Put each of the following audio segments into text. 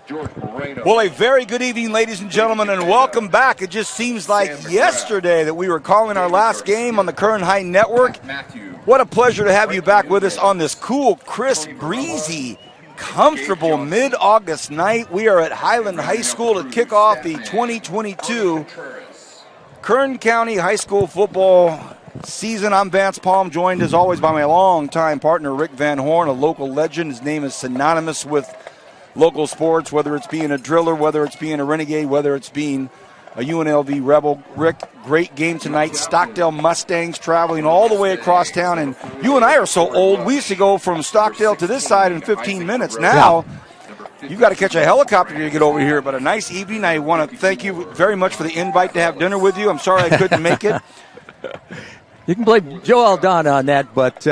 Well, a very good evening, ladies and gentlemen, and welcome back. It just seems like yesterday that we were calling our last game on the Kern High Network. What a pleasure to have you back with us on this cool, crisp, breezy, comfortable mid-August night. We are at Highland High School to kick off the 2022 Kern County High School football season. I'm Vance Palm, joined as always by my longtime partner, Rick Van Horn, a local legend. His name is synonymous with local sports, whether it's being a driller, whether it's being a renegade, whether it's being a UNLV Rebel. Rick, great game tonight. Stockdale Mustangs traveling all the way across town. And you and I are so old, we used to go from Stockdale to this side in 15 minutes. Now, you've got to catch a helicopter to get over here. But a nice evening. I want to thank you very much for the invite to have dinner with you. I'm sorry I couldn't make it. You can blame Joe Aldana on that, but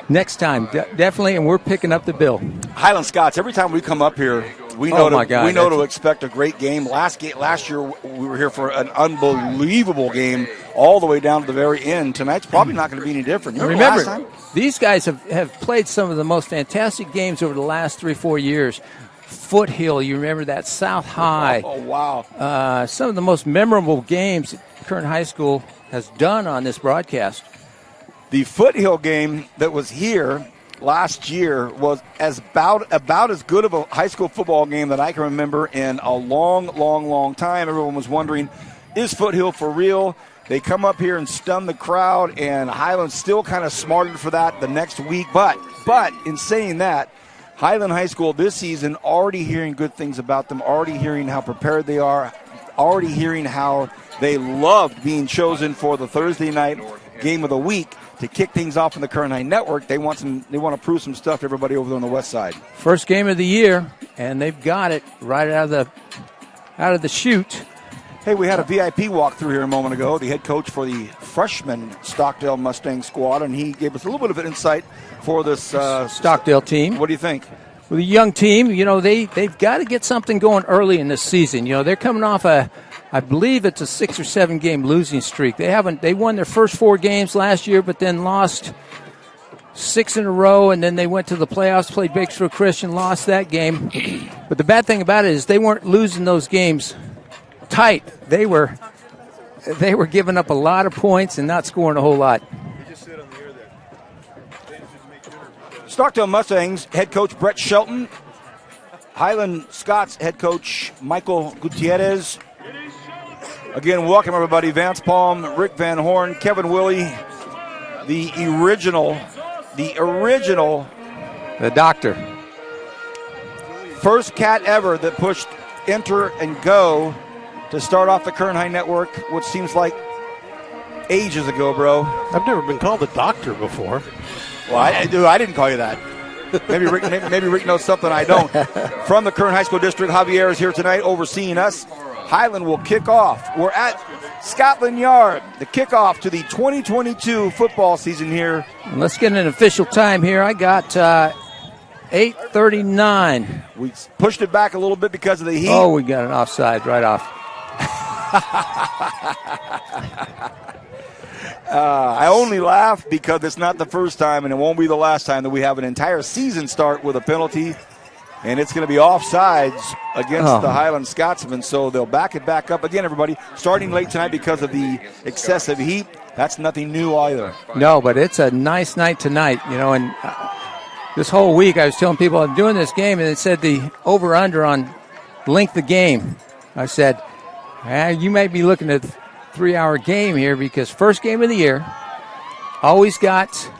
next time, definitely, and we're picking up the bill. Highland Scots, every time we come up here, we know to expect a great game. Last year, we were here for an unbelievable game all the way down to the very end. Tonight's probably not going to be any different. Remember these guys have played some of the most fantastic games over the last 3-4 years. Foothill, you remember that, South High. Oh, wow. Some of the most memorable games Kern High School has done on this broadcast. The Foothill game that was here last year was about as good of a high school football game that I can remember in a long time. Everyone was wondering, is Foothill for real? They come up here and stun the crowd, and Highland still kind of smarted for that the next week. But in saying that, Highland High School this season, already hearing good things about them, already hearing how prepared they are, already hearing how they loved being chosen for the Thursday night game of the week to kick things off in the Kern High Network. They want to prove some stuff to everybody over there on the west side. First game of the year, and they've got it right out of the chute. Hey, we had a VIP walk through here a moment ago, the head coach for the freshman Stockdale Mustang squad, and he gave us a little bit of an insight for this Stockdale team. What do you think? With a young team, they've got to get something going early in this season. They're coming off I believe it's a 6 or 7 game losing streak. They won their first 4 games last year, but then lost 6 in a row, and then they went to the playoffs, played Bakersfield Christian, lost that game. But the bad thing about it is they weren't losing those games tight. They were giving up a lot of points and not scoring a whole lot. Stockdale Mustangs head coach Brett Shelton, Highland Scots head coach Michael Gutierrez. Again, welcome everybody. Vance Palm, Rick Van Horn, Kevin Willey, the original, the doctor. First cat ever that pushed enter and go to start off the Kern High Network, which seems like ages ago, bro. I've never been called a doctor before. Well, I didn't call you that. Maybe Rick knows something I don't. From the Kern High School District, Javier is here tonight overseeing us. Highland will kick off. We're at Scotland Yard, the kickoff to the 2022 football season here. Let's get an official time here. I got 8:39. We pushed it back a little bit because of the heat. Oh, we got an offside right off. I only laugh because it's not the first time, and it won't be the last time that we have an entire season start with a penalty. And it's going to be offsides against the Highland Scotsmen, so they'll back it back up. Again, everybody, starting late tonight because of the excessive heat. That's nothing new either. No, but it's a nice night tonight, and this whole week I was telling people I'm doing this game, and it said the over-under on length of game. I said, you might be looking at a 3-hour game here because first game of the year, always got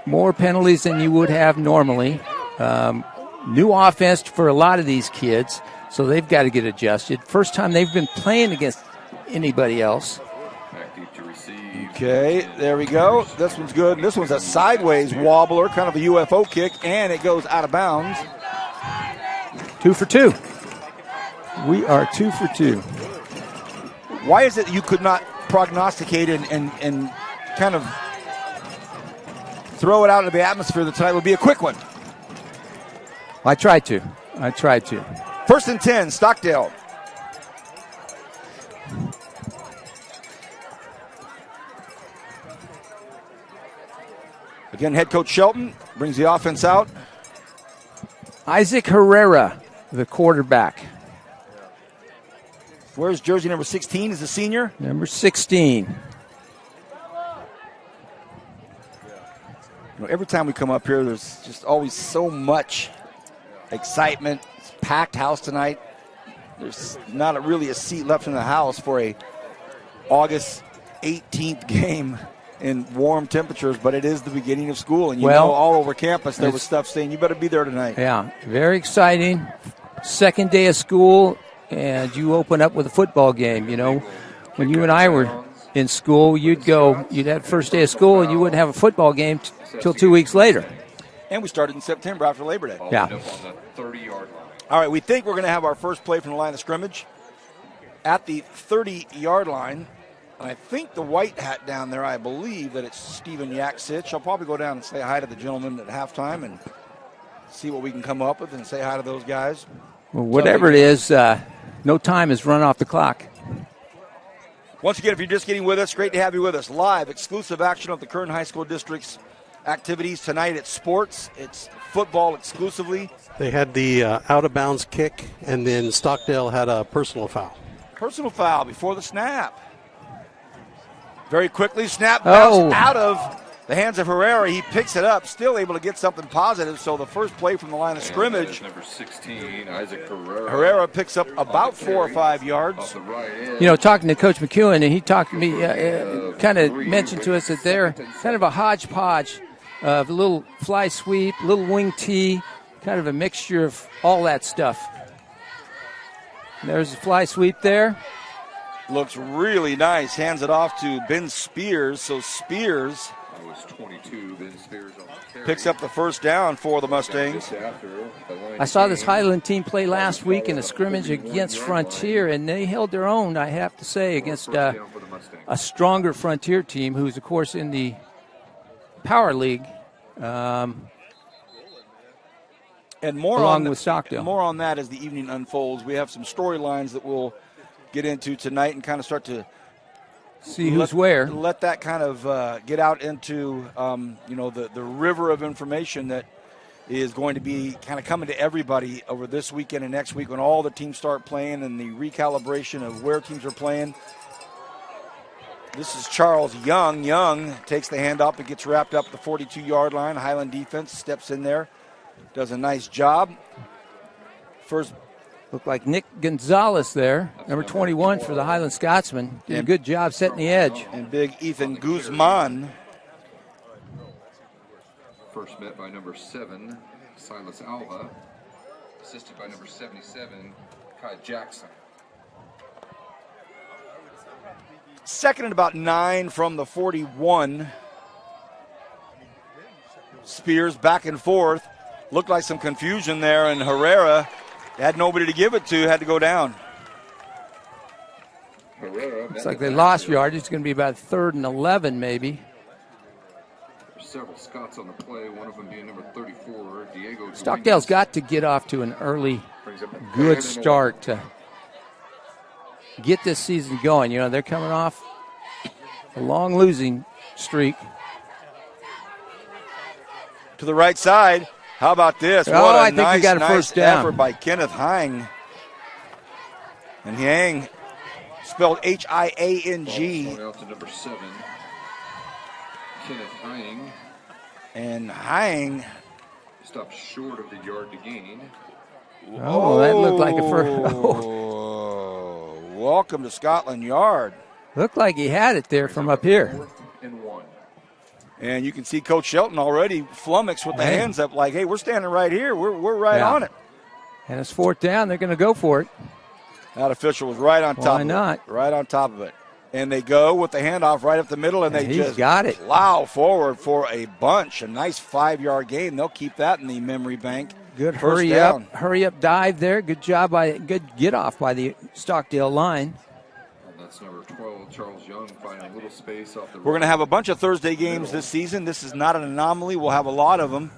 more penalties than you would have normally. New offense for a lot of these kids, so they've got to get adjusted. First time they've been playing against anybody else. Okay, there we go. This one's good. This one's a sideways wobbler, kind of a UFO kick, and it goes out of bounds. 2 for 2. We are 2 for 2. Why is it you could not prognosticate and kind of throw it out into the atmosphere that tonight would be a quick one? I tried to. First and 10, Stockdale. Again, head coach Shelton brings the offense out. Isaac Herrera the quarterback. Where's jersey number 16? Is the senior? Number 16. Every time we come up here, there's just always so much excitement. It's a packed house tonight. There's not really a seat left in the house for a August 18th game in warm temperatures, but it is the beginning of school, and all over campus there was stuff saying you better be there tonight. Yeah, very exciting. Second day of school, and you open up with a football game. When you and I were in school, you'd have first day of school, and you wouldn't have a football game till 2 weeks later. And we started in September after Labor Day. Yeah. All right, we think we're going to have our first play from the line of scrimmage at the 30-yard line. And I think the white hat down there, I believe that it's Steven Yaksich. I'll probably go down and say hi to the gentleman at halftime and see what we can come up with and say hi to those guys. Well, whatever it is, no time is run off the clock. Once again, if you're just getting with us, great to have you with us. Live, exclusive action of the Kern High School District's activities. Tonight it's sports. It's football exclusively. They had the out-of-bounds kick, and then Stockdale had a personal foul. Personal foul before the snap. Very quickly, snap bounce out of the hands of Herrera. He picks it up, still able to get something positive. So the first play from the line of scrimmage. Number 16, Isaac Herrera. Herrera picks up about 4 or 5 yards. Talking to Coach McEwen, and he talked to me, kind of mentioned to us that they're kind of a hodgepodge of a little fly sweep, little wing tee, kind of a mixture of all that stuff. And there's a fly sweep there. Looks really nice. Hands it off to Ben Spears. So Spears 22, Ben Spears picks up the first down for the Mustangs. I saw this Highland team play last week in a scrimmage against Frontier, and they held their own, I have to say, against a stronger Frontier team who's, of course, in the Power League. And along with Stockdale. More on that as the evening unfolds. We have some storylines that we'll get into tonight and kind of start to see who's where. Let that kind of get out into the river of information that is going to be kind of coming to everybody over this weekend and next week when all the teams start playing and the recalibration of where teams are playing. This is Charles Young. Young takes the handoff and gets wrapped up at the 42-yard line. Highland defense steps in there, does a nice job. First. Looked like Nick Gonzalez there, number 21 for the Highland Scotsman. Did a good job setting the edge. And big Ethan Guzman. First met by number 7, Silas Alva. Assisted by number 77, Kai Jackson. Second and about 9 from the 41. Spears back and forth. Looked like some confusion there, and Herrera had nobody to give it to, had to go down. Looks like they lost yardage. It's going to be about 3rd and 11 maybe. There's several Scots on the play, one of them being number 34, Diego. Stockdale's got to get off to an early, good start to get this season going. They're coming off a long losing streak. To the right side. How about this? What I a think we got a first down. Effort by Kenneth Hang. And Hang, spelled H-I-A-N-G. Out to number 7, Kenneth Hang. And Hang stopped short of the yard to gain. Oh, that looked like a first. Welcome to Scotland Yard. Looked like he had it there from up here. 4th and 1. And you can see Coach Shelton already flummoxed with the hands up like, hey, we're standing right here. We're right on it. And it's 4th down. They're going to go for it. That official was right on top of it. Why not? Right on top of it. And they go with the handoff right up the middle, and they just got it. Plow forward for a bunch. A nice 5-yard gain. They'll keep that in the memory bank. Good First down. hurry up dive there. Good get off by the Stockdale line. That's number 12, Charles Young, finding a little space off the We're going to have a bunch of Thursday games this season. This is not an anomaly. We'll have a lot of them.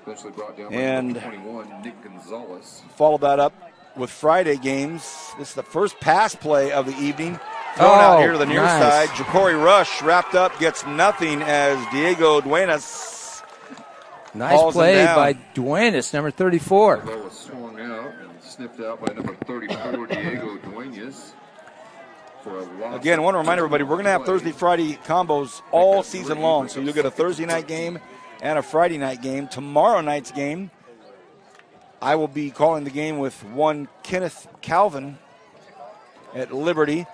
Eventually brought down and by 21, Nick Gonzalez. Follow that up with Friday games. This is the first pass play of the evening. Thrown out here to the near side. Ja'Cory Rush wrapped up, gets nothing as Diego Duenas. Nice play by Duenas, number 34. The ball was swung out, and sniffed out by number 34, Diego Duenas. Again, I want to remind everybody, we're going to have Thursday, Friday combos all season long. So you'll get a Thursday night game and a Friday night game. Tomorrow night's game, I will be calling the game with one Kenneth Calvin at Liberty.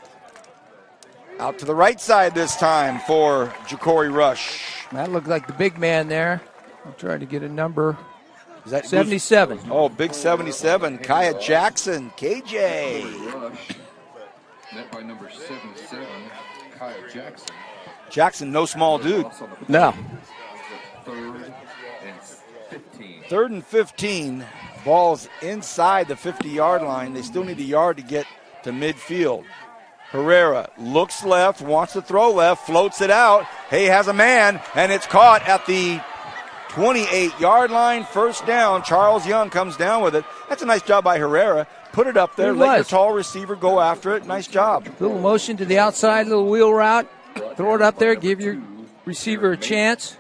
Out to the right side this time for Ja'Cory Rush. That looked like the big man there. I'm trying to get a number. Is that 77? Oh, big 77. Kaya Jackson, KJ. Rush, net by number 77, Kaya Jackson. Jackson, no small dude. No. Third and 15. 3rd and 15. Ball's inside the 50-yard line. They still need a yard to get to midfield. Herrera looks left, wants to throw left, floats it out. Hay has a man, and it's caught at the 28-yard line. First down. Charles Young comes down with it. That's a nice job by Herrera. Put it up there. Let your tall receiver go after it. Nice job. Little motion to the outside, little wheel route. Throw it up there. Give your receiver a chance.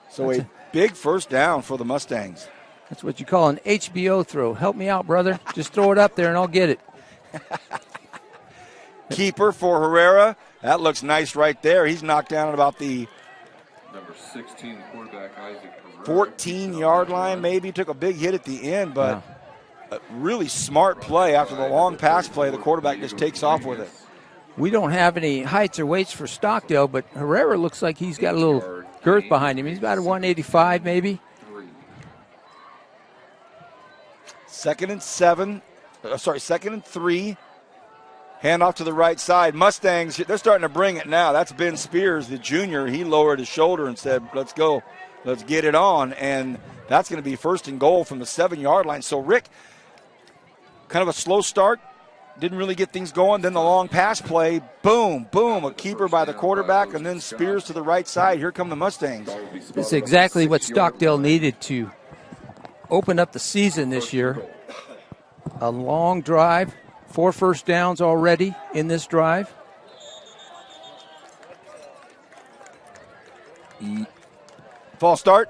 So a big first down for the Mustangs. That's what you call an HBO throw. Help me out, brother. Just throw it up there and I'll get it. Keeper for Herrera. That looks nice right there. He's knocked down at about the Number 16, the quarterback, Isaac Herrera. 14-yard line maybe. Took a big hit at the end, but a really smart play after the long pass play. The quarterback just takes off with it. We don't have any heights or weights for Stockdale, but Herrera looks like he's got a little girth behind him. He's about a 185 maybe. Second and 3. Handoff to the right side. Mustangs, they're starting to bring it now. That's Ben Spears, the junior. He lowered his shoulder and said, let's go. Let's get it on. And that's going to be first and goal from the 7-yard line. So, Rick, kind of a slow start. Didn't really get things going. Then the long pass play. Boom, boom. A keeper by the quarterback, and then Spears to the right side. Here come the Mustangs. This is exactly what Stockdale needed to open up the season this year. A long drive. 4 first downs already in this drive. False start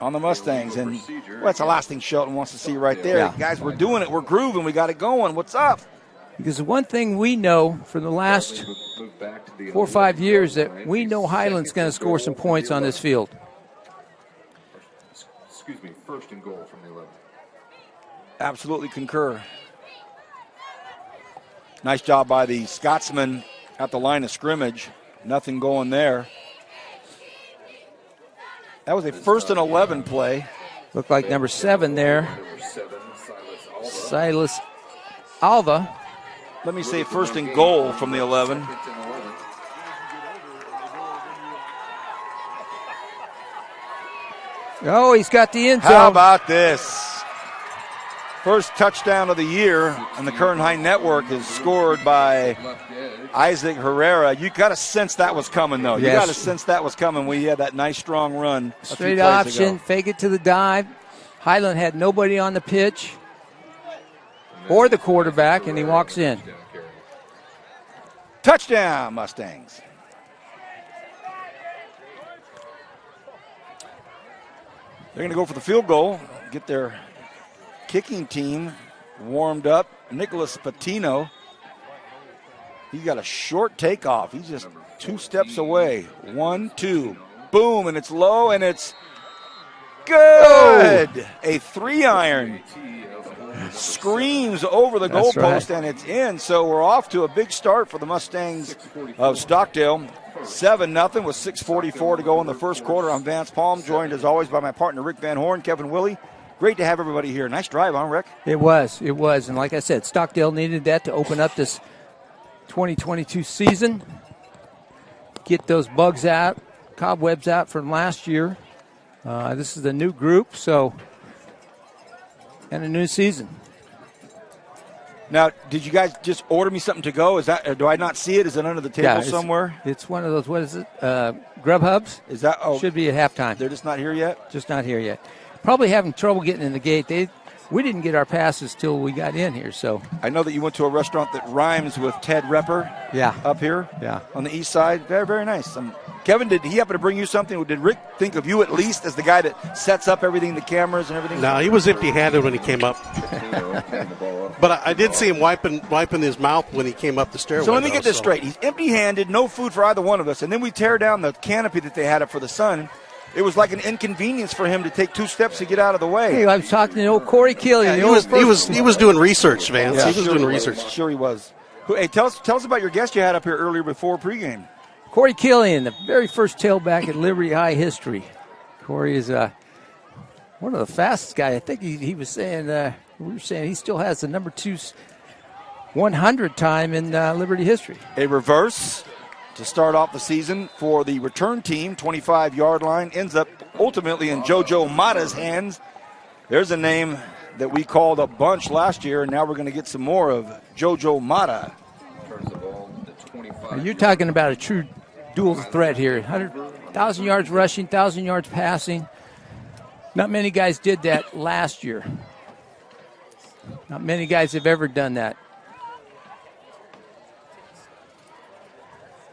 on the Mustangs. And well, that's the last thing Shelton wants to see right there. Yeah. Guys, we're doing it. We're grooving. We got it going. What's up? Because the one thing we know for the last 4 or 5 years that we know Highland's going to score some points on this field. Excuse me, first and goal from the 11. Absolutely concur. Nice job by the Scotsman at the line of scrimmage. Nothing going there. That was a 1st and 11 play. Looked like number 7 there. Number 7, Silas Alva. Let me say 1st and goal from the 11. Oh, he's got the end zone. How about this? First touchdown of the year on the Kern High Network is scored by Isaac Herrera. You got to sense that was coming, though. You got to sense that was coming. We had that nice, strong run. Straight option, fake it to the dive. Highland had nobody on the pitch or the quarterback, and he walks in. Touchdown, Mustangs. They're going to go for the field goal, get their kicking team warmed up. Nicholas Patino, he's got a short takeoff. He's just 2 steps away. 1, 2, boom, and it's low, and it's good. Oh. A 3-iron screams over the goalpost, and it's in. So we're off to a big start for the Mustangs of Stockdale. 7-0 with 6:44 to go in the first quarter. I'm Vance Palm, joined as always by my partner Rick Van Horn, Kevin Willie. Great to have everybody here. Nice drive, huh, Rick? It was. And like I said, Stockdale needed that to open up this 2022 season. Get those bugs out, cobwebs out from last year. This is the new group, and a new season. Now, did you guys just order me something to go? Is that? Do I not see it? Is it under the table somewhere? It's one of those. What is it? Grubhubs. Is that? Oh, should be at halftime. They're just not here yet. Just not here yet. Probably having trouble getting in the gate. we didn't get our passes till we got in here. So I know that you went to a restaurant that rhymes with Ted Repper. Yeah. Up here. Yeah. On the east side. Very, very nice. Kevin, did he happen to bring you something? Did Rick think of you at least as the guy that sets up everything, the cameras and everything? No, he was empty-handed when he came up. But I did see him wiping his mouth when he came up the stairway. So let me get this straight. He's empty-handed, no food for either one of us, and then we tear down the canopy that they had up for the sun. It was like an inconvenience for him to take 2 steps to get out of the way. Hey, I was talking to old Corey Killian. Yeah, he was doing research, Vance. Yeah, he was doing research. Sure he was. Hey, tell us about your guest you had up here earlier before pregame. Corey Killian, the very first tailback in Liberty High history. Corey is one of the fastest guys. I think he was saying, we were saying he still has the number 2 100 time in Liberty history. A reverse to start off the season for the return team. 25-yard line ends up ultimately in JoJo Mata's hands. There's a name that we called a bunch last year, and now we're going to get some more of JoJo Mata. You're talking about a true dual threat here. 100,000 yards rushing, 1,000 yards passing. Not many guys did that last year. Not many guys have ever done that.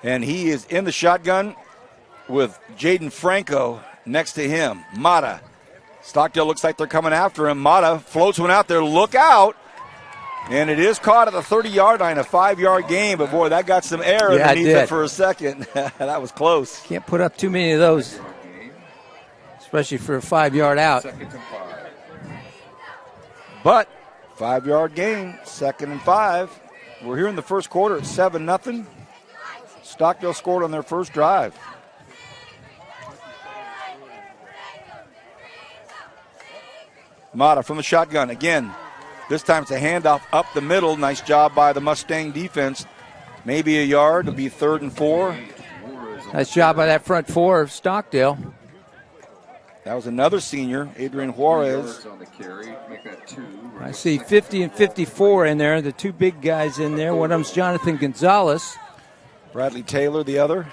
And he is in the shotgun with Jaden Franco next to him. Mata. Stockdale looks like they're coming after him. Mata floats one out there. Look out. And it is caught at the 30-yard line, a 5-yard gain. But, boy, that got some air underneath it for a second. That was close. Can't put up too many of those, especially for a 5-yard out. But 5-yard gain, 2nd and 5. We're here in the first quarter at 7-0. Stockdale scored on their first drive. Mata from the shotgun again. This time it's a handoff up the middle. Nice job by the Mustang defense. Maybe a yard. It'll be 3rd and 4. Nice job by that front 4 of Stockdale. That was another senior, Adrian Juarez. I see 50 and 54 in there. The 2 big guys in there. One of them's Jonathan Gonzalez. Bradley Taylor, the other.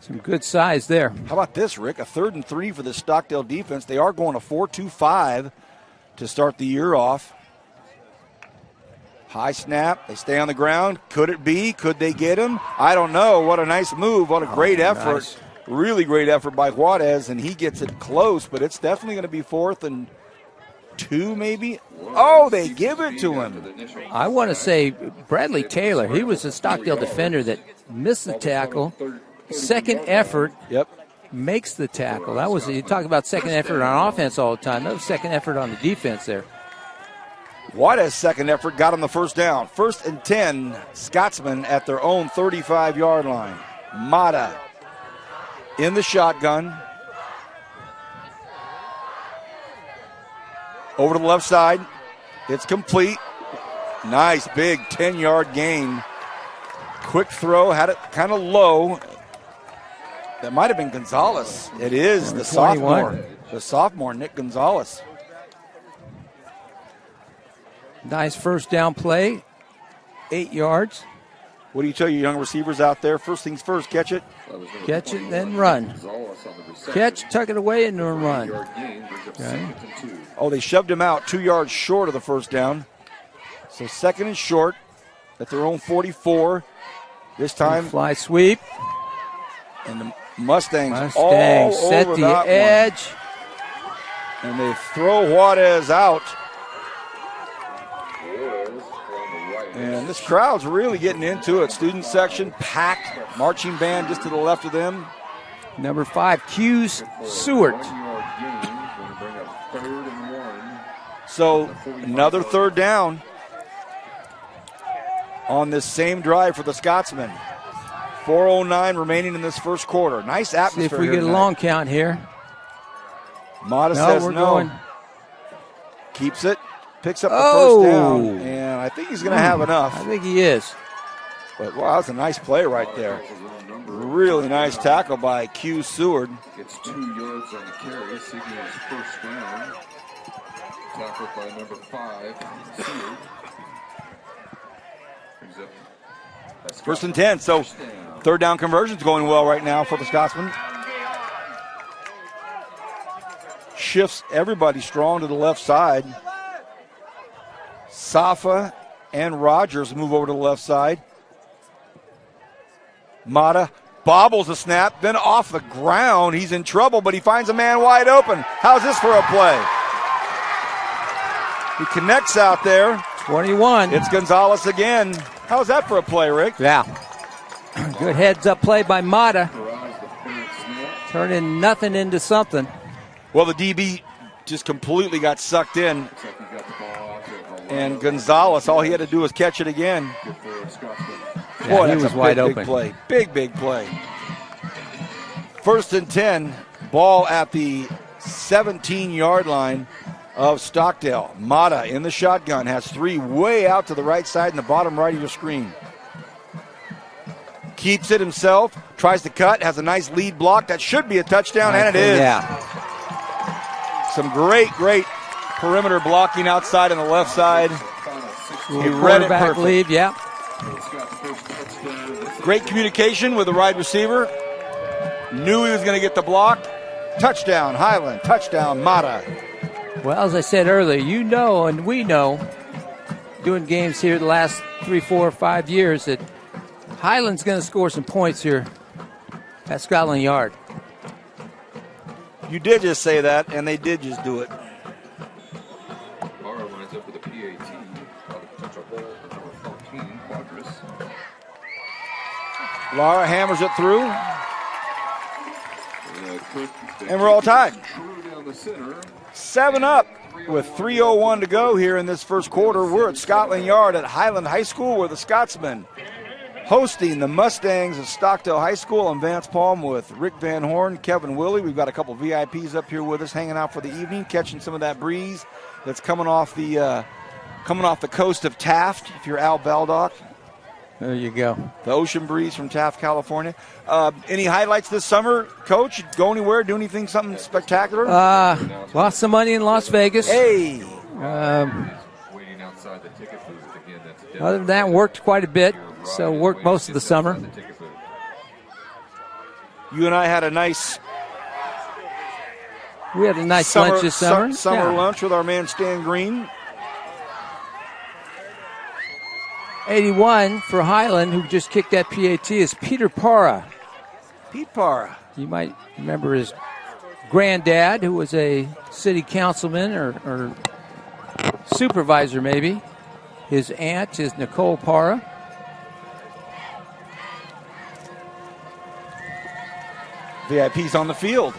Some good size there. How about this, Rick? A 3rd and 3 for the Stockdale defense. They are going a 4-2-5 to start the year off. High snap. They stay on the ground. Could it be? Could they get him? I don't know. What a nice move. What a great effort. Nice. Really great effort by Juarez, and he gets it close, but it's definitely going to be 4th and 2 maybe. Oh, they give it to him. I want to say Bradley Taylor. He was a Stockdale defender that missed the tackle. Second effort. Yep. Makes the tackle. That was, you talk about second effort on offense all the time. That was second effort on the defense there. Juarez's second effort got him the first down. 1st and 10, Scotsmen at their own 35-yard line. Mata in the shotgun. Over to the left side. It's complete. Nice big 10-yard gain. Quick throw, had it kind of low. That might have been Gonzalez. It is the sophomore. The sophomore, Nick Gonzalez. Nice first down play. 8 yards. What do you tell your young receivers out there? First things first, catch it. Catch it, then run. Catch, tuck it away, and then run. Okay. Oh, they shoved him out 2 yards short of the first down. So 2nd and short at their own 44. This time. Fly sweep. And the Mustangs all set over the that edge. And they throw Juarez out. And this crowd's really getting into it. Student section packed. Marching band just to the left of them. Number 5, Hughes Seward. So another 3rd down on this same drive for the Scotsmen. 4:09 remaining in this first quarter. Nice atmosphere. See if we get a long count here. Mata says we're no. Going. Keeps it. Picks up the first down. And I think he's going to have enough. I think he is. But wow, that's a nice play right there. Really nice tackle by Q Seward. Gets 2 yards on the carry, signals first down. Tackled by number 5, Seward. Brings up 1st and 10. So 3rd down conversion's going well right now for the Scotsmen. shifts everybody strong to the left side. Safa and Rogers move over to the left side. Mata bobbles the snap, then off the ground. He's in trouble, but he finds a man wide open. How's this for a play? He connects out there. 21. It's Gonzalez again. How's that for a play, Rick? Yeah. Good heads-up play by Mata. Turning nothing into something. Well, the DB just completely got sucked in. And Gonzalez, all he had to do was catch it again. Yeah, Boy, he that's was a wide big open. play. Big play. 1st and 10, ball at the 17-yard line of Stockdale. Mata in the shotgun, has 3 way out to the right side in the bottom right of your screen. Keeps it himself, tries to cut, has a nice lead block. That should be a touchdown, and it is. Yeah. Some great perimeter blocking outside on the left side. He read it perfect. Lead, yeah. Great communication with the wide receiver. Knew he was going to get the block. Touchdown, Highland. Touchdown, Mata. Well, as I said earlier, you know and we know, doing games here the last 3, 4, 5 years, that Highland's going to score some points here at Scotland Yard. You did just say that, and they did just do it. Lara lines up with a PAT. Potential hole for number 14, Quadras. Lara hammers it through. And we're all tied. 7 up with 3:01 to go here in this first quarter. We're at Scotland Yard at Highland High School, where the Scotsmen hosting the Mustangs of Stockdale High School. I'm Vance Palm with Rick Van Horn, Kevin Willie. We've got a couple VIPs up here with us, hanging out for the evening, catching some of that breeze that's coming off the coast of Taft. If you're Al Baldock, There you go. the ocean breeze from Taft, California. Any highlights this summer, Coach? Go anywhere? Do anything, something spectacular? Lost some money in Las Vegas. Hey. Waiting outside the ticket booth again. That's Other than that, worked quite a bit. So worked most of the summer. You and I had a nice We had a nice lunch this summer. Summer Yeah. lunch with our man Stan Green. 81 for Highland, who just kicked that PAT, is Peter Parra. Pete Parra. You might remember his granddad, who was a city councilman or supervisor maybe. His aunt is Nicole Parra. VIP's on the field.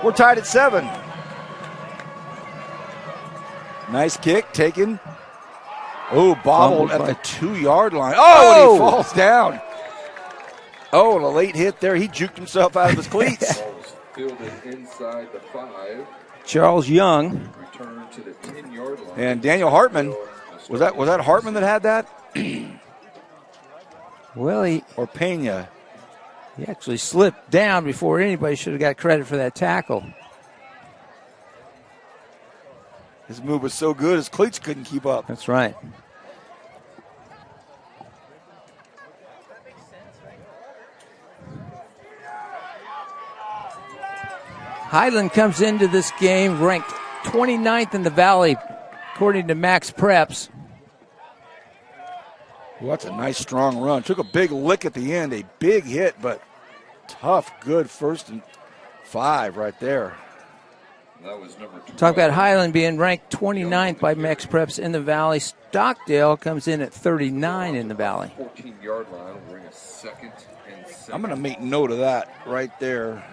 We're tied at 7. Nice kick taken. Oh, bobbled at the 2-yard line. Oh, and he falls down. Oh, and a late hit there. He juked himself out of his cleats. Fielded inside the 5. Charles Young. Return to the 10-yard line. And Daniel Hartman. Was that Hartman that had that? Well, Or Pena? he actually slipped down before anybody should have got credit for that tackle. His move was so good, his cleats couldn't keep up. That's right. Highland comes into this game ranked 29th in the Valley, according to Max Preps. Well, that's a nice, strong run. Took a big lick at the end, a big hit, but tough, good 1st and 5 right there. That was number 12. Talk about Highland being ranked 29th by Max Preps in the Valley. Stockdale comes in at 39 in the Valley. 14-yard line will bring a 2nd and 7. I'm going to make note of that right there.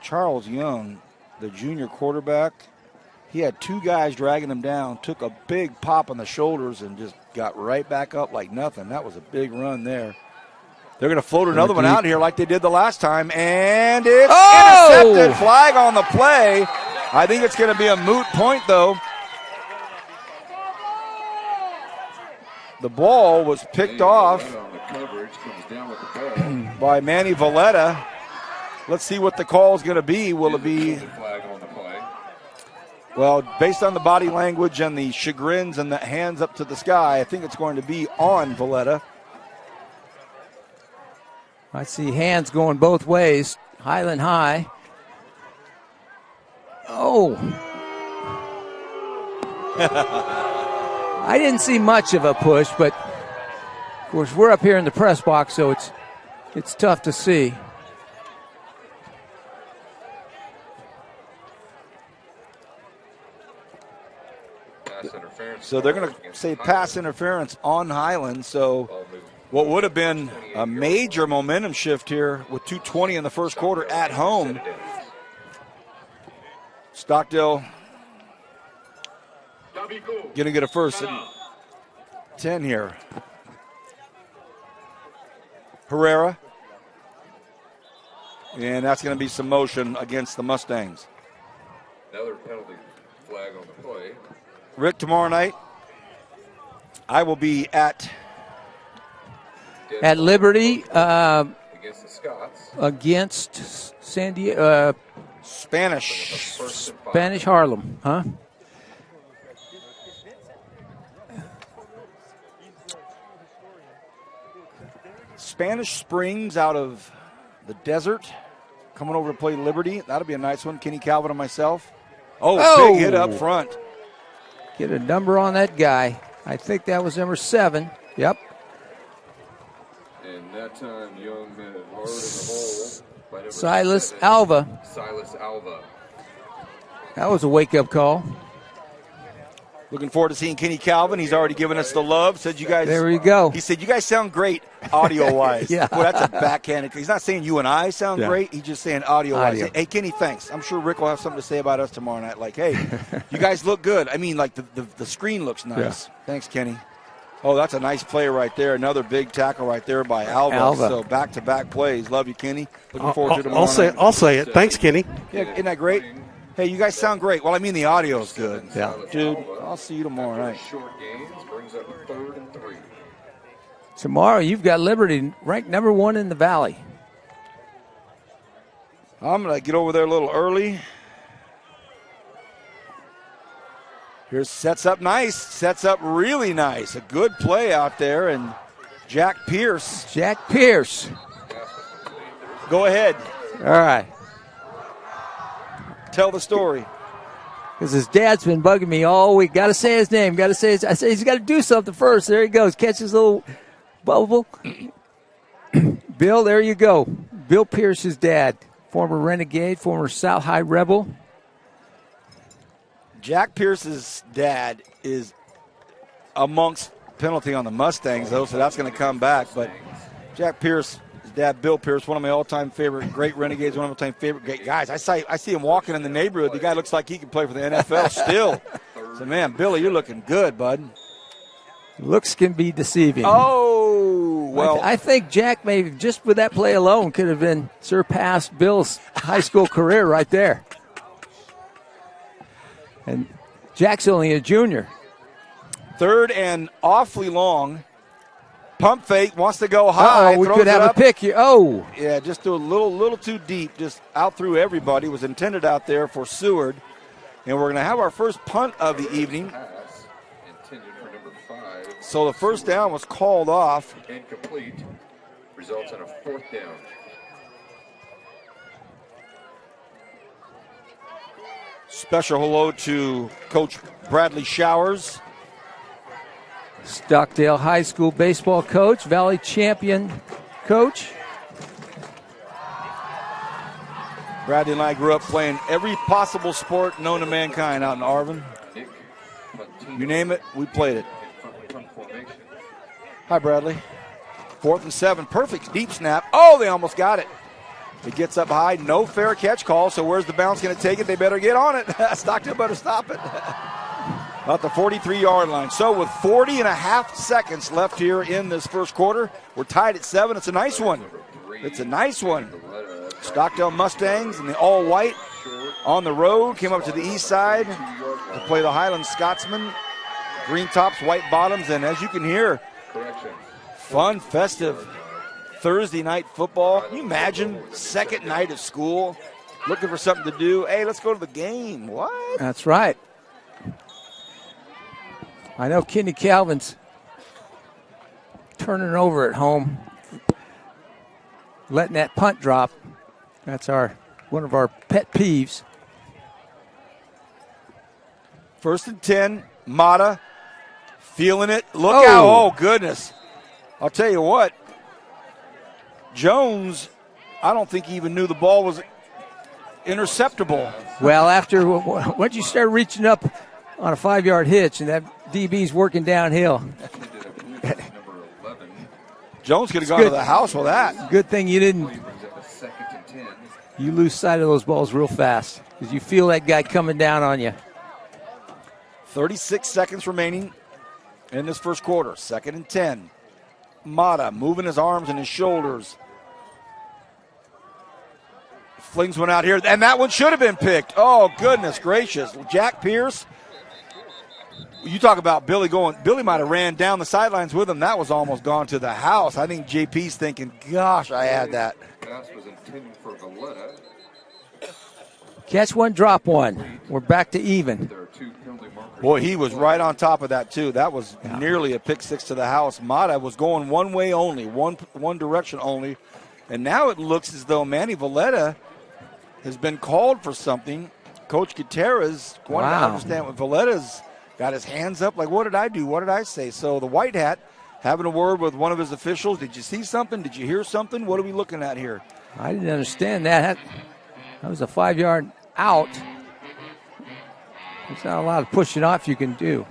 Charles Young, the junior quarterback, he had 2 guys dragging him down, took a big pop on the shoulders, and just got right back up like nothing. That was a big run there. They're going to float another one out here like they did the last time, and it's intercepted. Flag on the play. I think it's going to be a moot point, though. The ball was picked off by Manny Valletta. Let's see what the call is going to be. Will it be? Well, based on the body language and the chagrins and the hands up to the sky, I think it's going to be on Valletta. I see hands going both ways. Highland High. Oh. I didn't see much of a push, but of course we're up here in the press box, so it's tough to see. So they're going to say pass interference on Highland. So what would have been a major momentum shift here with 2:20 in the first quarter at home. Stockdale going to get a first and 10 here. Herrera. And that's going to be some motion against the Mustangs. Another penalty flag on the play. Rick, tomorrow night, I will be at Liberty Against the Scots. against San Diego, Spanish Harlem, huh? Spanish Springs out of the desert, coming over to play Liberty. That'll be a nice one. Kenny Calvin and myself. Oh, big hit up front. Get a number on that guy. I think that was number 7. Yep. And that time, Young man hard in the hole. By number Silas 7, Alva. Silas Alva. That was a wake-up call. Looking forward to seeing Kenny Calvin. He's already given us the love. Said you guys. There we go. He said you guys sound great audio-wise. Yeah. Boy, that's a backhanded. He's not saying you and I sound great. He's just saying audio-wise. Audio. Hey, Kenny, thanks. I'm sure Rick will have something to say about us tomorrow night. Like, hey, you guys look good. I mean, like the screen looks nice. Yeah. Thanks, Kenny. Oh, that's a nice play right there. Another big tackle right there by Alva. So back-to-back plays. Love you, Kenny. Looking forward to tomorrow night. I'll say it. Thanks, Kenny. Yeah, isn't that great? Hey, you guys sound great. Well, I mean, the audio is good. Yeah. Dude, I'll see you tomorrow night. Short gains brings up 3rd and 3. Tomorrow you've got Liberty ranked number 1 in the Valley. I'm going to get over there a little early. Here's sets up nice. Sets up really nice. A good play out there. And Jack Pierce. Go ahead. All right. Tell the story. Because his dad's been bugging me all week. Got to say his name. I say he's got to do something first. There he goes. Catch his little bubble. Bill, there you go. Bill Pierce's dad. Former Renegade, former South High Rebel. Jack Pierce's dad is amongst penalty on the Mustangs, though, so that's going to come back. But Jack Pierce, his dad, Bill Pierce, one of my all-time favorite great Renegades, one of my all-time favorite great guys. I see him walking in the neighborhood. The guy looks like he can play for the NFL still. So, man, Billy, you're looking good, bud. Looks can be deceiving. Oh, well. I think Jack may, just with that play alone, could have been surpassed Bill's high school career right there. And Jack's only a junior. 3rd and awfully long. Pump fake, wants to go high. We could have a pick here. Oh. Yeah, just a little too deep. Just out through everybody. Was intended out there for Seward. And we're going to have our first punt of the evening. Intended for number 5. So the first down was called off. Incomplete. Results in a 4th down. Special hello to Coach Bradley Showers. Stockdale High School baseball coach, Valley champion coach. Bradley and I grew up playing every possible sport known to mankind out in Arvin. You name it, we played it. Hi, Bradley. 4th and 7, perfect deep snap. Oh, they almost got it. It gets up high, no fair catch call, so where's the bounce going to take it? They better get on it. Stockdale better stop it. About the 43-yard line. So with 40 and a half seconds left here in this first quarter, we're tied at 7. It's a nice one. It's a nice one. Stockdale Mustangs in the all-white on the road. Came up to the east side to play the Highland Scotsmen. Green tops, white bottoms, and as you can hear, fun, festive Thursday night football. Can you imagine second night of school, looking for something to do? Hey, let's go to the game. What? That's right. I know Kenny Calvin's turning over at home, letting that punt drop. That's one of our pet peeves. 1st and 10. Mata feeling it. Look out. Oh, goodness. I'll tell you what. Jones, I don't think he even knew the ball was interceptable. Well, once you start reaching up on a 5-yard hitch and that DB's working downhill. Jones could have gone to the house with that. Good thing you didn't. You lose sight of those balls real fast because you feel that guy coming down on you. 36 seconds remaining in this first quarter. 2nd and 10. Mata moving his arms and his shoulders. Flings one out here, and that one should have been picked. Oh, goodness gracious. Jack Pierce, you talk about Billy going. Billy might have ran down the sidelines with him. That was almost gone to the house. I think JP's thinking, gosh, I had that. Pass was intended for Valletta. Catch one, drop one. We're back to even. There are 2 penalty markers. Boy, he was right on top of that, too. That was nearly a pick six to the house. Mata was going one way only, one direction only. And now it looks as though Manny Valletta has been called for something. Coach Gutierrez wanted to understand what Valletta's got his hands up. Like, what did I do? What did I say? So the White Hat having a word with one of his officials. Did you see something? Did you hear something? What are we looking at here? I didn't understand that. That was a 5-yard out. There's not a lot of pushing off you can do.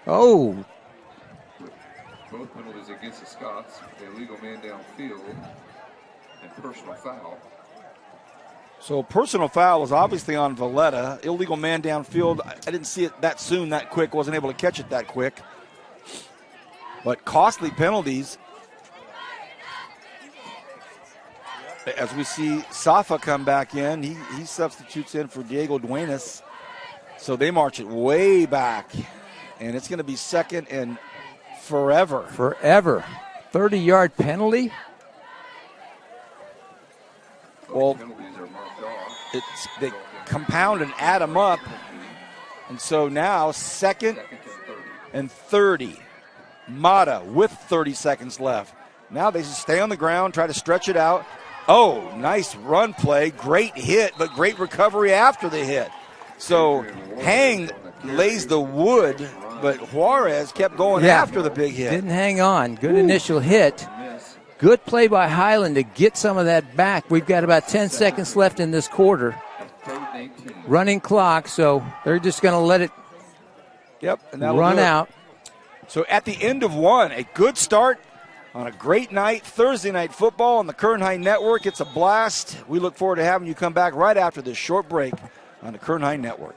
Oh. Both penalties against the Scots. Illegal man downfield and personal foul. So personal foul is obviously on Valletta. Illegal man downfield. I didn't see it that soon, that quick. Wasn't able to catch it that quick. But costly penalties. As we see Safa come back in, he substitutes in for Diego Duenas. So they march it way back. And it's going to be 2nd and forever. Forever. 30-yard penalty? Well, they compound and add them up. And so now 2nd and 30. Mata with 30 seconds left. Now they just stay on the ground, try to stretch it out. Oh, nice run play. Great hit, but great recovery after the hit. So Hang lays the wood, but Juarez kept going after the big hit. Didn't hang on. Good initial hit. Good play by Highland to get some of that back. We've got about 10 seconds left in this quarter. Running clock, so they're just going to let it run out. So at the end of one, a good start on a great night, Thursday night football on the Kern High Network. It's a blast. We look forward to having you come back right after this short break on the Kern High Network.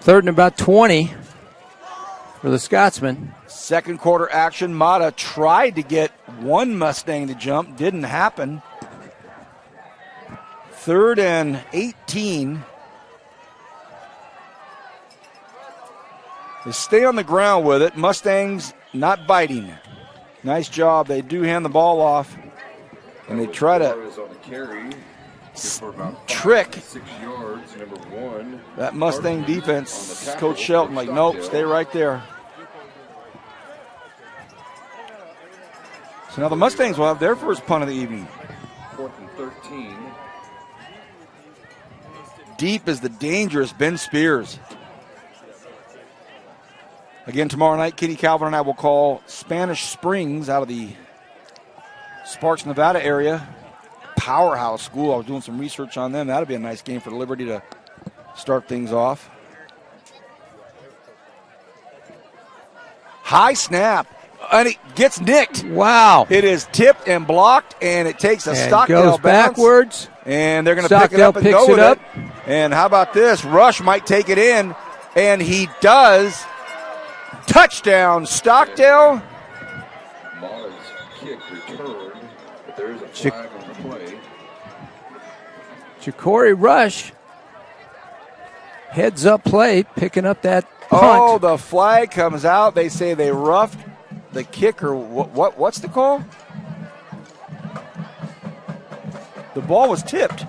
Third and about 20 for the Scotsman. Second quarter action. Mata tried to get one Mustang to jump. Didn't happen. 3rd and 18. They stay on the ground with it. Mustangs not biting. Nice job. They do hand the ball off, and they try to trick 6 yards, number 1. that Mustang defense. Coach Shelton like, nope, stay right there. So now the Mustangs will have their first punt of the evening. 4th and 13. Deep is the dangerous Ben Spears. Again, tomorrow night, Kitty Calvin and I will call Spanish Springs out of the Sparks, Nevada area. Powerhouse school. I was doing some research on them. That'll be a nice game for Liberty to start things off. High snap. And it gets nicked. Wow. It is tipped and blocked, and it takes a Stockdale goes bounce. Backwards. And they're going to pick it up and go with it. And how about this? Rush might take it in, and he does. Touchdown, Stockdale. Mata's kick returned, but there is a flag on the play. Ja'Cory Rush. Heads up play, picking up that punt. Oh, the flag comes out. They say they roughed the kicker. What's the call? The ball was tipped.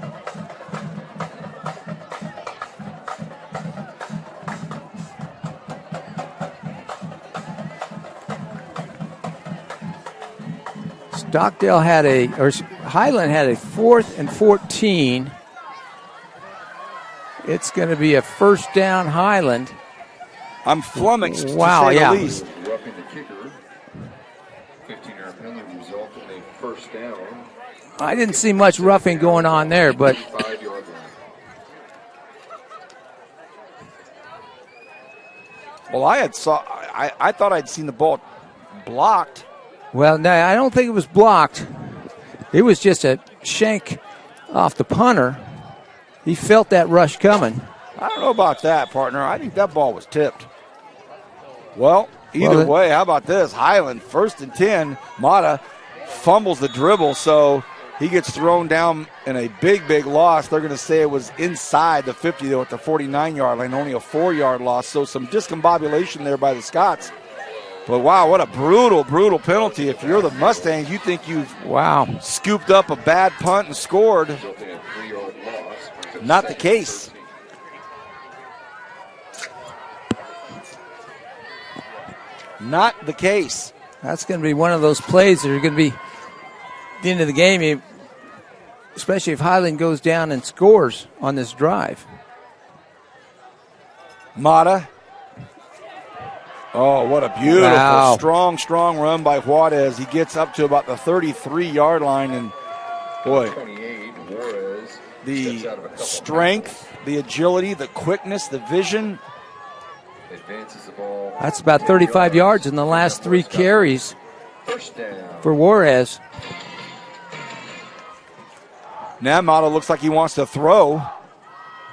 Stockdale Highland had a 4th and 14. It's going to be a first down Highland. I'm flummoxed to wow, say yeah. the least. Roughing the kicker. 15-yard penalty result in a first down. I didn't see much roughing going on there, but 5-yard line. Well, I thought I'd seen the ball blocked. well, no, I don't think it was blocked. It was just a shank off the punter. He felt that rush coming. I don't know about that, partner. I think that ball was tipped. Well, either way, how about this? Highland, 1st and 10. Mata fumbles the dribble, so he gets thrown down in a big, big loss. They're going to say it was inside the 50, though, at the 49-yard line, only a 4-yard loss. So some discombobulation there by the Scots. But, wow, what a brutal, brutal penalty. If you're the Mustangs, you think you've scooped up a bad punt and scored. Not the case. Not the case. That's going to be one of those plays that are going to be at the end of the game, especially if Highland goes down and scores on this drive. Mata. Oh, what a beautiful, strong run by Juarez. He gets up to about the 33-yard line, and boy, the strength, the agility, the quickness, the vision. That's about 35 yards in the last 3 carries for Juarez. Now Mata looks like he wants to throw.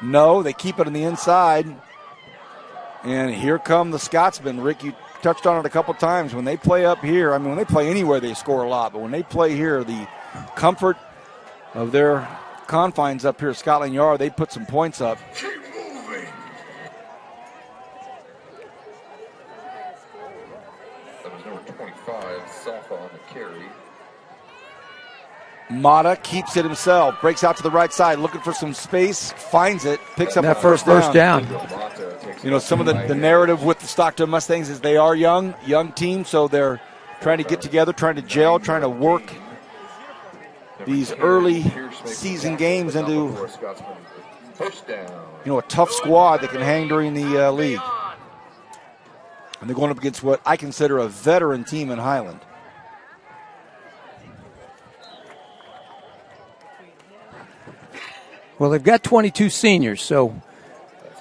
No, they keep it on the inside. And here come the Scotsmen. Rick, you touched on it a couple times. When they play up here, I mean, when they play anywhere, they score a lot. But when they play here, the comfort of their confines up here at Scotland Yard, they put some points up. That was number 25, Safa on the carry. Mata keeps it himself, breaks out to the right side, looking for some space, finds it, picks up that the first down. You know, some of the narrative with the Stockdale Mustangs is they are young team, so they're trying to get together, trying to gel, trying to work these early season games into, a tough squad that can hang during the league. And they're going up against what I consider a veteran team in Highland. Well, they've got 22 seniors, so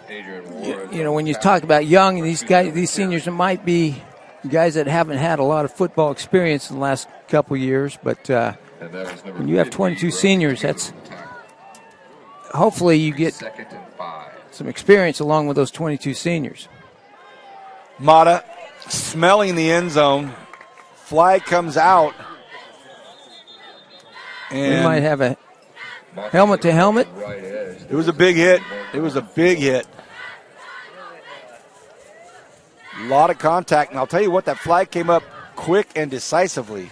when you talk about young, these seniors might be guys that haven't had a lot of football experience in the last couple years, but when you have 22 seniors, that's hopefully you get some experience along with those 22 seniors. Mata smelling the end zone. Flag comes out. And we might have a helmet to helmet. It was a big hit. A lot of contact. And I'll tell you what, that flag came up quick and decisively.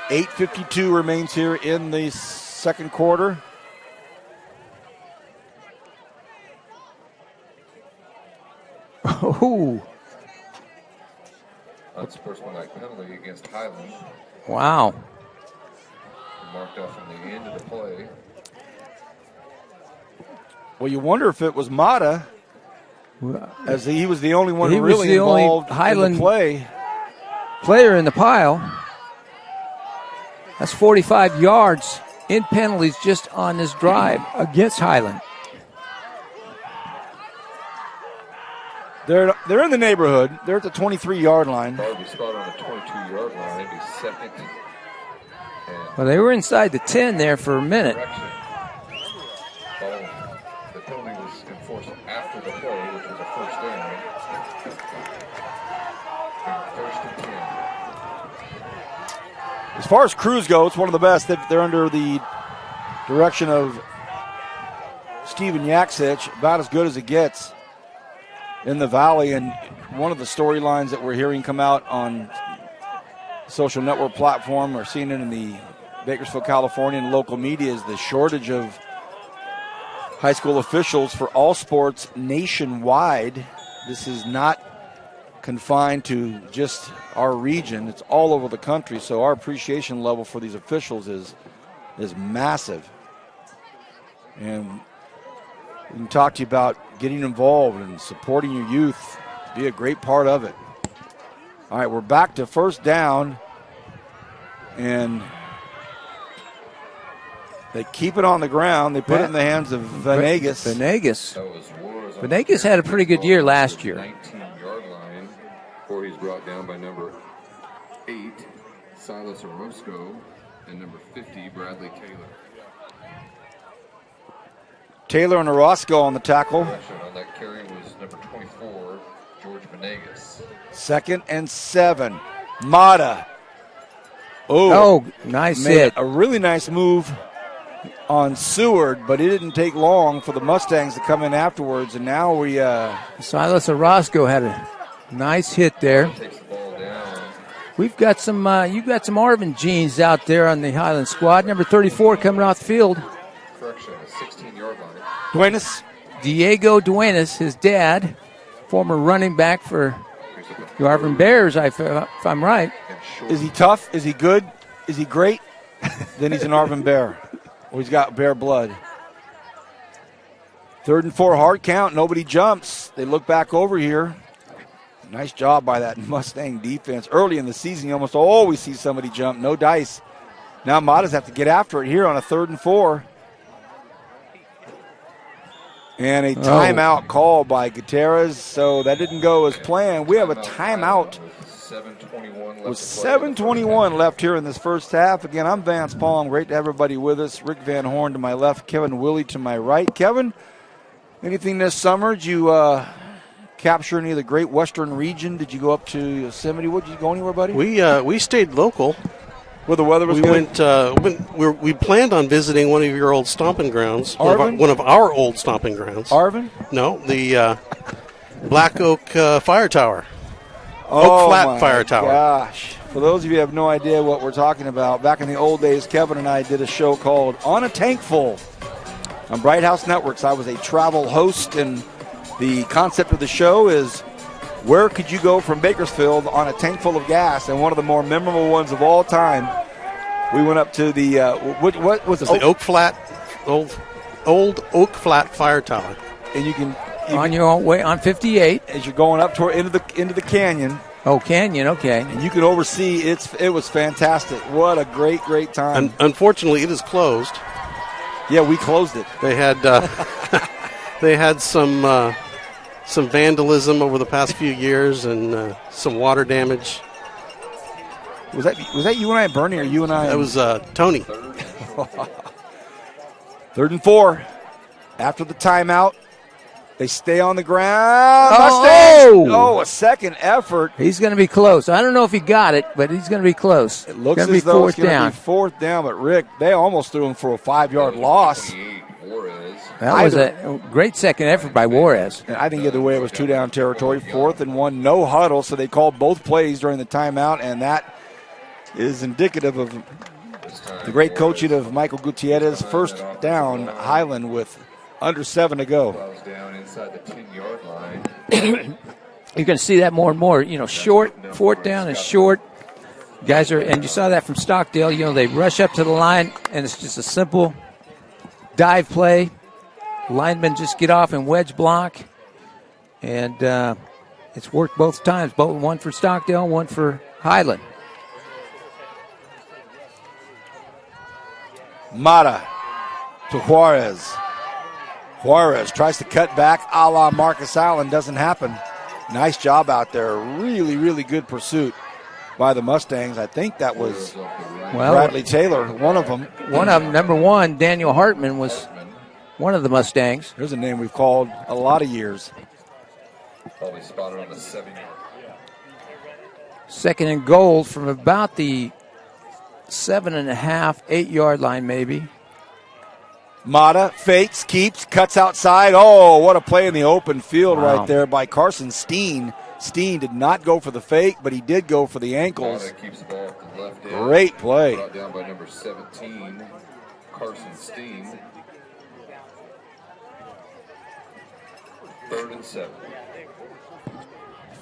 8:52 remains here in the second quarter. Oh, Unsportsmanlike penalty against Highland. wow. Marked off from the end of the play. Well, you wonder if it was Mata, as he was the only one He was really the only involved Highland in the play. Player in the pile. That's 45 yards in penalties just on this drive against Highland. They're in the neighborhood. They're at the 23-yard line. Barbie spot on the 22-yard line. It'd be second. Well, they were inside the 10 there for a minute. The penalty was enforced after the play, which was a first down. And first and 10. As far as crews go, it's one of the best. They're under the direction of Steven Yaksich, about as good as it gets in the Valley. And one of the storylines that we're hearing come out on social network platform, or seeing it in the Bakersfield, California, and local media, is the shortage of high school officials for all sports nationwide. This is not confined to just our region. It's all over the country, so our appreciation level for these officials is massive. And we can talk to you about getting involved and supporting your youth. Be a great part of it. All right, we're back to first down, and they keep it on the ground. They put it in the hands of Venegas. Venegas had a pretty good year last year. 19-yard line before he's brought down by number 8, Silas Orozco, and number 50, Bradley Taylor. Taylor and Orozco on the tackle. On that carry was number 24, George Venegas. 2nd and 7. Mata. Oh, nice hit. A really nice move on Seward, but it didn't take long for the Mustangs to come in afterwards, and now we Silas Orozco had a nice hit there. Takes the ball down. We've got some you got some Arvin genes out there on the Highland squad. Number 34 coming off the field. Correction, a 16-yard line. Duenas. Diego Duenas, his dad, former running back for the Arvin Bears, if I'm right. Is he tough? Is he good? Is he great? Then he's an Arvin Bear. Or he's got Bear blood. 3rd and 4, hard count. Nobody jumps. They look back over here. Nice job by that Mustang defense. Early in the season, you almost always see somebody jump. No dice. Now Matas have to get after it here on a 3rd and 4. And a timeout call by Gutierrez, so that didn't go as planned. We have a timeout with 7:21 left here in this first half. Again, I'm Vance Palm. Great to have everybody with us. Rick Van Horn to my left, Kevin Willie to my right. Kevin, anything this summer? Did you capture any of the great western region? Did you go up to Yosemite? Did you go anywhere, buddy? We stayed local. Where the weather was good? We planned on visiting one of your old stomping grounds. Arvin? One of our old stomping grounds. Arvin? No, the Black Oak Fire Tower. Oh, Oak Flat my Fire Tower. Gosh. For those of you who have no idea what we're talking about, back in the old days, Kevin and I did a show called On a Tank Full on Bright House Networks. I was a travel host, and the concept of the show is, where could you go from Bakersfield on a tank full of gas? And one of the more memorable ones of all time, we went up to the what was it? The Oak Flat, old Oak Flat Fire Tower. And you can on your own way on 58 as you're going up toward into the canyon. Oh, canyon, okay. And you can oversee it was fantastic. What a great time. Unfortunately, it is closed. Yeah, we closed it. They had they had some vandalism over the past few years and some water damage. Was that you and I, Bernie, or you and I? That was Tony. 3rd and 4. After the timeout, they stay on the ground. Oh, a second effort. He's going to be close. I don't know if he got it, but he's going to be close. It looks as though it's going to be 4th down. But, Rick, they almost threw him for a 5-yard loss. Flores. That was a great second effort by Juarez. And I think either way it was 2 down territory, 4th and 1, no huddle, so they called both plays during the timeout, and that is indicative of the great coaching of Michael Gutierrez. First down, Highland with under 7 to go. Down inside the 10-yard line. You're going to see that more and more. Short, 4th down and short. Guys and you saw that from Stockdale. They rush up to the line, and it's just a simple dive play. Linemen just get off and wedge block, and it's worked both times. One for Stockdale, one for Highland. Mata to Juarez. Juarez tries to cut back a la Marcus Allen. Doesn't happen. Nice job out there. Really, really good pursuit by the Mustangs. I think that was Bradley Taylor, one of them. One of them, number 1, Daniel Hartman, was one of the Mustangs. There's a name we've called a lot of years. Probably spotted on the 7-yard. 2nd and goal from about the 7.5, 8-yard line maybe. Mata fakes, keeps, cuts outside. Oh, what a play in the open field right there by Carson Steen. Steen did not go for the fake, but he did go for the ankles. Keeps the ball to the left end. Great play. Brought down by number 17, Carson Steen. 3rd and 7.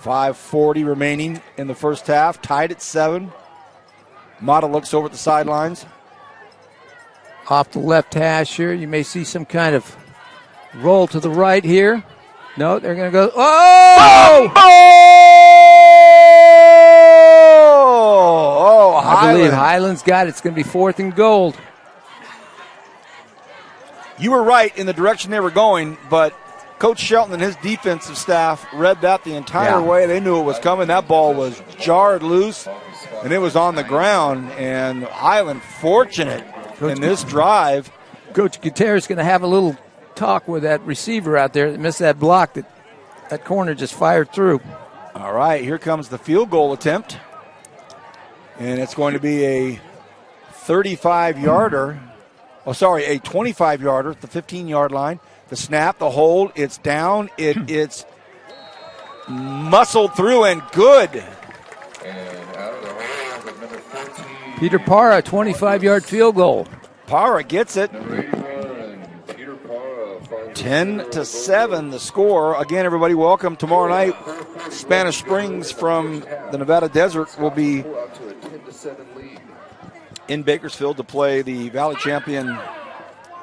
5:40 remaining in the first half. Tied at 7. Mata looks over at the sidelines. Off the left hash here, you may see some kind of roll to the right here. No, they're going to go. Oh! Oh! I believe Highland's got it. It's going to be 4th and goal. You were right in the direction they were going, but Coach Shelton and his defensive staff read that the entire way. They knew it was coming. That ball was jarred loose, and it was on the ground. And Highland fortunate in this drive. Coach Gutierrez is going to have a little talk with that receiver out there that missed that block that corner just fired through. All right, here comes the field goal attempt. And it's going to be a 35-yarder. Oh, sorry, a 25-yarder at the 15-yard line. The snap, the hold, it's down. It's muscled through and good. And out of the hole with number 14. Peter Parra, 25-yard field goal. Parra gets it. Number 81 and Peter Parra. 10-7 the score. Again, everybody, welcome. Tomorrow night, Spanish Springs from the Nevada Desert will be in Bakersfield to play the Valley champion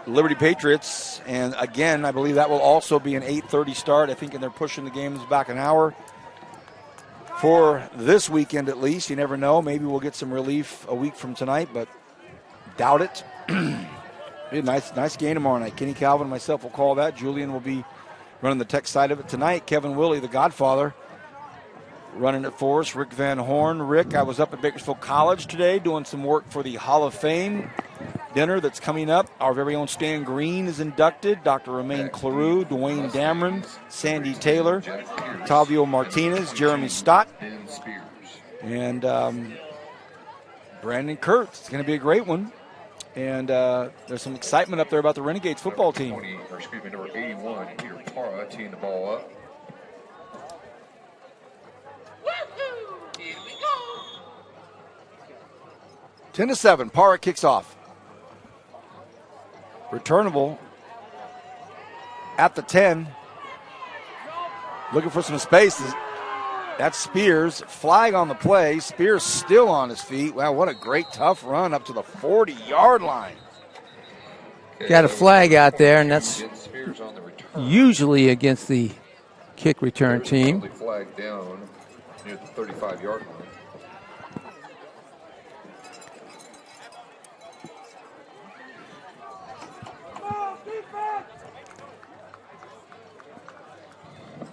Liberty Patriots. And again, I believe that will also be an 8:30 start. I think, and they're pushing the games back an hour for this weekend at least. You never know. Maybe we'll get some relief a week from tonight, but doubt it. Be a nice game tomorrow night. Kenny Calvin and myself will call that. Julian will be running the tech side of it tonight. Kevin Willey, the Godfather, running it for us. Rick Van Horn. Rick, I was up at Bakersfield College today doing some work for the Hall of Fame dinner that's coming up. Our very own Stan Green is inducted. Dr. Romaine Claroux, Dwayne Dameron, Sandy Taylor, Tavio Martinez, Jeremy Stott, and Brandon Kurtz. It's going to be a great one. And there's some excitement up there about the Renegades football team. Number 81, Peter Parra, teeing the ball up. Here we go. 10-7, Parra kicks off. Returnable at the 10. Looking for some space. That's Spears. Flag on the play. Spears still on his feet. Wow, what a great tough run up to the 40-yard line. Got a flag out there, and that's usually against the kick return team. Flag down near the 35-yard line.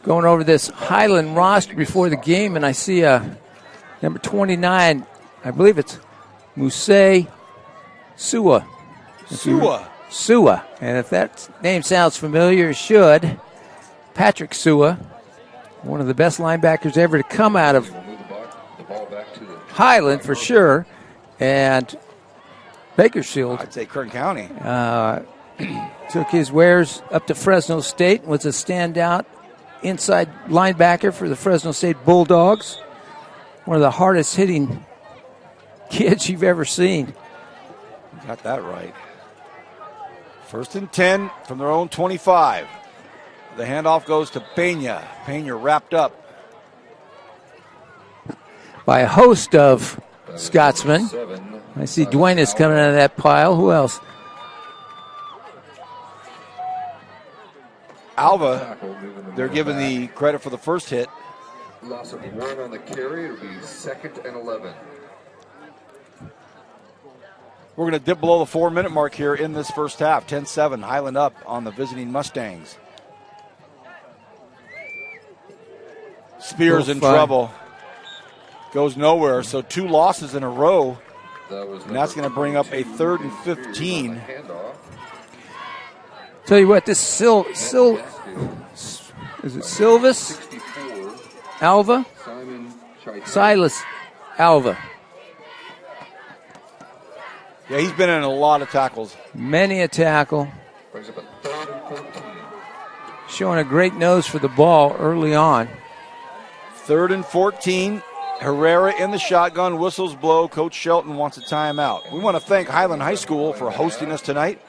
Going over this Highland roster before the game, and I see number 29, I believe it's Musei Sua. Sua. And if that name sounds familiar, it should. Patrick Sua, one of the best linebackers ever to come out of Highland for sure. And Bakersfield. I'd say Kern County. Took his wares up to Fresno State, was a standout inside linebacker for the Fresno State Bulldogs. One of the hardest hitting kids you've ever seen. Got that right. 1st and 10 from their own 25. The handoff goes to Pena. Pena wrapped up by a host of Scotsmen. I see Dwayne is coming out of that pile. Who else? Alva, they're giving the credit for the first hit. Loss of 1 on the carry. It'll be 2nd and 11. We're going to dip below the 4-minute mark here in this first half. 10-7, Highland up on the visiting Mustangs. Spears in trouble. Goes nowhere, so 2 losses in a row. And that's going to bring up a 3rd and 15. Tell you what, this is it Silvis? Alva? Silas Alva. Yeah, he's been in a lot of tackles. Many a tackle. Showing a great nose for the ball early on. 3rd and 14. Herrera in the shotgun, whistles blow. Coach Shelton wants a timeout. We want to thank Highland High School for hosting us tonight.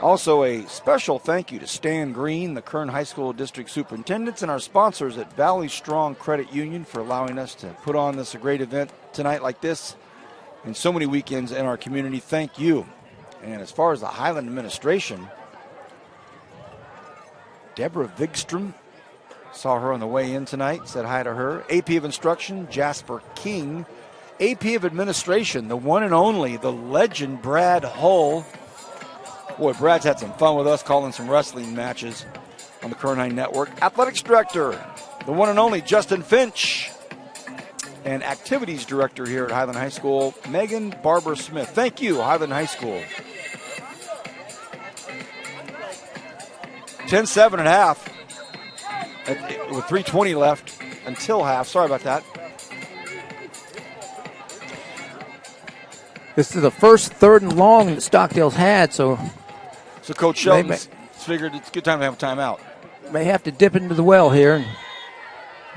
Also, a special thank you to Stan Green, the Kern High School District Superintendents, and our sponsors at Valley Strong Credit Union for allowing us to put on this a great event tonight like this and so many weekends in our community. Thank you. And as far as the Highland administration, Deborah Vigstrom, saw her on the way in tonight, said hi to her. AP of Instruction, Jasper King. AP of Administration, the one and only, the legend Brad Hull. Boy, Brad's had some fun with us calling some wrestling matches on the Kern High Network. Athletics Director, the one and only Justin Finch. And Activities Director here at Highland High School, Megan Barbara Smith. Thank you, Highland High School. 10-7 at half. With 3:20 left until half. Sorry about that. This is the first 3rd and long that Stockdale's had, so Coach Shelton figured it's a good time to have a timeout. May have to dip into the well here and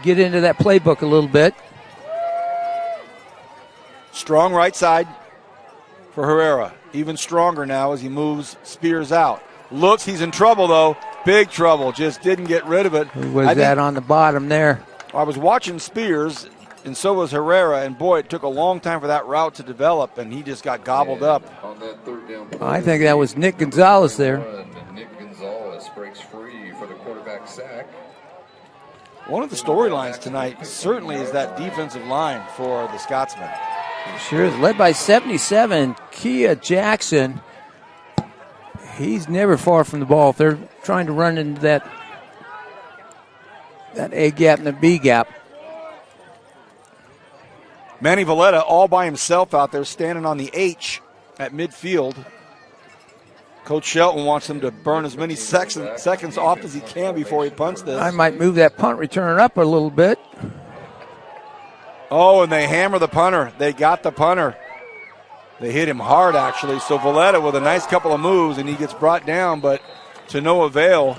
get into that playbook a little bit. Strong right side for Herrera. Even stronger now as he moves Spears out. Looks, he's in trouble though. Big trouble. Just didn't get rid of it. Who was that on the bottom there? I was watching Spears, and so was Herrera, and boy, it took a long time for that route to develop, and he just got gobbled up. On that 3rd down play, I think that was Nick Gonzalez there. Nick Gonzalez breaks free for the quarterback sack. One of the storylines tonight certainly is that defensive line for the Scotsmen. Sure is. Led by 77, Kia Jackson. He's never far from the ball. If they're trying to run into that A gap and the B gap. Manny Valletta all by himself out there standing on the H at midfield. Coach Shelton wants him to burn as many seconds off as he can before he punts this. I might move that punt return up a little bit. Oh, and they hammer the punter. They got the punter. They hit him hard, actually. So Valletta with a nice couple of moves, and he gets brought down, but to no avail.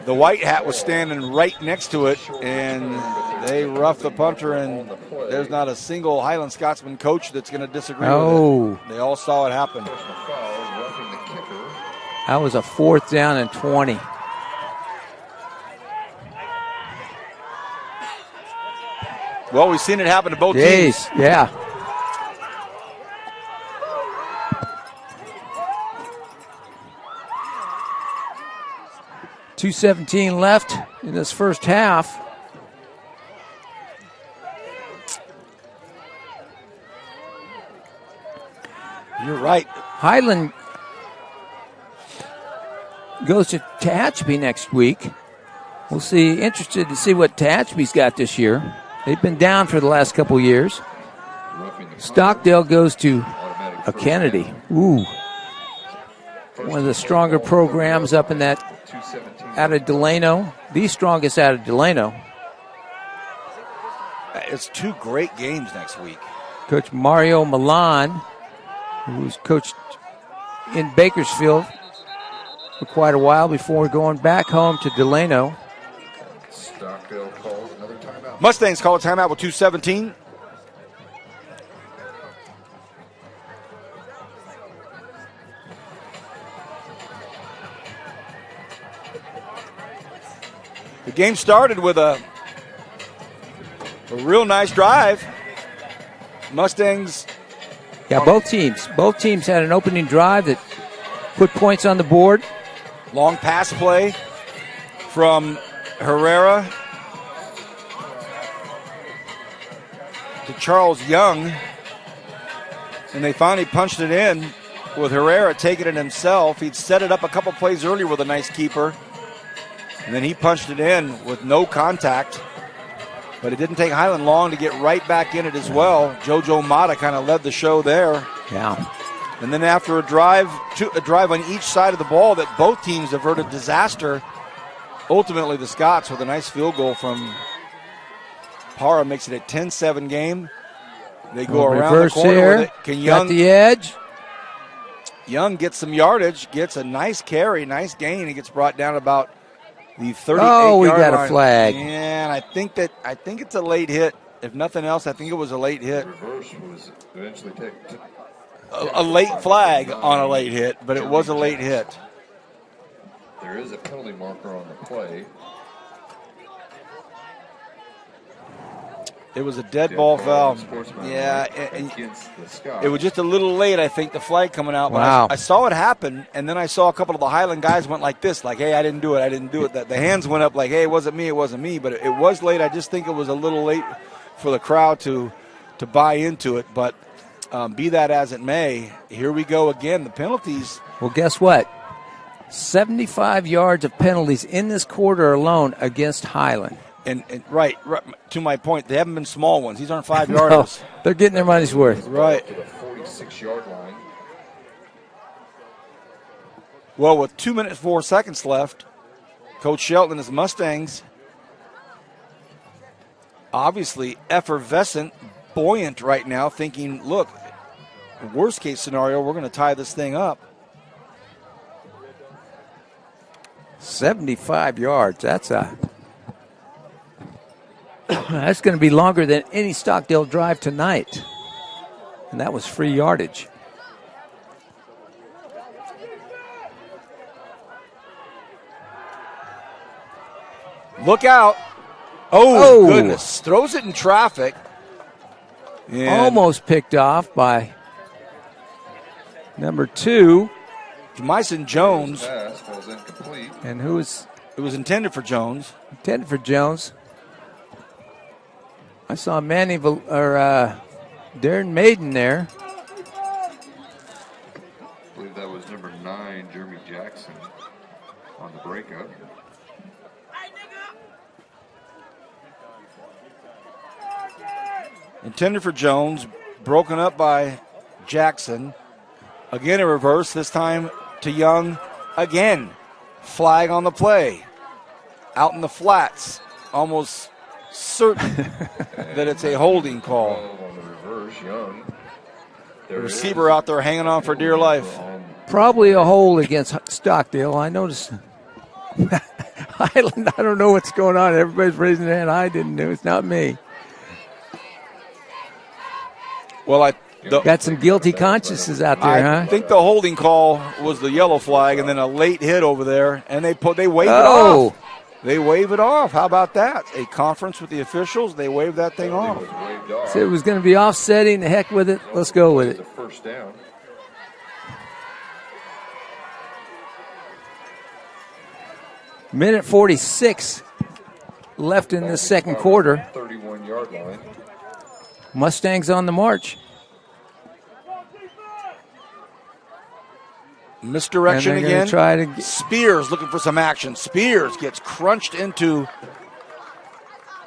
The white hat was standing right next to it, and they roughed the punter, and there's not a single Highland Scotsman coach that's going to disagree with it. They all saw it happen. That was a 4th down and 20. Well, we've seen it happen to both teams. Yeah. .217 left in this first half. You're right. Highland goes to Tehachapi next week. We'll see. Interested to see what Tehachapi's got this year. They've been down for the last couple years. Stockdale goes to a Kennedy. Ooh. One of the stronger programs up in that, out of Delano. The strongest out of Delano. It's 2 great games next week. Coach Mario Milan, who's coached in Bakersfield for quite a while before going back home to Delano. Stockdale calls another timeout. Mustangs call a timeout with 2:17. The game started with a real nice drive. Mustangs. Yeah, both teams had an opening drive that put points on the board. Long pass play from Herrera to Charles Young. And they finally punched it in with Herrera taking it himself. He'd set it up a couple plays earlier with a nice keeper. And then he punched it in with no contact. But it didn't take Highland long to get right back in it as well. JoJo Mata kind of led the show there. Yeah. And then after a drive on each side of the ball that both teams averted disaster, ultimately the Scots with a nice field goal from Para makes it a 10-7 game. They go around the corner here. with it. Can Young, got the edge. Young gets some yardage, gets a nice carry, nice gain. He gets brought down about the 38-yard line. Oh, we got a flag. And I think it's a late hit. If nothing else, I think it was a late hit. Reverse was eventually taken. A late flag on a late hit, but it was a late hit. There is a penalty marker on the play. It was a dead ball foul. Yeah, and it was just a little late, I think, the flag coming out. Wow. But I saw it happen, and then I saw a couple of the Highland guys went like this, like, hey, I didn't do it. The hands went up like, hey, it wasn't me. But it was late. I just think it was a little late for the crowd to buy into it. But be that as it may, here we go again. The penalties. Well, guess what? 75 yards of penalties in this quarter alone against Highland. And right, to my point, they haven't been small ones. These aren't 5-yarders. No, they're getting their money's worth. Right. To the 46-yard line. Well, with 2 minutes, 4 seconds left, Coach Shelton and his Mustangs, obviously effervescent, buoyant right now, thinking, look, worst case scenario, we're going to tie this thing up. 75 yards. That's going to be longer than any Stockdale drive tonight. And that was free yardage. Look out. Oh, goodness. Throws it in traffic. And almost picked off by number 2. Jamison Jones. Pass falls incomplete. And who is it was intended for Jones. Intended for Jones. I saw Darren Maiden there. I believe that was number 9, Jeremy Jackson, on the breakup. Intended for Jones, broken up by Jackson. Again a reverse, this time to Young. Again, flag on the play. Out in the flats, almost certain that it's a holding call. On the reverse, Young. The receiver out there hanging on for dear life. Probably a hole against Stockdale. I noticed. Highland, I don't know what's going on. Everybody's raising their hand. I didn't know. It's not me. Well, got some guilty consciences out there, huh? I think the holding call was the yellow flag, and then a late hit over there, and they wave it off. They wave it off. How about that? A conference with the officials, they wave that thing off. So it was going to be offsetting. The heck with it. Let's go with it. First down. Minute 46 left in the second quarter. 31-yard line. Mustangs on the march. Misdirection again. Try to Spears looking for some action. Spears gets crunched into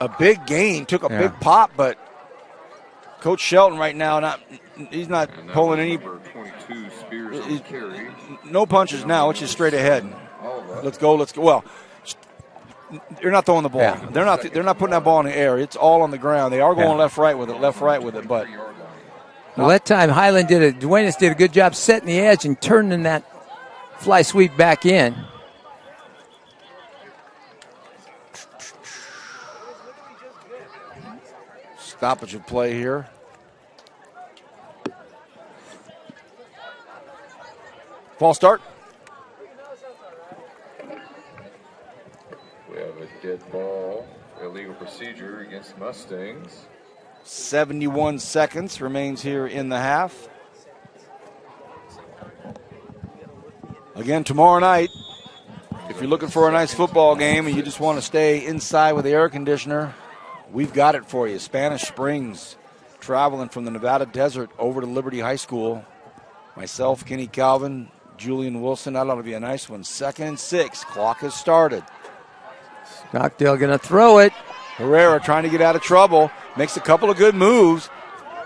a big gain. Took a big pop, but Coach Shelton right now he's not pulling any. 22, Spears on carry. No punches now. It's just straight ahead. Let's go. Well, they're not throwing the ball. Yeah. They're not putting that ball in the air. It's all on the ground. They are going left right with it, but. Well, that time Highland Duenas did a good job setting the edge and turning that fly sweep back in. Stoppage of play here. False start. We have a dead ball, illegal procedure against Mustangs. 71 seconds remains here in the half. Again, tomorrow night, if you're looking for a nice football game and you just want to stay inside with the air conditioner, we've got it for you. Spanish Springs, traveling from the Nevada desert over to Liberty High School. Myself, Kenny Calvin, Julian Wilson. That ought to be a nice one. 2nd and 6. Clock has started. Stockdale going to throw it. Herrera trying to get out of trouble. Makes a couple of good moves.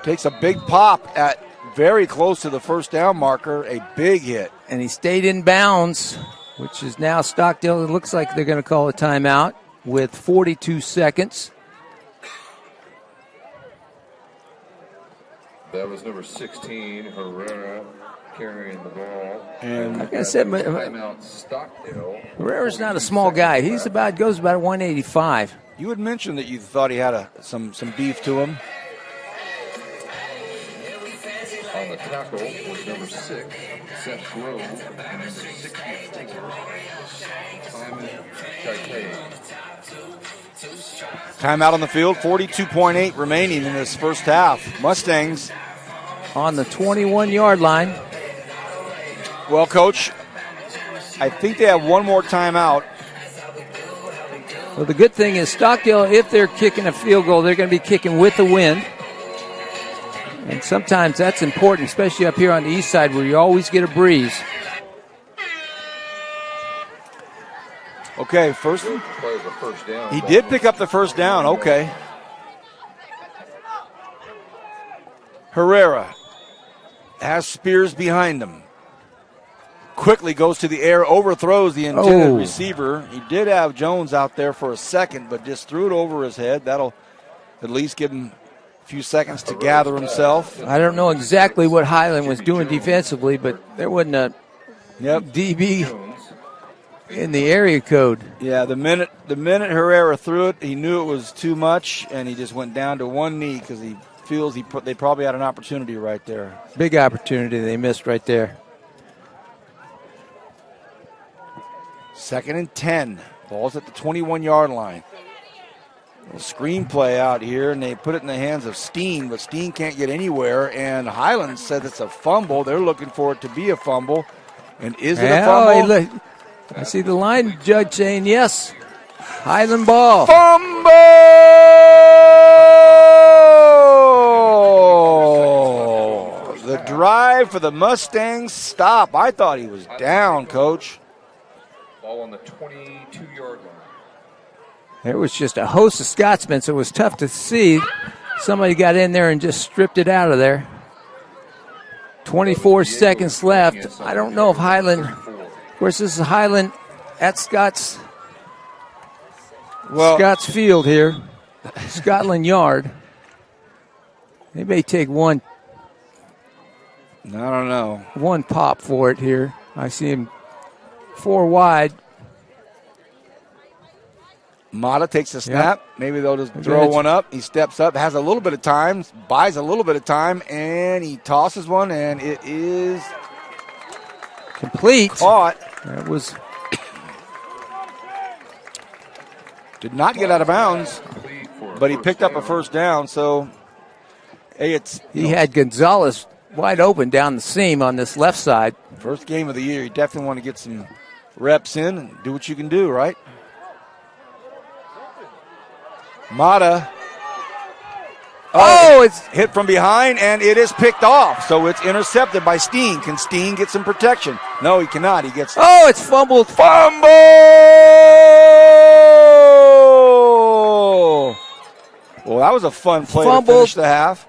Takes a big pop at very close to the first down marker. A big hit. And he stayed in bounds, which is now Stockdale. It looks like they're going to call a timeout with 42 seconds. That was number 16, Herrera, carrying the ball. And Like I said, Timeout, Stockdale. Herrera's not a small guy. He's goes about 185. you had mentioned that you thought he had some beef to him. On the tackle was number 6, Seth Grove, and number 64, Simon Chaitay. Timeout on the field. 42.8 remaining in this first half. Mustangs. On the 21-yard line. Well, Coach, I think they have one more timeout. Well, the good thing is Stockdale, if they're kicking a field goal, they're going to be kicking with the wind. And sometimes that's important, especially up here on the east side where you always get a breeze. Okay, first. First down. He did pick up the first down. Okay. Herrera has Spears behind him. Quickly goes to the air, overthrows the intended receiver. He did have Jones out there for a second, but just threw it over his head. That'll at least give him a few seconds to gather himself. I don't know exactly what Highland was doing defensively, but there wasn't a DB in the area code. Yeah, the minute Herrera threw it, he knew it was too much, and he just went down to one knee because he feels they probably had an opportunity right there. Big opportunity they missed right there. 2nd and 10. Ball's at the 21-yard line. Little screenplay out here, and they put it in the hands of Steen, but Steen can't get anywhere, and Highland said it's a fumble. They're looking for it to be a fumble. And is it a fumble? Look, I see the line judge saying yes. Highland ball. Fumble! The drive for the Mustangs stop. I thought he was down, Coach. Ball on the 22-yard line. There was just a host of Scotsmen, so it was tough to see. Somebody got in there and just stripped it out of there. 24 seconds left. I don't know if Highland, of course, this is Highland at Scott's Field here, Scotland Yard. They may take one. I don't know. One pop for it here. I see him 4 wide. Mata takes a snap. Yep. Maybe they'll just throw one up. He steps up, has a little bit of time, buys a little bit of time, and he tosses one, and it is complete. Caught. That was. Did not get out of bounds, but he picked up a first down. So, hey, he had Gonzalez wide open down the seam on this left side. First game of the year. You definitely want to get some reps in and do what you can do, right? Mata. It's hit from behind, and it is picked off. So it's intercepted by Steen. Can Steen get some protection? No, he cannot. He gets. It's fumbled. Fumble! Well, that was a fun play to finish the half.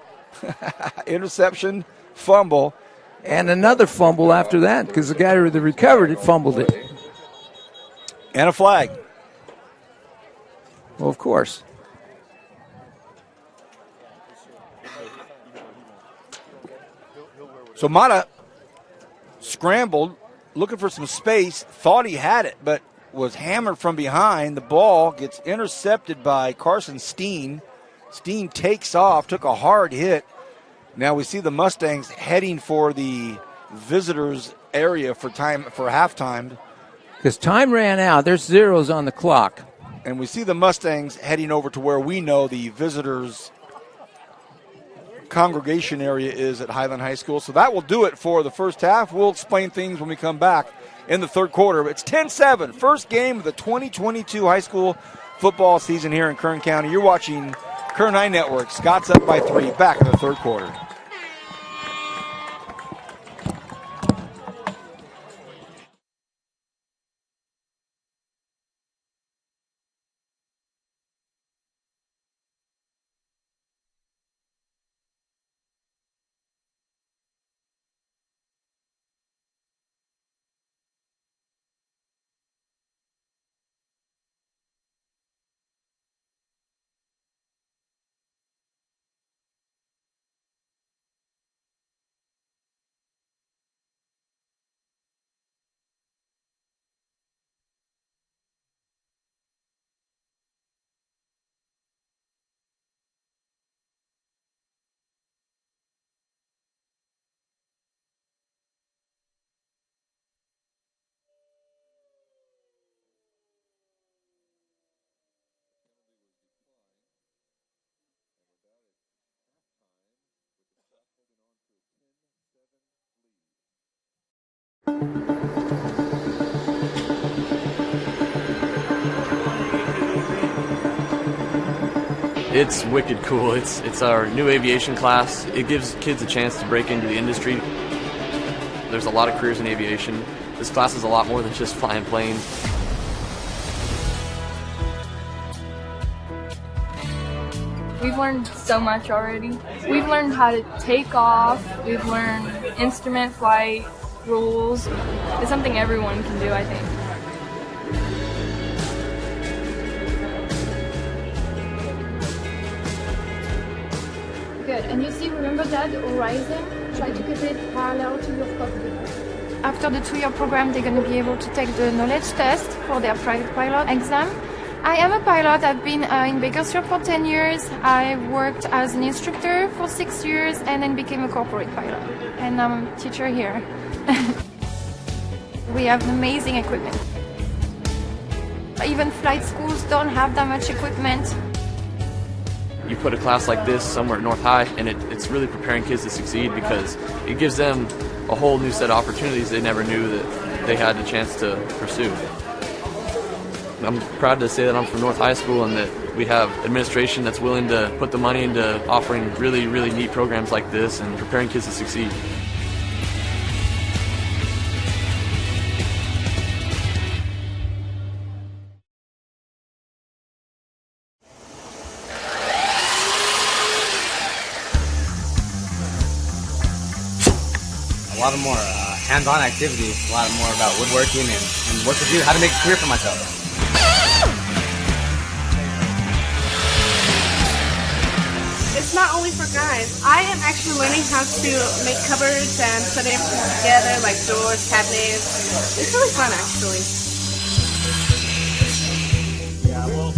Interception, fumble. And another fumble after that because the guy that recovered it fumbled it. And a flag. Well, of course. So Mata scrambled, looking for some space, thought he had it, but was hammered from behind. The ball gets intercepted by Carson Steen. Steen takes off, took a hard hit. Now we see the Mustangs heading for the visitors' area for halftime. Because time ran out. There's zeros on the clock. And we see the Mustangs heading over to where we know the visitors' congregation area is at Highland High School. So that will do it for the first half. We'll explain things when we come back in the third quarter. It's 10-7, first game of the 2022 high school football season here in Kern County. You're watching Kern High Network. Scott's up by 3, back in the third quarter. It's wicked cool. It's our new aviation class. It gives kids a chance to break into the industry. There's a lot of careers in aviation. This class is a lot more than just flying planes. We've learned so much already. We've learned how to take off. We've learned instrument flight rules. It's something everyone can do, I think. Good. And you see, remember that horizon? Try to keep it parallel to your cockpit. After the 2-year program, they're going to be able to take the knowledge test for their private pilot exam. I am a pilot. I've been in Bakersfield for 10 years. I worked as an instructor for 6 years and then became a corporate pilot. And I'm a teacher here. We have amazing equipment. Even flight schools don't have that much equipment. You put a class like this somewhere at North High, and it's really preparing kids to succeed because it gives them a whole new set of opportunities they never knew that they had a chance to pursue. I'm proud to say that I'm from North High School and that we have administration that's willing to put the money into offering really, really neat programs like this and preparing kids to succeed. A lot of more hands-on activities, a lot more about woodworking and what to do, how to make a career for myself. It's not only for guys. I am actually learning how to make cupboards and put it together, like doors, cabinets. It's really fun, actually. Yeah, well,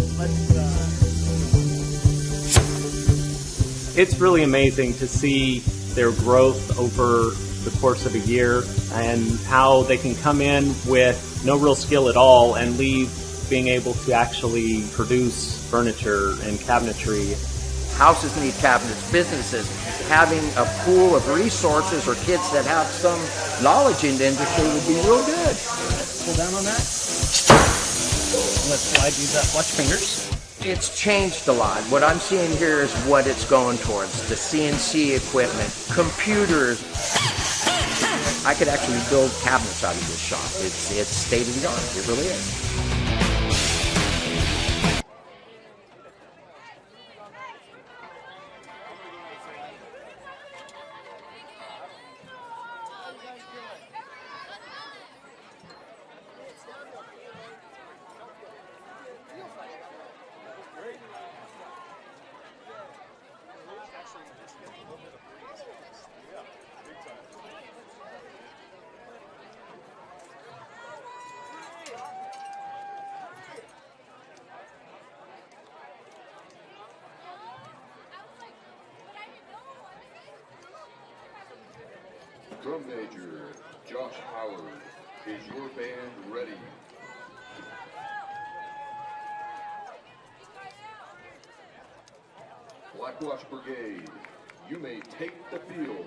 It's really amazing to see their growth over the course of a year and how they can come in with no real skill at all and leave being able to actually produce furniture and cabinetry. Houses need cabinets, businesses having a pool of resources or kids that have some knowledge in the industry would be real good. Pull down on that. Let's slide these flush fingers. It's changed a lot. What I'm seeing here is what it's going towards. The CNC equipment, computers. I could actually build cabinets out of this shop. It's state of the art. It really is. Drum major Josh Howard, is your band ready? Blackwatch Brigade, you may take the field.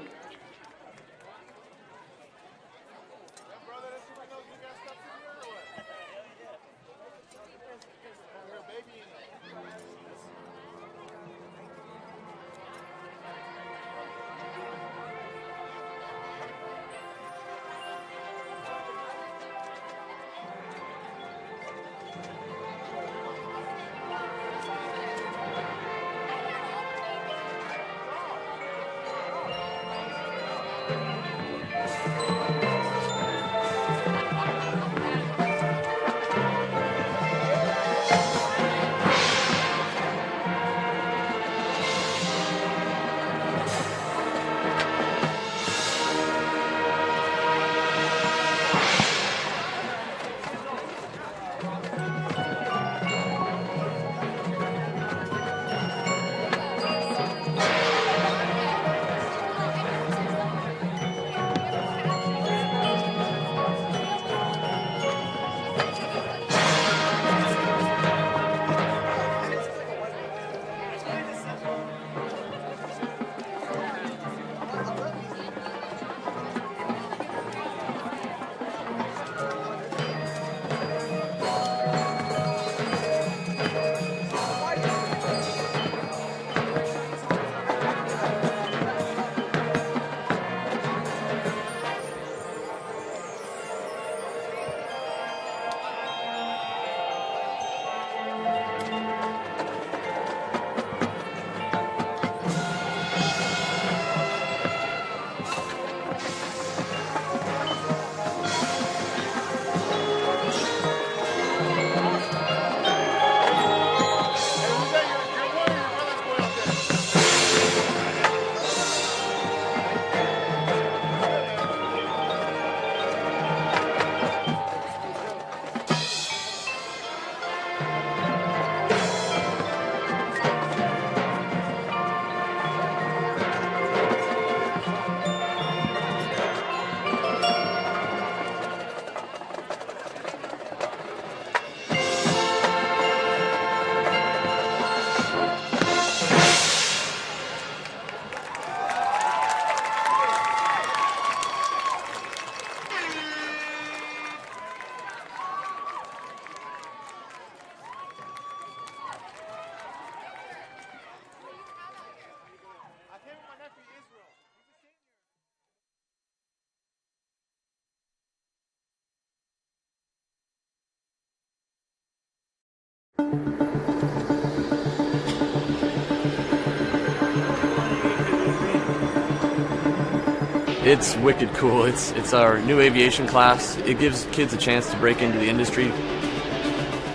It's wicked cool. It's our new aviation class. It gives kids a chance to break into the industry.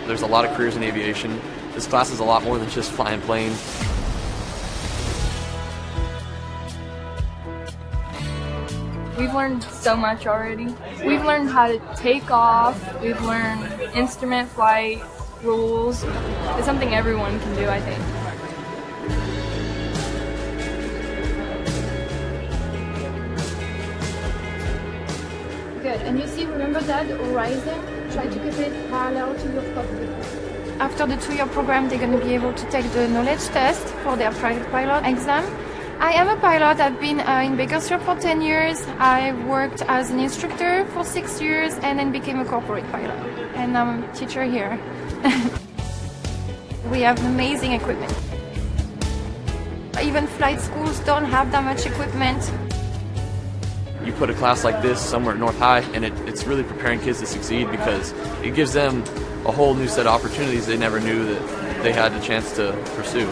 There's a lot of careers in aviation. This class is a lot more than just flying planes. We've learned so much already. We've learned how to take off. We've learned instrument flight rules. It's something everyone can do, I think. Good. And you see, remember that horizon? Try to keep it parallel to your cockpit. After the 2-year program, they're going to be able to take the knowledge test for their private pilot exam. I am a pilot. I've been in Bakersfield for 10 years. I worked as an instructor for 6 years and then became a corporate pilot. And I'm a teacher here. We have amazing equipment. Even flight schools don't have that much equipment. You put a class like this somewhere at North High, and it's really preparing kids to succeed because it gives them a whole new set of opportunities they never knew that they had the chance to pursue.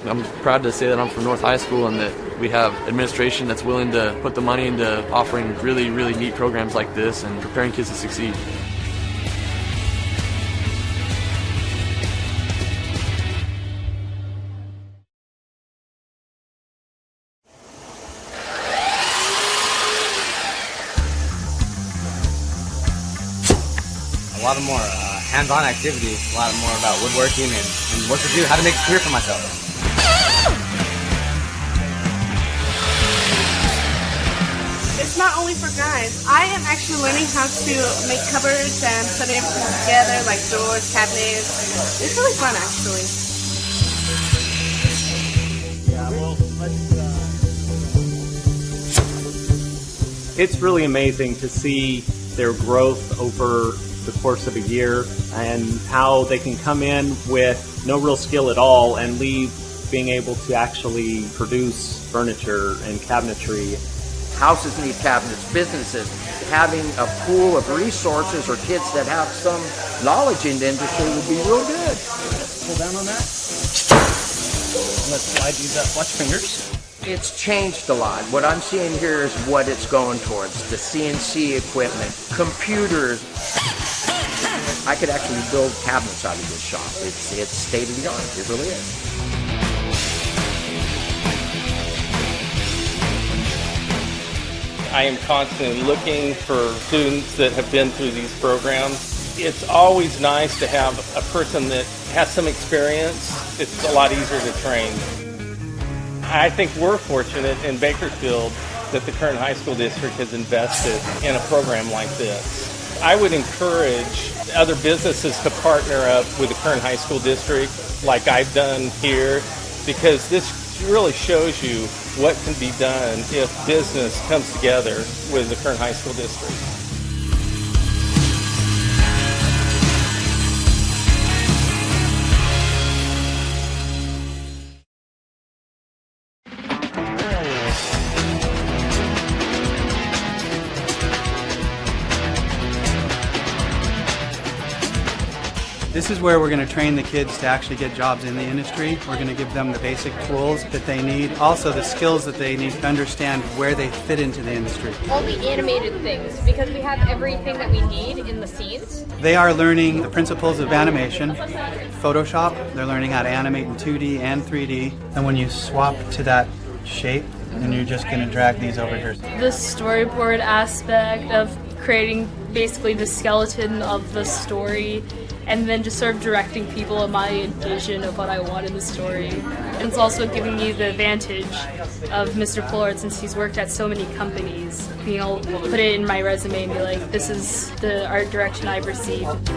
I'm proud to say that I'm from North High School and that we have administration that's willing to put the money into offering really, really neat programs like this and preparing kids to succeed. A lot of more hands-on activities, a lot more about woodworking and what to do, how to make a career for myself. It's not only for guys. I am actually learning how to make cupboards and put everything together, like doors, cabinets. It's really fun, actually. Yeah, well, it's really amazing to see their growth over the course of a year and how they can come in with no real skill at all and leave being able to actually produce furniture and cabinetry. Houses need cabinets, businesses. Having a pool of resources or kids that have some knowledge in the industry would be real good. Pull down on that. Let's slide these up. Watch fingers. It's changed a lot. What I'm seeing here is what it's going towards. The CNC equipment, computers. I could actually build cabinets out of this shop. It's state of the art. It really is. I am constantly looking for students that have been through these programs. It's always nice to have a person that has some experience. It's a lot easier to train. I think we're fortunate in Bakersfield that the Kern High School District has invested in a program like this. I would encourage other businesses to partner up with the Kern High School District like I've done here, because this really shows you what can be done if business comes together with the Kern High School District. This is where we're going to train the kids to actually get jobs in the industry. We're going to give them the basic tools that they need, also the skills that they need to understand where they fit into the industry. All the animated things, because we have everything that we need in the scenes. They are learning the principles of animation, Photoshop. They're learning how to animate in 2D and 3D. And when you swap to that shape, then you're just going to drag these over here. The storyboard aspect of creating basically the skeleton of the story, and then just sort of directing people in my vision of what I want in the story. And it's also giving me the advantage of Mr. Pollard, since he's worked at so many companies, being able to put it in my resume and be like, this is the art direction I've received.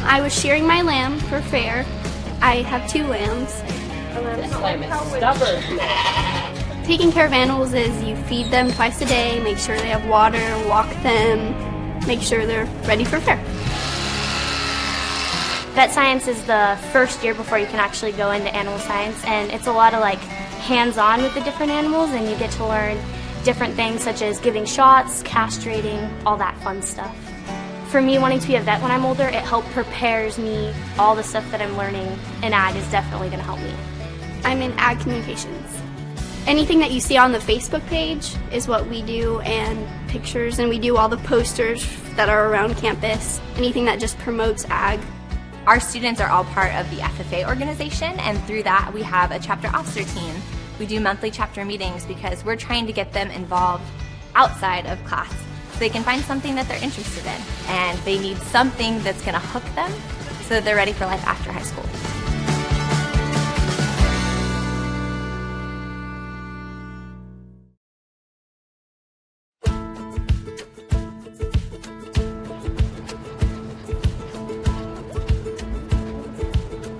I was shearing my lamb for fair. I have 2 lambs. This lamb is stubborn. Taking care of animals is you feed them twice a day, make sure they have water, walk them, make sure they're ready for fair. Vet science is the first year before you can actually go into animal science, and it's a lot of like hands-on with the different animals, and you get to learn different things such as giving shots, castrating, all that fun stuff. For me, wanting to be a vet when I'm older, it helped prepares me. All the stuff that I'm learning in ag is definitely going to help me. I'm in ag communications. Anything that you see on the Facebook page is what we do, and pictures, and we do all the posters that are around campus, anything that just promotes ag. Our students are all part of the FFA organization, and through that we have a chapter officer team. We do monthly chapter meetings because we're trying to get them involved outside of class. They can find something that they're interested in, and they need something that's going to hook them so that they're ready for life after high school.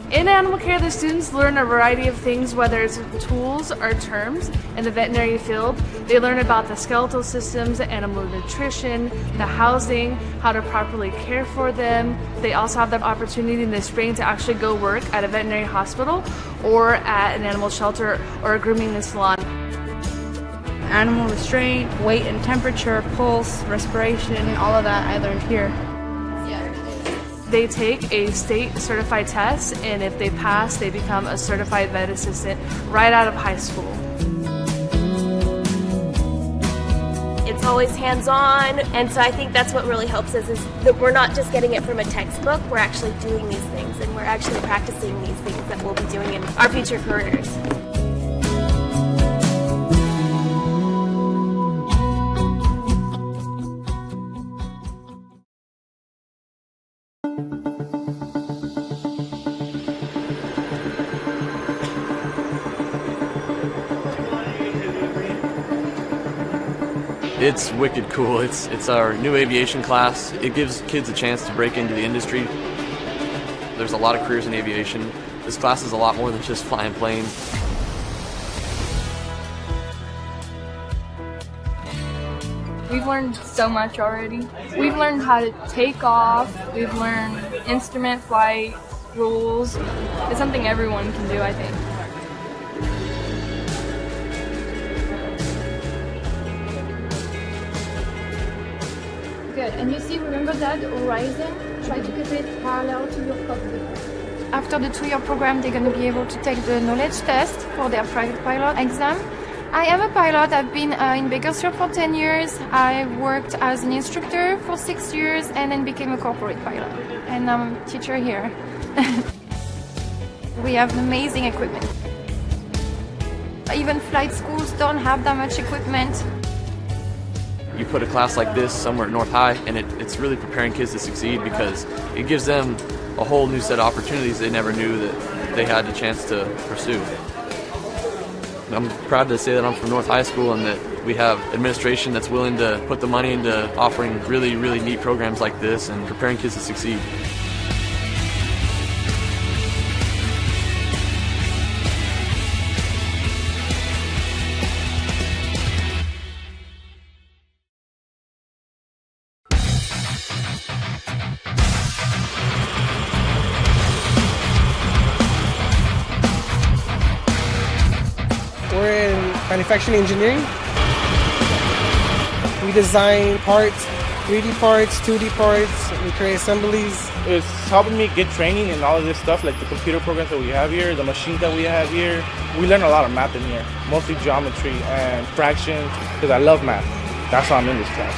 In animal care, the students learn a variety of things, whether it's tools or terms. In the veterinary field, they learn about the skeletal systems, the animal nutrition, the housing, how to properly care for them. They also have the opportunity in the spring to actually go work at a veterinary hospital or at an animal shelter or a grooming salon. Animal restraint, weight and temperature, pulse, respiration, all of that I learned here. They take a state certified test, and if they pass, they become a certified vet assistant right out of high school. It's always hands-on, and so I think that's what really helps us, is that we're not just getting it from a textbook, we're actually doing these things, and we're actually practicing these things that we'll be doing in our future careers. It's wicked cool. It's our new aviation class. It gives kids a chance to break into the industry. There's a lot of careers in aviation. This class is a lot more than just flying planes. We've learned so much already. We've learned how to take off. We've learned instrument flight rules. It's something everyone can do, I think. Good. And you see, remember that horizon? Try to keep it parallel to your cockpit. After the 2-year program, they're going to be able to take the knowledge test for their private pilot exam. I am a pilot. I've been in Bakersfield for 10 years. I worked as an instructor for 6 years and then became a corporate pilot. And I'm a teacher here. We have amazing equipment. Even flight schools don't have that much equipment. You put a class like this somewhere at North High, and it's really preparing kids to succeed because it gives them a whole new set of opportunities they never knew that they had the chance to pursue. I'm proud to say that I'm from North High School and that we have administration that's willing to put the money into offering really, really neat programs like this and preparing kids to succeed. We're in manufacturing engineering. We design parts, 3D parts, 2D parts, we create assemblies. It's helping me get training in all of this stuff, like the computer programs that we have here, the machines that we have here. We learn a lot of math in here, mostly geometry and fractions, because I love math. That's why I'm in this class.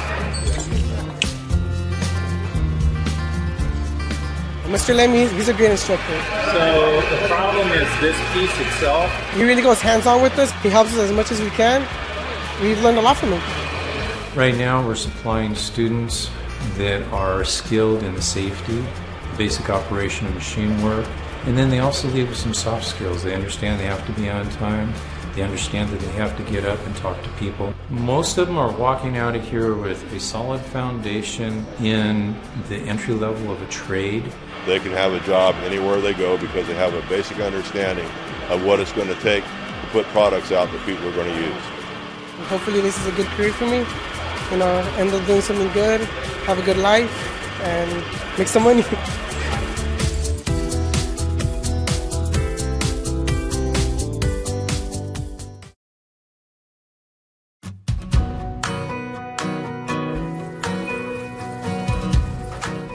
Mr. Lemmy, he's a great instructor. So the problem is this piece itself. He really goes hands-on with us. He helps us as much as we can. We've learned a lot from him. Right now we're supplying students that are skilled in the safety, basic operation of machine work, and then they also leave with some soft skills. They understand they have to be on time. They understand that they have to get up and talk to people. Most of them are walking out of here with a solid foundation in the entry level of a trade. They can have a job anywhere they go because they have a basic understanding of what it's going to take to put products out that people are going to use. Hopefully this is a good career for me. You know, end up doing something good, have a good life, and make some money.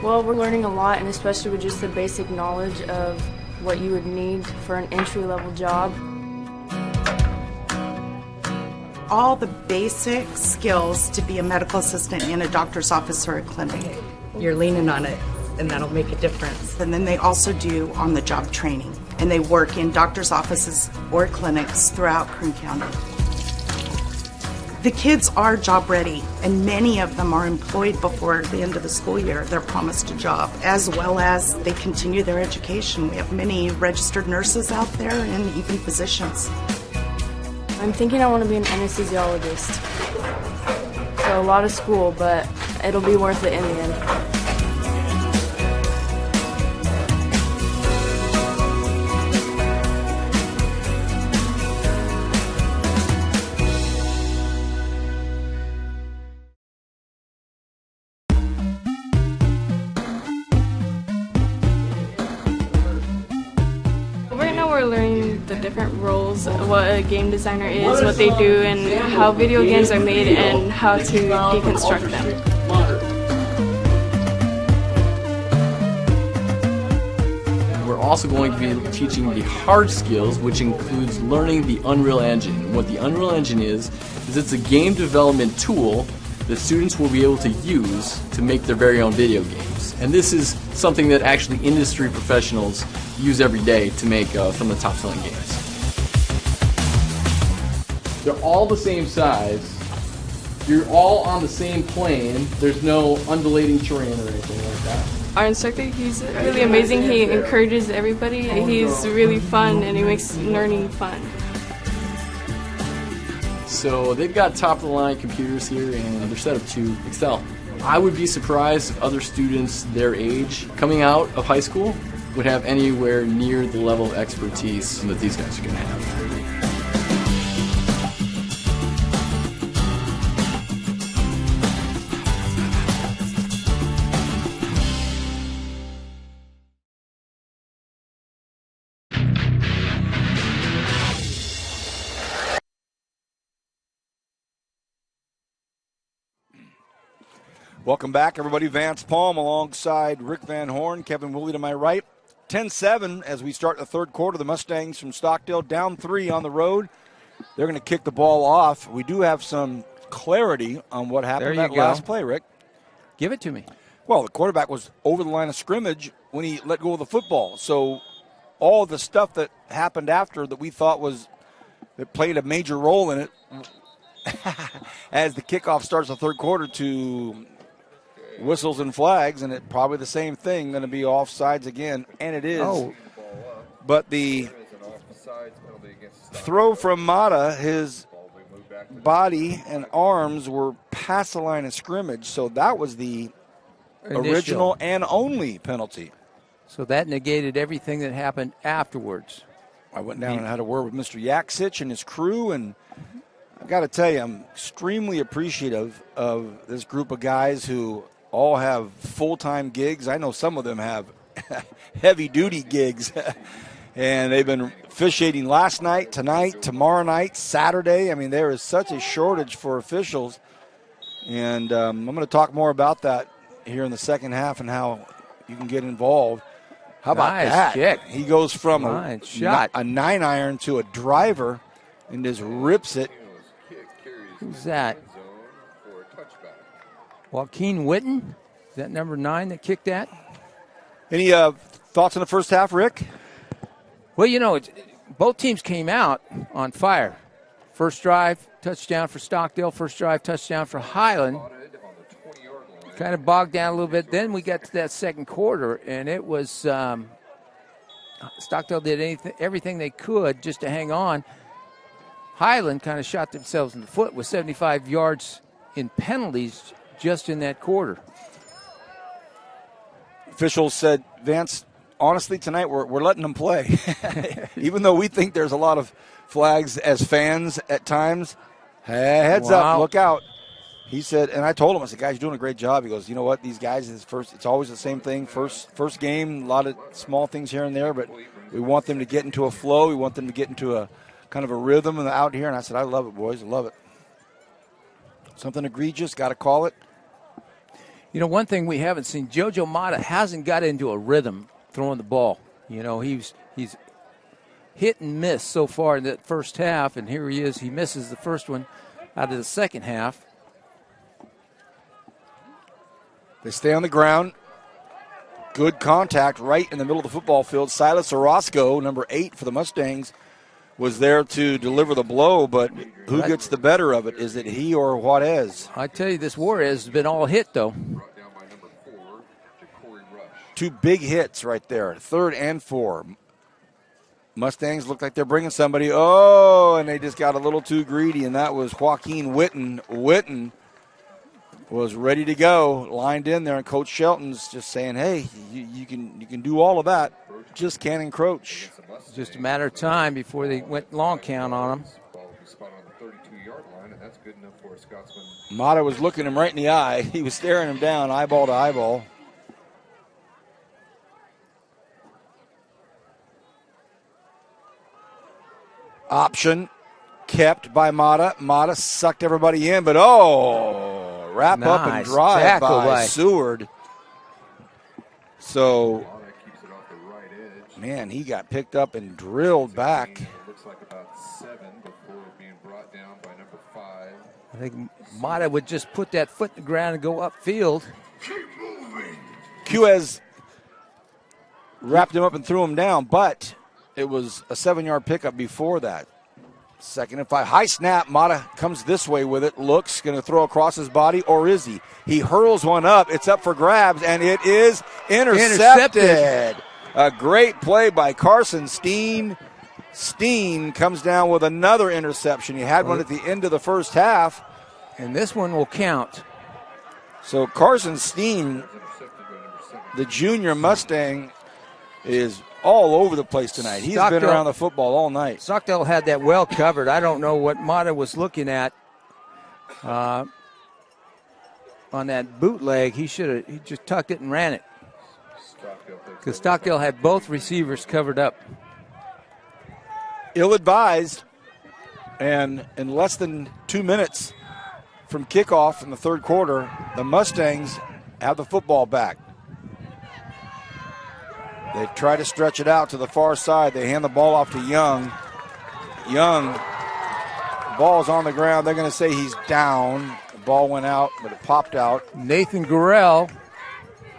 Well, we're learning a lot, and especially with just the basic knowledge of what you would need for an entry-level job. All the basic skills to be a medical assistant in a doctor's office or a clinic. You're leaning on it, and that'll make a difference. And then they also do on-the-job training, and they work in doctor's offices or clinics throughout Kern County. The kids are job ready, and many of them are employed before the end of the school year. They're promised a job, as well as they continue their education. We have many registered nurses out there and even physicians. I'm thinking I want to be an anesthesiologist. So a lot of school, but it'll be worth it in the end. We're learning the different roles, what a game designer is, what they do, and how video games are made, and how to deconstruct them. We're also going to be teaching the hard skills, which includes learning the Unreal Engine. What the Unreal Engine is it's a game development tool that students will be able to use to make their very own video games. And this is something that actually industry professionals use every day to make some of the top-selling games. They're all the same size. You're all on the same plane. There's no undulating terrain or anything like that. Our instructor, he's really amazing. He encourages everybody. He's really fun, and he makes learning fun. So they've got top-of-the-line computers here, and they're set up to excel. I would be surprised if other students their age coming out of high school would have anywhere near the level of expertise that these guys are going to have. Welcome back, everybody. Vance Palm alongside Rick Van Horn, Kevin Woolley to my right. 10-7 as we start the third quarter. The Mustangs from Stockdale down 3 on the road. They're going to kick the ball off. We do have some clarity on what happened in that last play, Rick. Give it to me. Well, the quarterback was over the line of scrimmage when he let go of the football. So all the stuff that happened after that we thought that played a major role in it as the kickoff starts the third quarter to whistles and flags, and it probably the same thing, going to be offsides again, and it is. Oh. But the throw from Mata, his body and arms were past the line of scrimmage, so that was the original and only penalty. So that negated everything that happened afterwards. I went down and had a word with Mr. Yaksich and his crew, and I've got to tell you, I'm extremely appreciative of this group of guys who all have full-time gigs. I know some of them have heavy-duty gigs, and they've been officiating last night, tonight, tomorrow night, Saturday. I mean, there is such a shortage for officials, and I'm going to talk more about that here in the second half and how you can get involved. How about that? Kick. He goes from a 9-iron to a driver and just rips it. Who's that? Joaquin Witten? Is that number 9 that kicked that? Any thoughts on the first half, Rick? Well, you know, both teams came out on fire. First drive, touchdown for Stockdale. First drive, touchdown for Highland. Kind of bogged down a little bit. Then we got to that second quarter, and it was Stockdale did everything they could just to hang on. Highland kind of shot themselves in the foot with 75 yards in penalties just in that quarter. Officials said, Vance, honestly, tonight we're letting them play. Even though we think there's a lot of flags as fans at times. Heads up, look out. He said, and I told him, I said, guys, you're doing a great job. He goes, you know what, these guys, it's always the same thing. First game, a lot of small things here and there, but we want them to get into a flow. We want them to get into a kind of a rhythm out here. And I said, I love it, boys. I love it. Something egregious, got to call it. You know, one thing we haven't seen, JoJo Mata hasn't got into a rhythm throwing the ball. You know, he's hit and miss so far in that first half, and here he is. He misses the first one out of the second half. They stay on the ground. Good contact right in the middle of the football field. Silas Orozco, number 8 for the Mustangs, was there to deliver the blow, but who gets the better of it? Is it he or Juarez? I tell you, this Juarez has been all hit, though. 2 big hits right there, 3rd and 4. Mustangs look like they're bringing somebody. Oh, and they just got a little too greedy, and that was Joaquin Witten. Witten was ready to go, lined in there, and Coach Shelton's just saying, hey, you can do all of that, just can't encroach. Just a matter of time before they went long count on him. Mata was looking him right in the eye. He was staring him down, eyeball to eyeball. Option kept by Mata. Mata sucked everybody in, but wrap up and drive by Seward. So, man, he got picked up and drilled back. Looks like about 7 before being brought down by number 5. I think Mata would just put that foot in the ground and go upfield. Quez wrapped him up and threw him down, but it was a 7-yard pickup before that. 2nd and 5. High snap. Mata comes this way with it. Looks, going to throw across his body, or is he? He hurls one up. It's up for grabs, and it is intercepted. A great play by Carson Steen. Steen comes down with another interception. He had one at the end of the first half. And this one will count. So Carson Steen, the junior Mustang, is all over the place tonight. He's been around the football all night. Stockdale had that well covered. I don't know what Mata was looking at on that bootleg. He just tucked it and ran it. Because Stockdale had both receivers covered up. Ill-advised, and in less than 2 minutes from kickoff in the third quarter, the Mustangs have the football back. They try to stretch it out to the far side. They hand the ball off to Young. Young, ball's on the ground. They're going to say he's down. The ball went out, but it popped out. Nathan Gurrell,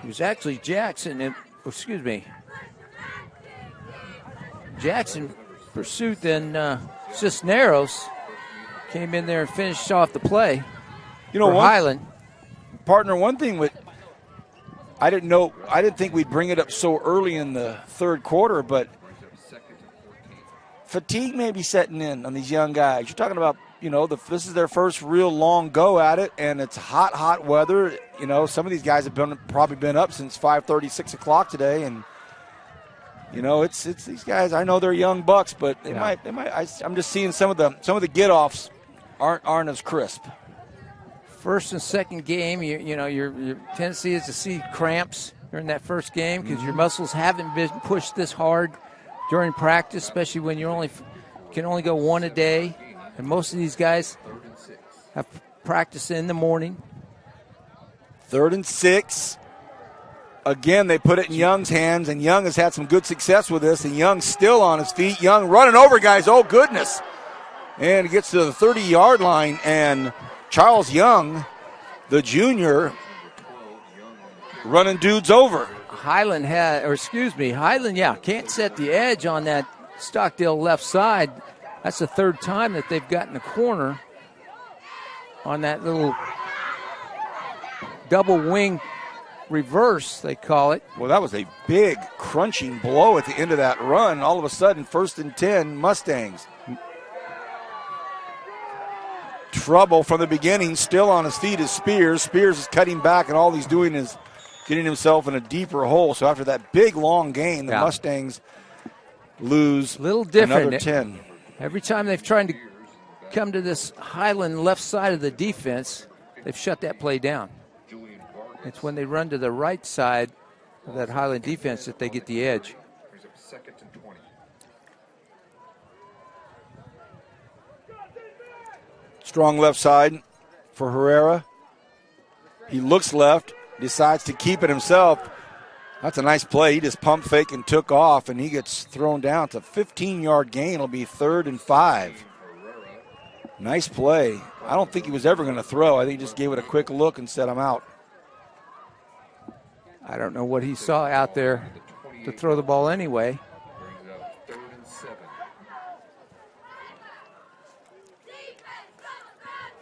who's actually Jackson pursuit, then Cisneros came in there and finished off the play. You know, Highland. Partner, one thing I didn't think we'd bring it up so early in the third quarter, but fatigue may be setting in on these young guys. You're talking about, this is their first real long go at it, and it's hot weather. Some of these guys have probably been up since 5:30, 6 o'clock today, and it's these guys. I know they're young bucks, but they might. I'm just seeing some of the get-offs aren't as crisp. First and second game, your tendency is to see cramps during that first game because your muscles haven't been pushed this hard during practice, especially when you can only go one a day. And most of these guys have practice in the morning. 3rd and 6. Again, they put it in Young's hands, and Young has had some good success with this, and Young's still on his feet. Young running over guys. Oh, goodness. And he gets to the 30-yard line, and Charles Young, the junior, running dudes over. Highland, can't set the edge on that Stockdale left side. That's the third time that they've gotten a corner on that little double wing reverse, they call it. Well, that was a big crunching blow at the end of that run. All of a sudden, 1st and 10, Mustangs. Trouble from the beginning, still on his feet is Spears. Spears is cutting back, and all he's doing is getting himself in a deeper hole. So after that big, long gain, the Mustangs lose little different. Another 10. Every time they've tried to come to this Highland left side of the defense, they've shut that play down. It's when they run to the right side of that Highland defense that they get the edge. Strong left side for Herrera. He looks left, decides to keep it himself. That's a nice play. He just pump fake and took off, and he gets thrown down. It's a 15-yard gain. It'll be 3rd and 5. Nice play. I don't think he was ever going to throw. I think he just gave it a quick look and said, I'm out. I don't know what he saw out there to throw the ball anyway.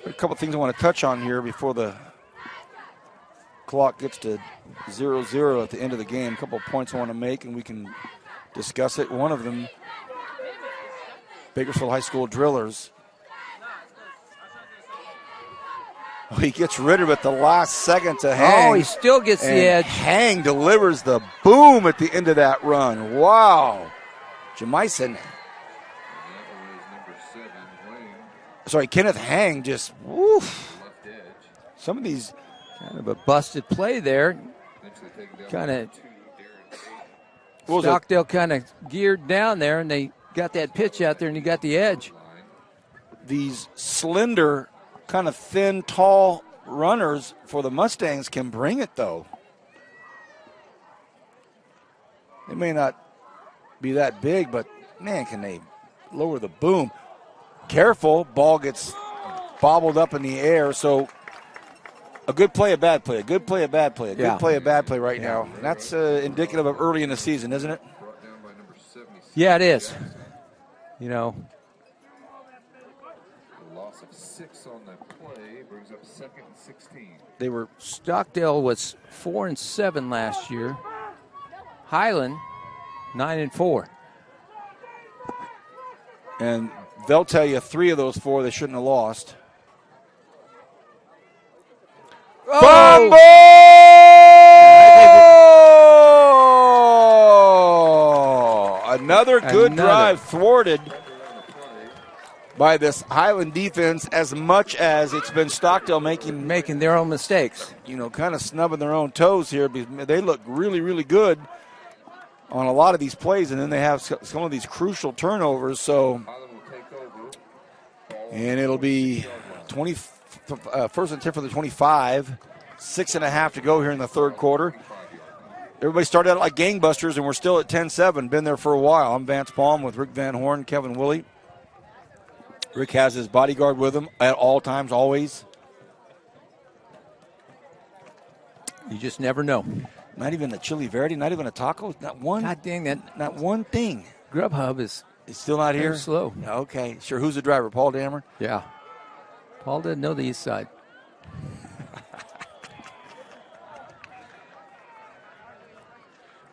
A couple things I want to touch on here before the clock gets to 0-0 at the end of the game. A couple of points I want to make, and we can discuss it. One of them, Bakersfield High School drillers. He gets rid of it the last second to Hang. Oh, he still gets the edge. Hang delivers the boom at the end of that run. Wow. Jamison. Kenneth Hang just, woof. Some of these. Kind of a busted play there. Stockdale kind of geared down there, and they got that pitch out there, and he got the edge. These slender, kind of thin, tall runners for the Mustangs can bring it, though. They may not be that big, but, man, can they lower the boom. Careful, ball gets bobbled up in the air, so a good play, a bad play, a good play, a bad play, a good play, a bad play right now. And that's indicative of early in the season, isn't it? Yeah, it is. Loss of 6 on that play brings up 2nd and 16. Stockdale was 4-7 last year. Highland 9-4. And they'll tell you 3 of those 4 they shouldn't have lost. Oh! Another good drive thwarted by this Highland defense, as much as it's been Stockdale making their own mistakes. You know, kind of snubbing their own toes here. Because they look really, really good on a lot of these plays, and then they have some of these crucial turnovers. So, and it'll be 1st and 10 for the 25. 6.5 to go here in the third quarter. Everybody started out like gangbusters, and we're still at 10-7. Been there for a while. I'm Vance Palm with Rick Van Horn, Kevin Woolley. Rick has his bodyguard with him at all times, always. You just never know. Not even a chili verde, not even a taco, not one. God dang that! Not one thing. Grubhub is still not here. Slow. Okay, sure. Who's the driver? Paul Dameron. Yeah. Paul doesn't know the east side.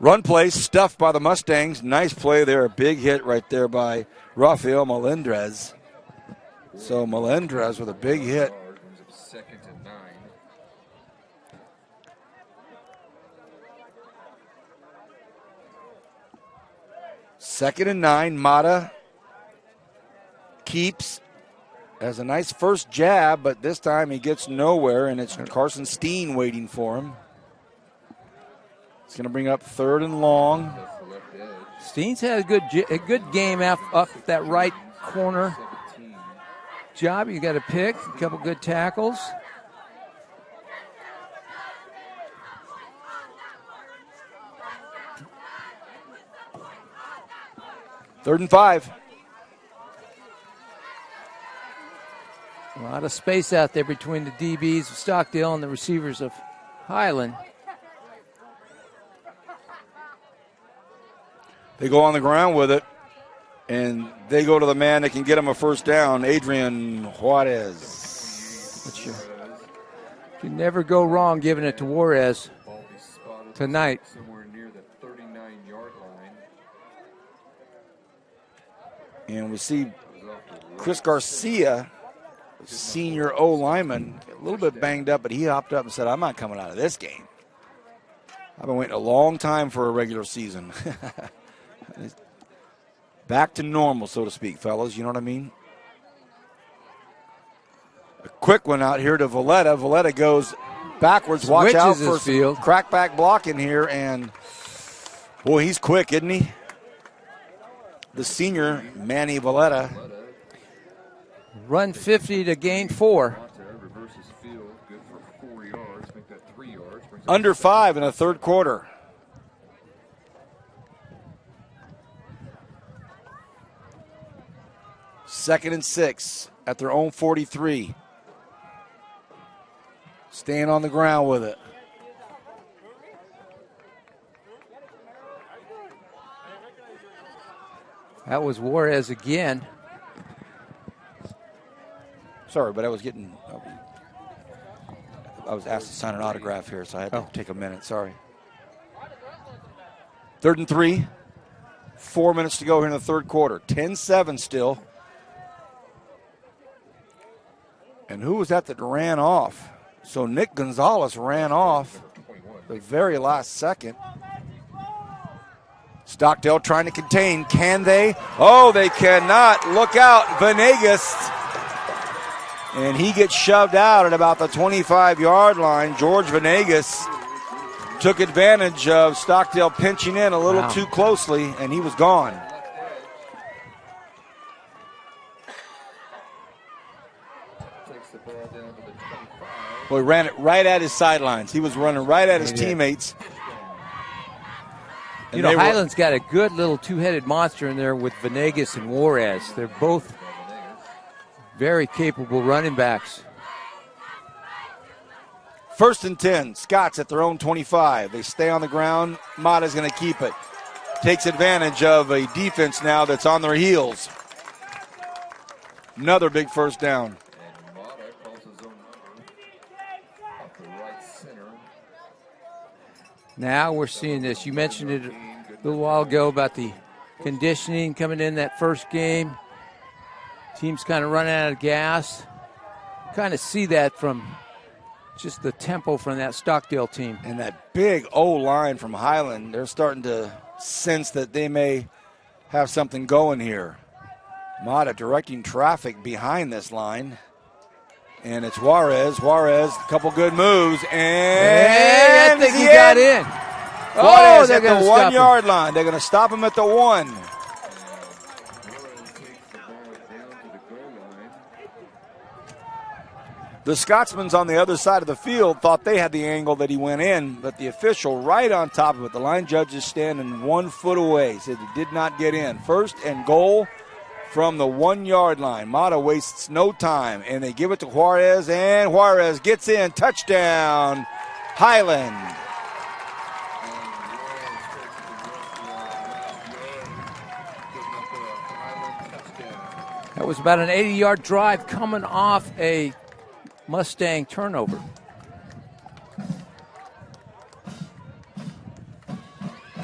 Run play stuffed by the Mustangs. Nice play there. A big hit right there by Rafael Melendrez. So Melendrez with a big hit. Second and 9. Second and 9. Mata keeps. Has a nice first jab, but this time he gets nowhere, and it's Carson Steen waiting for him. It's going to bring up 3rd and long. Steen's had a good game up that right corner. Job, you got a pick, a couple good tackles. Third and 5. A lot of space out there between the DBs of Stockdale and the receivers of Highland. They go on the ground with it, and they go to the man that can get them a first down, Adrian Juarez. You never go wrong giving it to Juarez tonight. Somewhere near the 39-yard line. And we see Chris Garcia, senior O-lineman, a little bit banged up, but he hopped up and said, I'm not coming out of this game. I've been waiting a long time for a regular season. Back to normal, so to speak, fellas. You know what I mean? A quick one out here to Valletta. Valletta goes backwards. Watch out for some crackback blocking here. And, boy, he's quick, isn't he? The senior, Manny Valletta. Run 50 to gain 4. Under 5 in the third quarter. Second and 6 at their own 43. Staying on the ground with it. That was Juarez again. Sorry, but I was asked to sign an autograph here, so I had to take a minute. Sorry. Third and 3. 4 minutes to go here in the third quarter. 10-7 still. And who was that ran off? So Nick Gonzalez ran off the very last second. Stockdale trying to contain. Can they? Oh, they cannot. Look out. Venegas. And he gets shoved out at about the 25-yard line. George Venegas took advantage of Stockdale pinching in a little too closely, and he was gone. Boy, ran it right at his sidelines. He was running right at his teammates. You know, Highland's got a good little two-headed monster in there with Venegas and Juarez. They're both very capable running backs. First and 10. Scots at their own 25. They stay on the ground. Mata's going to keep it. Takes advantage of a defense now that's on their heels. Another big first down. Now we're seeing this. You mentioned it a little while ago about the conditioning coming in that first game. Team's kind of running out of gas. Kind of see that from just the tempo from that Stockdale team. And that big O-line from Highland, they're starting to sense that they may have something going here. Mata directing traffic behind this line. And it's Juarez. Juarez, a couple good moves. And I think he got in. Juarez at the 1 yard line. They're going to stop him at the 1. The Scotsmans on the other side of the field thought they had the angle that he went in, but the official right on top of it. The line judge is standing 1 foot away. Said he did not get in. First and goal from the 1 yard line. Mata wastes no time, and they give it to Juarez, and Juarez gets in. Touchdown, Highland. That was about an 80-yard drive coming off a Mustang turnover.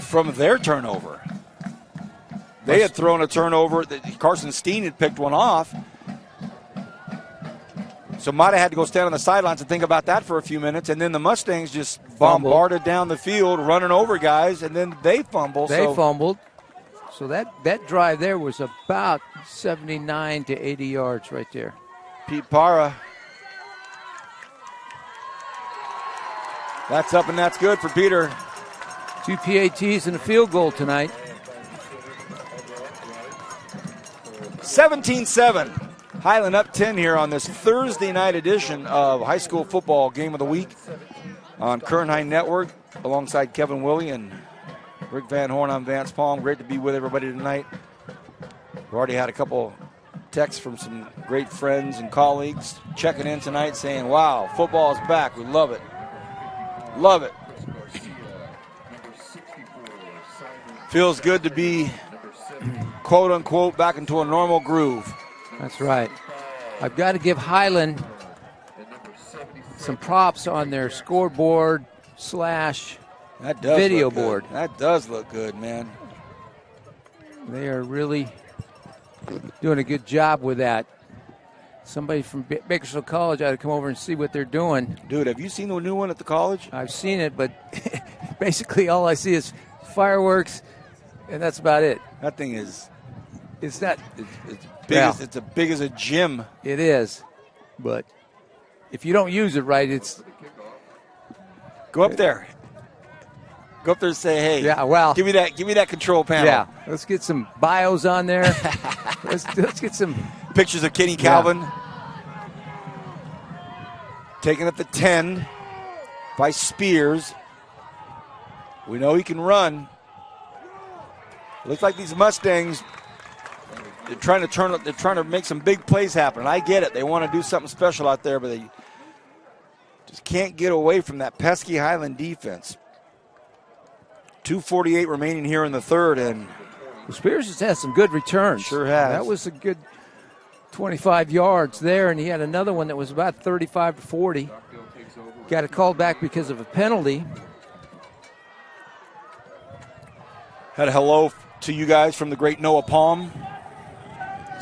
From their turnover. They had thrown a turnover. Carson Steen had picked one off. So Mata had to go stand on the sidelines and think about that for a few minutes. And then the Mustangs just bombarded down the field, running over guys, and then they fumbled. They fumbled. So that drive there was about 79 to 80 yards right there. Pete Parra. That's up and that's good for Peter. 2 PATs and a field goal tonight. 17-7. Highland up 10 here on this Thursday night edition of High School Football Game of the Week on Kern High Network alongside Kevin Willie and Rick Van Horn. I'm Vance Palm. Great to be with everybody tonight. We've already had a couple texts from some great friends and colleagues checking in tonight saying, wow, football is back. We love it. Love it. Feels good to be, quote unquote, back into a normal groove. That's right. I've got to give Highland some props on their scoreboard / video board. That does look good, man. They are really doing a good job with that. Somebody from Bakersfield College ought to come over and see what they're doing. Dude, have you seen the new one at the college? I've seen it, but basically all I see is fireworks, and that's about it. That thing is... It's not... It's big. Well, it's as big as a gym. It is, but if you don't use it right, it's... Go up there. Go up there and say, hey, yeah, well, give me that control panel. Yeah, let's get some bios on there. let's get some pictures of Kenny Calvin. Yeah. Taking up the 10 by Spears. We know he can run. Looks like these Mustangs, they're trying to make some big plays happen. And I get it. They want to do something special out there, but they just can't get away from that pesky Highland defense. 2:48 remaining here in the third, and Spears has had some good returns. Sure has. That was a good 25 yards there, and he had another one that was about 35 to 40. Got it called back because of a penalty. Had a hello to you guys from the great Noah Palm.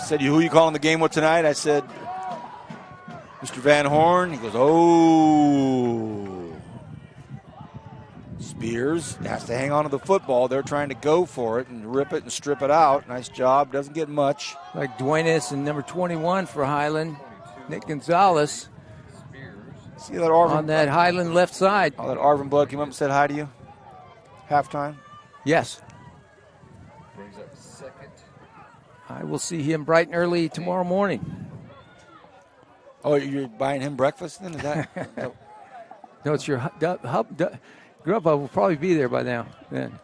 Said, who you calling the game with tonight? I said, Mr. Van Horn. He goes, oh. Spears has to hang on to the football. They're trying to go for it and rip it and strip it out. Nice job. Doesn't get much. Like Duenas and number 21 for Highland, Nick Gonzalez. See that Arvin on that Highland left side. Oh, that Arvin Blood came up and said hi to you. Halftime. Yes. I will see him bright and early tomorrow morning. Oh, you're buying him breakfast then? Is that? No, it's your hub. Grubhub will probably be there by now. Then.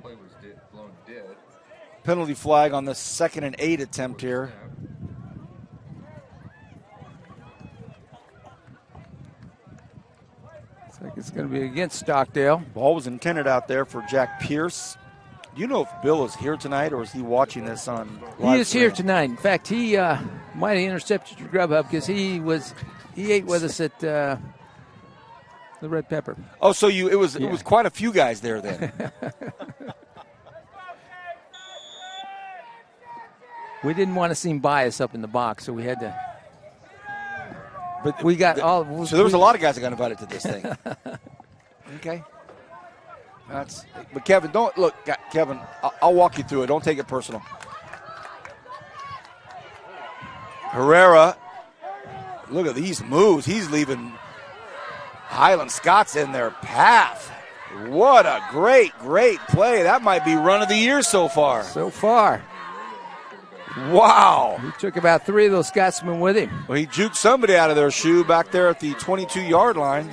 Play was blown dead. Penalty flag on the 2nd and 8 attempt here. Looks like it's going to be against Stockdale. Ball was intended out there for Jack Pierce. Do you know if Bill is here tonight or is he watching this on live He is stream? here tonight. In fact, he might have intercepted your Grubhub because he ate with us at the Red Pepper. Oh, so it was quite a few guys there then. We didn't want to seem biased up in the box, so we had to. But we got all. So there was a lot of guys that got invited to this thing. Okay. But Kevin, don't look. Kevin, I'll walk you through it. Don't take it personal. Herrera, look at these moves. He's leaving Highland Scots in their path. What a great play. That might be run of the year so far. So far. Wow. He took about 3 of those Scotsmen with him. Well, he juked somebody out of their shoe back there at the 22-yard line.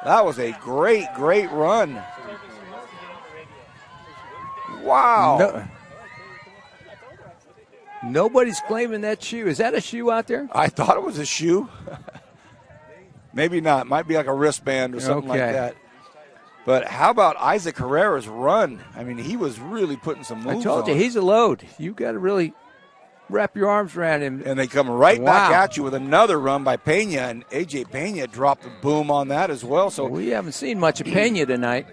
That was a great run. Wow. Nobody's claiming that shoe. Is that a shoe out there? I thought it was a shoe. Maybe not. Might be like a wristband or something like that. But how about Isaac Herrera's run? I mean, he was really putting some moves on. I told you, he's a load. You got to really wrap your arms around him. And they come right back at you with another run by Pena, and A.J. Pena dropped a boom on that as well. So we haven't seen much of Pena tonight.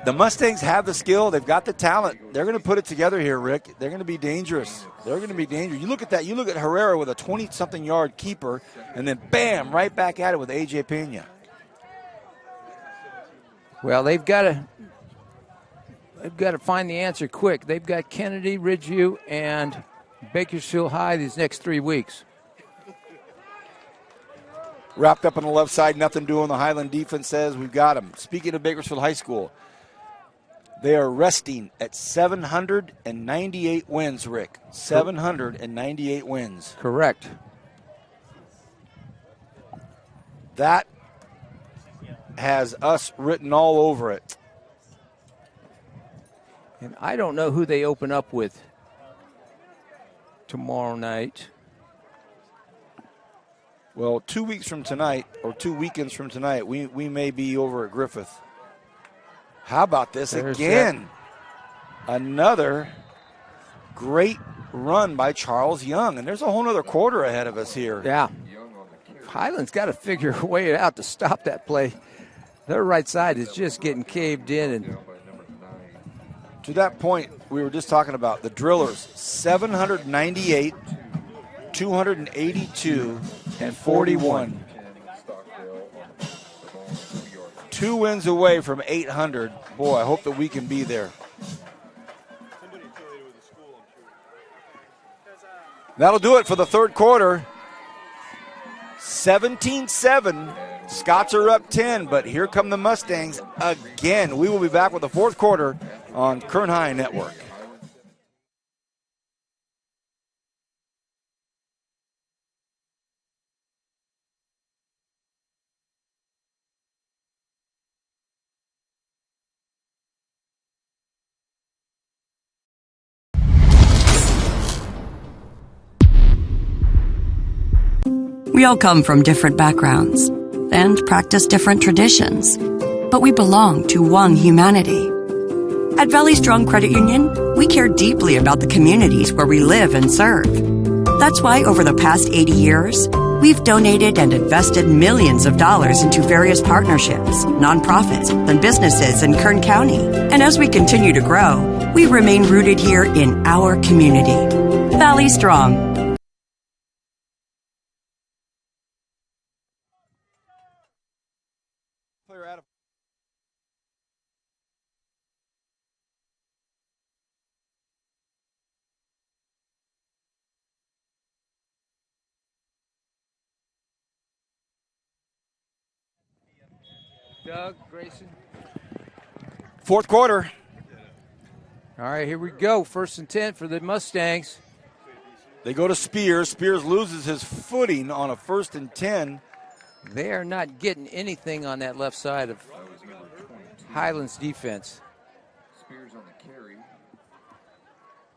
The Mustangs have the skill. They've got the talent. They're going to put it together here, Rick. They're going to be dangerous. They're going to be dangerous. You look at that. You look at Herrera with a 20-something yard keeper, and then bam, right back at it with A.J. Pena. Well, they've got to find the answer quick. They've got Kennedy, Ridgeview, and Bakersfield High these next 3 weeks. Wrapped up on the left side, nothing doing. The Highland defense says we've got them. Speaking of Bakersfield High School, they are resting at 798 wins, Rick. 798 wins. Correct. That has us written all over it. And I don't know who they open up with tomorrow night. Well, 2 weeks from tonight, or 2 weekends from tonight, we may be over at Griffith. How about this again? Another great run by Charles Young. And there's a whole other quarter ahead of us here. Yeah. Highland's got to figure a way out to stop that play. Their right side is just getting caved in. And to that point, we were just talking about the Drillers, 798, 282, and 41. 2 wins away from 800. Boy, I hope that we can be there. That'll do it for the third quarter. 17-7. Scots are up 10, but here come the Mustangs again. We will be back with the fourth quarter on Kern High Network. We all come from different backgrounds and practice different traditions, but we belong to one humanity. At Valley Strong Credit Union, we care deeply about the communities where we live and serve. That's why over the past 80 years, we've donated and invested millions of dollars into various partnerships, nonprofits, and businesses in Kern County. And as we continue to grow, we remain rooted here in our community. Valley Strong. Doug, Grayson. Fourth quarter. All right, here we go. 1st and 10 for the Mustangs. They go to Spears. Spears loses his footing on a 1st and 10. They are not getting anything on that left side of Highland's defense. Spears on the carry.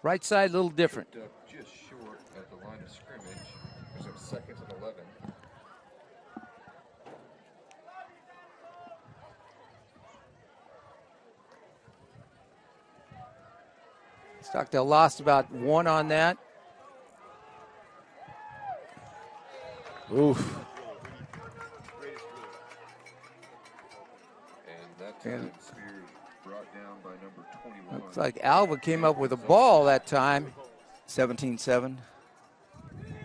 Right side, a little different. Just short at the line of scrimmage. There's a 2nd and 11. Stockdale lost about 1 on that. Oof. And that time Spears brought down by number 21. Looks like Alva came up with a ball that time. 17-7.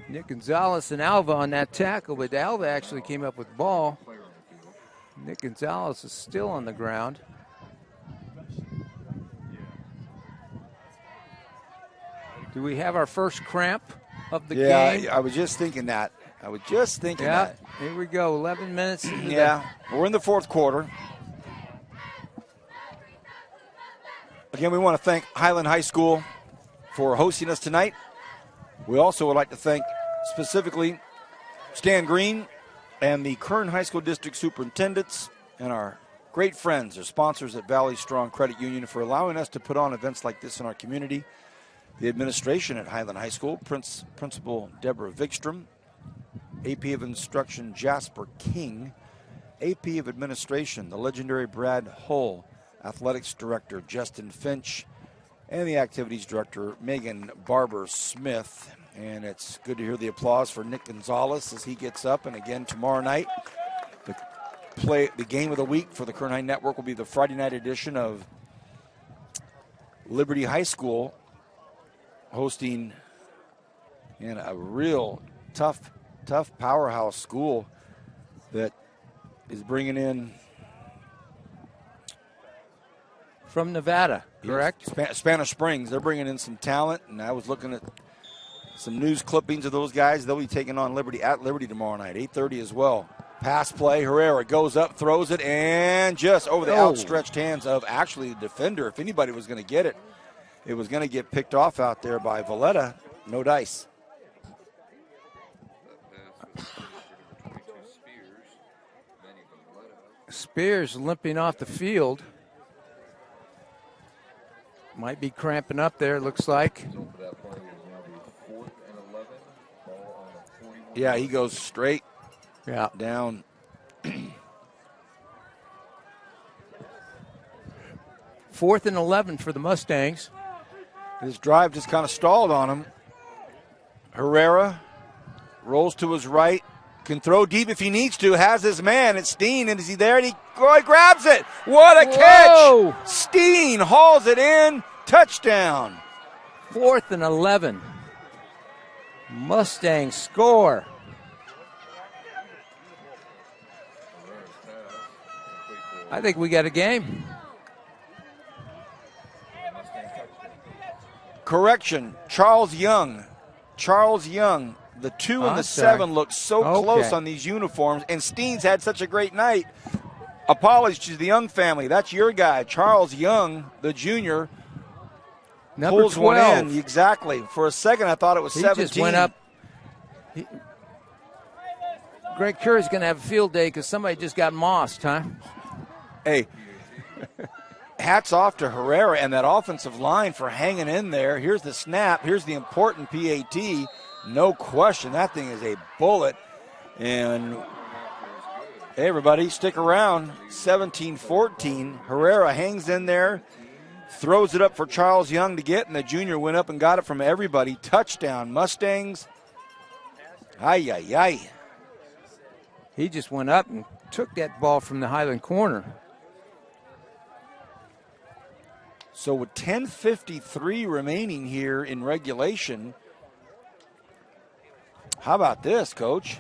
Nick Gonzalez and Alva on that tackle, but Alva actually came up with the ball. Nick Gonzalez is still on the ground. Do we have our first cramp of the game? Yeah, I was just thinking that. Yeah, here we go, 11 minutes. Yeah, we're in the fourth quarter. Again, we want to thank Highland High School for hosting us tonight. We also would like to thank specifically Stan Green and the Kern High School District Superintendents and our great friends, our sponsors at Valley Strong Credit Union, for allowing us to put on events like this in our community. The administration at Highland High School, Principal Deborah Vigstrom, AP of Instruction Jasper King, AP of Administration, the legendary Brad Hull, Athletics Director Justin Finch, and the Activities Director Megan Barber-Smith. And it's good to hear the applause for Nick Gonzalez as he gets up. And again, tomorrow night, the game of the week for the Kern High Network will be the Friday night edition of Liberty High School hosting in a real tough powerhouse school that is bringing in from Nevada, correct? Spanish Springs. They're bringing in some talent, and I was looking at some news clippings of those guys. They'll be taking on Liberty at Liberty tomorrow night, 8:30 as well. Pass play, Herrera goes up, throws it, and just over the outstretched hands of actually the defender. If anybody was going to get it, it was going to get picked off out there by Valletta. No dice. Spears limping off the field. Might be cramping up there, it looks like. Yeah, he goes straight down. Fourth and 11 for the Mustangs. His drive just kind of stalled on him. Herrera rolls to his right, can throw deep if he needs to, has his man. It's Steen, and is he there? And he grabs it. What a catch! Steen hauls it in. Touchdown. 4th and 11. Mustangs score. I think we got a game. Correction, Charles Young. The 2 and the 7 look so close on these uniforms, and Steen's had such a great night. Apologies to the Young family. That's your guy, Charles Young, the junior. Number pulls 12. One in, exactly. For a second, I thought it was 17. He just went up. Greg Curry's going to have a field day because somebody just got mossed, huh? Hey, hats off to Herrera and that offensive line for hanging in there. Here's the snap. Here's the important PAT. No question, that thing is a bullet. And hey, everybody, stick around. 17-14. Herrera hangs in there, throws it up for Charles Young to get, and the junior went up and got it from everybody. Touchdown, Mustangs. Ay. He just went up and took that ball from the Highland corner. So with 10:53 remaining here in regulation, how about this, Coach?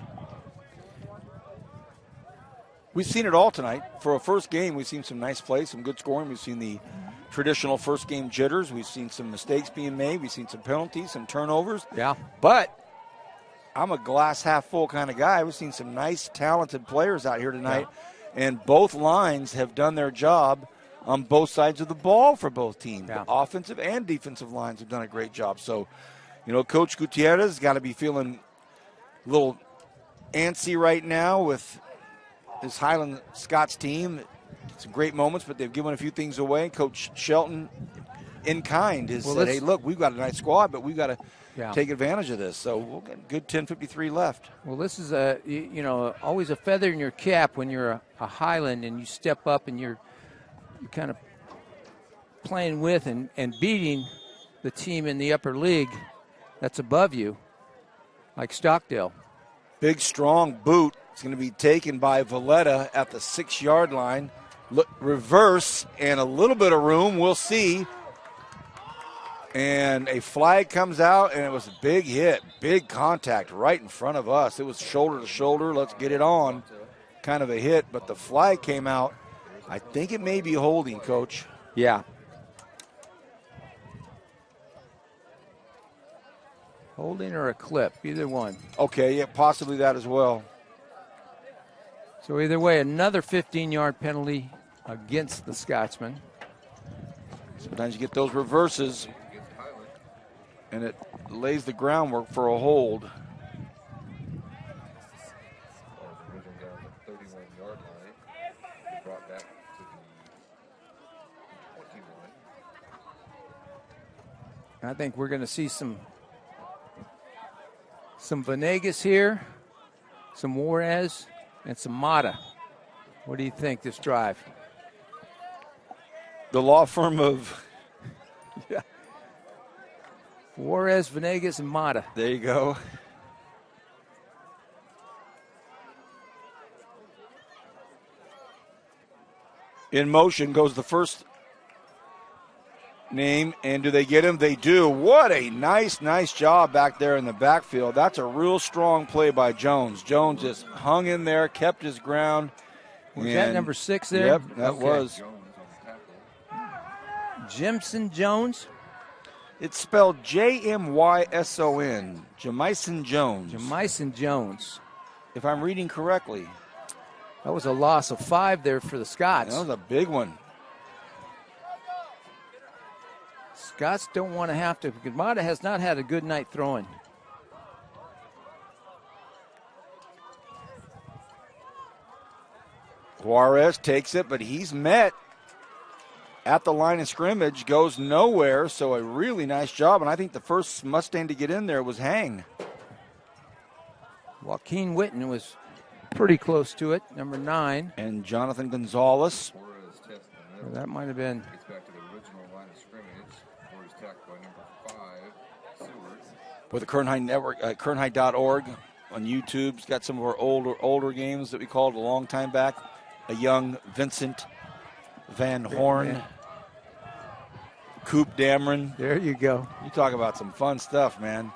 We've seen it all tonight. For a first game, we've seen some nice plays, some good scoring. We've seen the traditional first game jitters. We've seen some mistakes being made. We've seen some penalties, some turnovers. Yeah. But I'm a glass half full kind of guy. We've seen some nice, talented players out here tonight. Yeah. And both lines have done their job on both sides of the ball for both teams. Yeah. The offensive and defensive lines have done a great job. So, Coach Gutierrez got to be feeling a little antsy right now with his Highland Scots team. Some great moments, but they've given a few things away. Coach Shelton, in kind, has said, hey, look, we've got a nice squad, but we've got to take advantage of this. So we'll get good 10:53 left. Well, this is always a feather in your cap when you're a Highland and you step up and you're kind of playing with and beating the team in the upper league that's above you, like Stockdale. Big, strong boot. It's going to be taken by Valletta at the 6-yard line. Look, reverse and a little bit of room. We'll see. And a flag comes out, and it was a big hit, big contact right in front of us. It was shoulder to shoulder, let's get it on, kind of a hit. But the flag came out. I think it may be holding, Coach. Yeah. Holding or a clip, either one. Okay, yeah, possibly that as well. So either way, another 15-yard penalty against the Scotsman. Sometimes you get those reverses, and it lays the groundwork for a hold. I think we're going to see some Venegas here, some Juarez, and some Mata. What do you think this drive? The law firm of yeah. Juarez, Venegas, and Mata. There you go. In motion goes the first name, and do they get him? They do. What a nice job back there in the backfield. That's a real strong play by Jones. Jones just hung in there, kept his ground. Was that number 6 there? Yep, that was. Jimson Jones? It's spelled Jmyson. Jamison Jones. Jamison Jones. If I'm reading correctly. That was a loss of 5 there for the Scots. That was a big one. Scots don't want to have to, because Mata has not had a good night throwing. Juarez takes it, but he's met at the line of scrimmage, goes nowhere, so a really nice job, and I think the first Mustang to get in there was Hang. Joaquin Witten was pretty close to it, number 9. And Jonathan Gonzalez. Well, that might have been. With the Kern High Network, kernhigh.org on YouTube. It's got some of our older games that we called a long time back. A young Vincent Van Horn. Man. Coop Dameron. There you go. You talk about some fun stuff, man.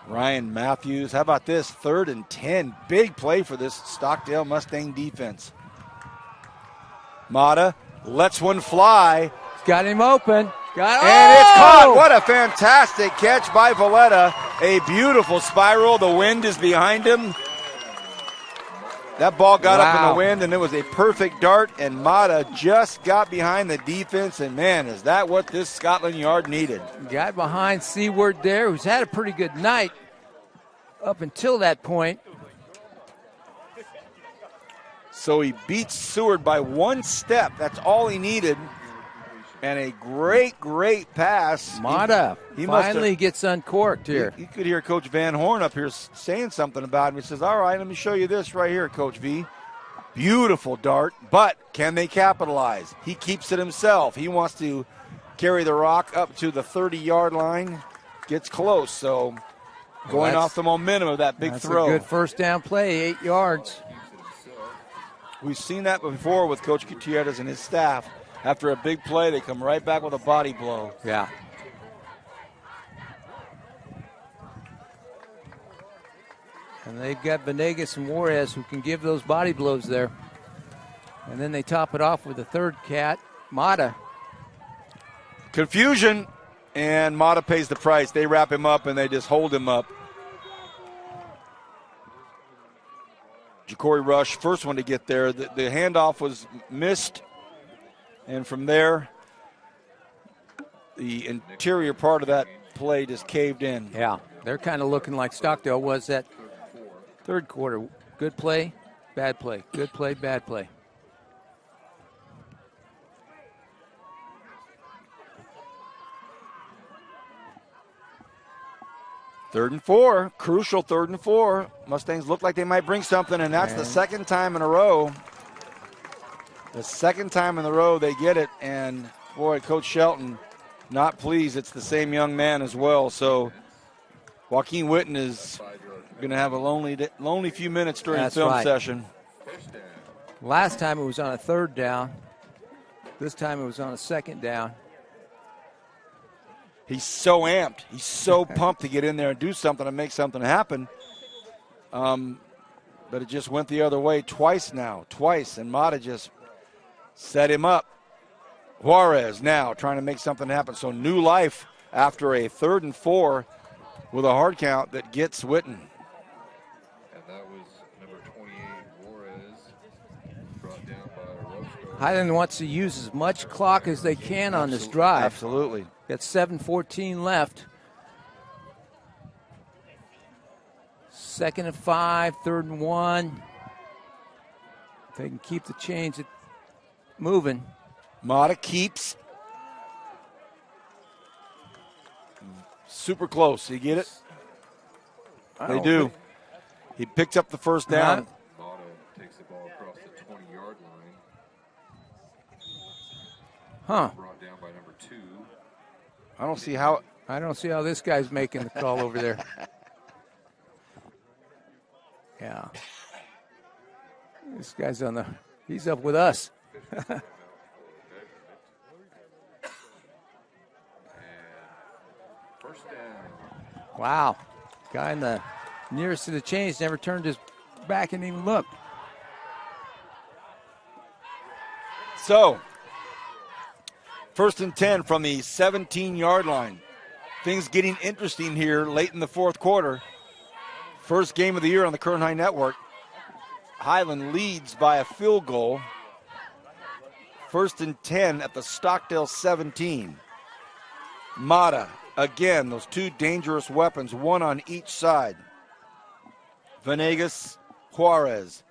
Ryan Matthews. How about this? 3rd and 10. Big play for this Stockdale Mustang defense. Mata lets one fly. Got him open. And it's caught. What a fantastic catch by Valletta. A beautiful spiral. The wind is behind him. That ball got up in the wind, and it was a perfect dart, and Mata just got behind the defense, and, man, is that what this Scotland Yard needed. Got behind Seward there, who's had a pretty good night up until that point. So he beats Seward by 1 step. That's all he needed. And a great pass. Mata finally gets uncorked here. You could hear Coach Van Horn up here saying something about him. He says, all right, let me show you this right here, Coach V. Beautiful dart, but can they capitalize? He keeps it himself. He wants to carry the rock up to the 30-yard line. Gets close, so going off the momentum of that big throw. That's a good first down play, 8 yards. We've seen that before with Coach Gutierrez and his staff. After a big play, they come right back with a body blow. Yeah. And they've got Venegas and Juarez who can give those body blows there. And then they top it off with a third cat, Mata. Confusion, and Mata pays the price. They wrap him up, and they just hold him up. Ja'Cory Rush, first one to get there. The handoff was missed. And from there, the interior part of that play just caved in. Yeah, they're kind of looking like Stockdale was that third quarter. Good play, bad play. Good play, bad play. Third and 4, crucial 3rd and 4. Mustangs look like they might bring something, and that's the second time in a row. The second time in a row they get it, and boy, Coach Shelton not pleased. It's the same young man as well. So Joaquin Witten is going to have a lonely few minutes during the film session. Last time it was on a 3rd down. This time it was on a 2nd down. He's so amped. He's so pumped to get in there and do something and make something happen. But it just went the other way twice, and Mata just set him up. Juarez now trying to make something happen. So new life after a 3rd and 4 with a hard count that gets Witten. And that was number 28, Juarez, brought down by Orozco. Highland wants to use as much clock as they can on this drive. Absolutely. Got 7:14 left. 2nd and 5, 3rd and 1. If they can keep the chains moving. Mata keeps. Super close. You get it? They do. He picked up the first down. Mata takes the ball across the 20-yard line. Huh. Brought down by number 2. I don't see how this guy's making the call over there. Yeah. This guy's he's up with us. First down. Wow. Guy in the nearest to the chains never turned his back and even looked. So, 1st and 10 from the 17-yard line. Things getting interesting here late in the 4th quarter. First game of the year on the Kern High Network. Highland leads by a field goal. 1st and 10 at the Stockdale 17. Mata, again, those two dangerous weapons, one on each side. Venegas, Juarez.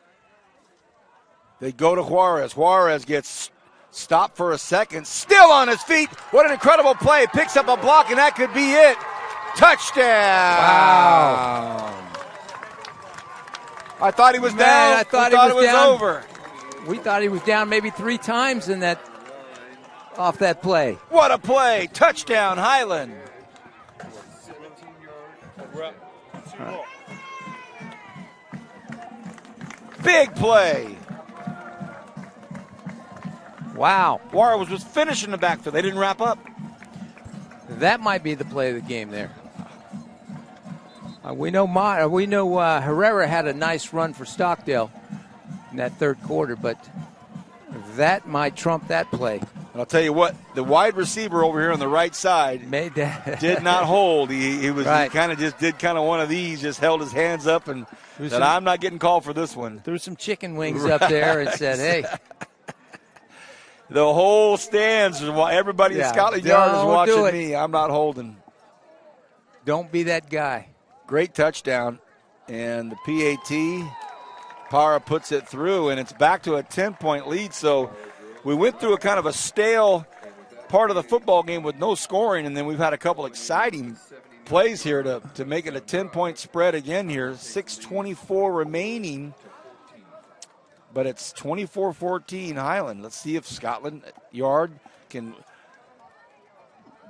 They go to Juarez. Juarez gets stopped for a second. Still on his feet. What an incredible play. Picks up a block, and that could be it. Touchdown. Wow. I thought he was down. I thought it was down. over. We thought he was down maybe 3 times off that play. What a play. Touchdown, Highland. Big play. Wow. Juarez was finishing the backfield. They didn't wrap up. That might be the play of the game there. We know Herrera had a nice run for Stockdale in that 3rd quarter, but that might trump that play. And I'll tell you what, the wide receiver over here on the right side made that did not hold. He right. kind of just did one of these, just held his hands up and said, I'm not getting called for this one. Threw some chicken wings up there and said, hey. The whole stands, everybody in Scotland Yard is watching me. I'm not holding. Don't be that guy. Great touchdown. And the PAT, Para puts it through, and it's back to a 10-point lead. So we went through a kind of a stale part of the football game with no scoring, and then we've had a couple exciting plays here to make it a 10-point spread again here. 6:24 remaining. But it's 24-14 Highland. Let's see if Scotland Yard can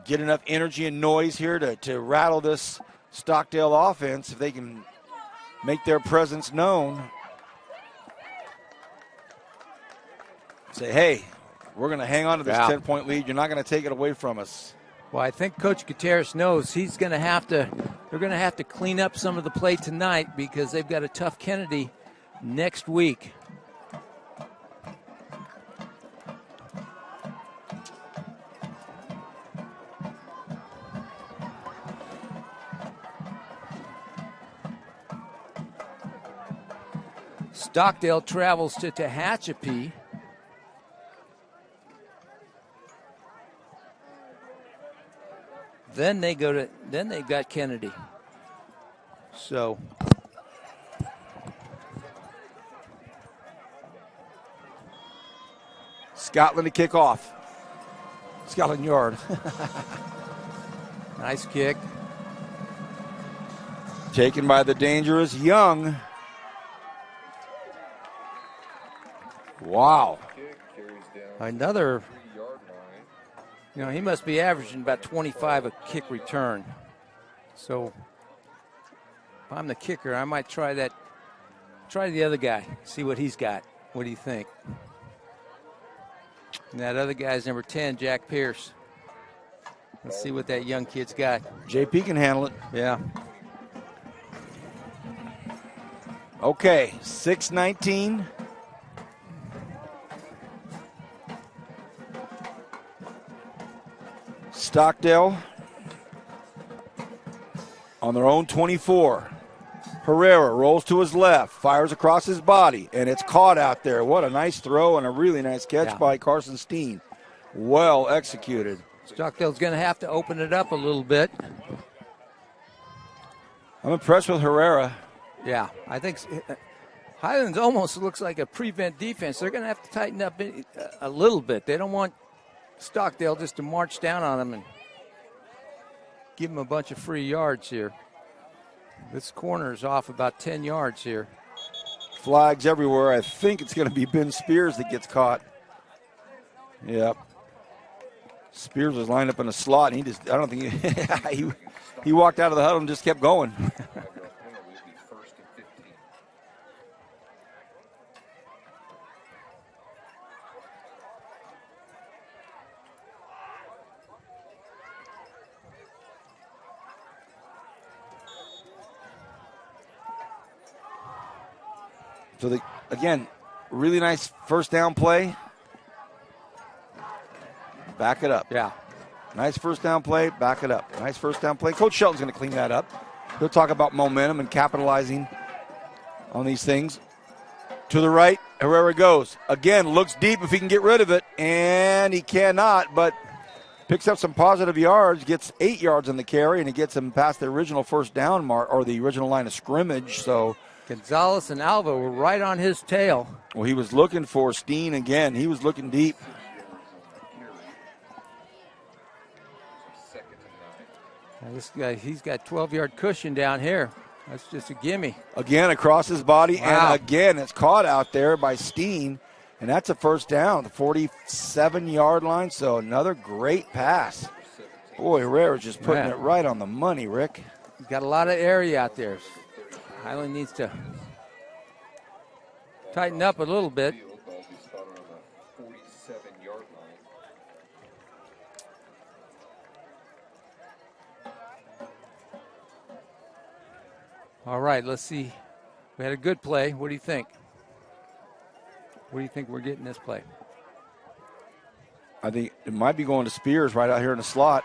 get enough energy and noise here to rattle this Stockdale offense, if they can make their presence known. Say, hey, we're going to hang on to this 10-point lead. You're not going to take it away from us. Well, I think Coach Gutierrez knows they're going to have to clean up some of the play tonight because they've got a tough Kennedy next week. Stockdale travels to Tehachapi. Then they've got Kennedy. So Scotland to kick off. Scotland Yard. Nice kick. Taken by the dangerous Young. Wow. Another, he must be averaging about 25 a kick return. So if I'm the kicker, I might try the other guy, see what he's got. What do you think? And that other guy's number 10, Jack Pierce. Let's see what that young kid's got. JP can handle it. Yeah. Okay, 6:19. Stockdale on their own 24. Herrera rolls to his left, fires across his body, and it's caught out there. What a nice throw and a really nice catch by Carson Steen. Well executed. Stockdale's going to have to open it up a little bit. I'm impressed with Herrera. Yeah, I think Highlands almost looks like a prevent defense. They're going to have to tighten up a little bit. They don't want Stockdale just to march down on them and give them a bunch of free yards here. This corner is off about 10 yards here. Flags everywhere. I think it's going to be Ben Spears that gets caught. Yep. Spears was lined up in a slot, and I don't think he walked out of the huddle and just kept going. So, again, really nice first down play. Back it up. Yeah. Nice first down play, back it up. Nice first down play. Coach Shelton's going to clean that up. He'll talk about momentum and capitalizing on these things. To the right, Herrera goes. Again, looks deep if he can get rid of it, and he cannot, but picks up some positive yards, gets 8 yards on the carry, and he gets him past the original first down mark, or the original line of scrimmage, so... Gonzalez and Alva were right on his tail. Well, he was looking for Steen again. He was looking deep. Now this guy, he's got 12-yard cushion down here. That's just a gimme. Again, across his body, wow. And again, it's caught out there by Steen, and that's a first down, the 47-yard line, so another great pass. Boy, Herrera's just putting it right on the money, Rick. He's got a lot of area out there. Highland needs to tighten up a little bit. All right, let's see. We had a good play. What do you think? What do you think we're getting this play? I think it might be going to Spears right out here in the slot.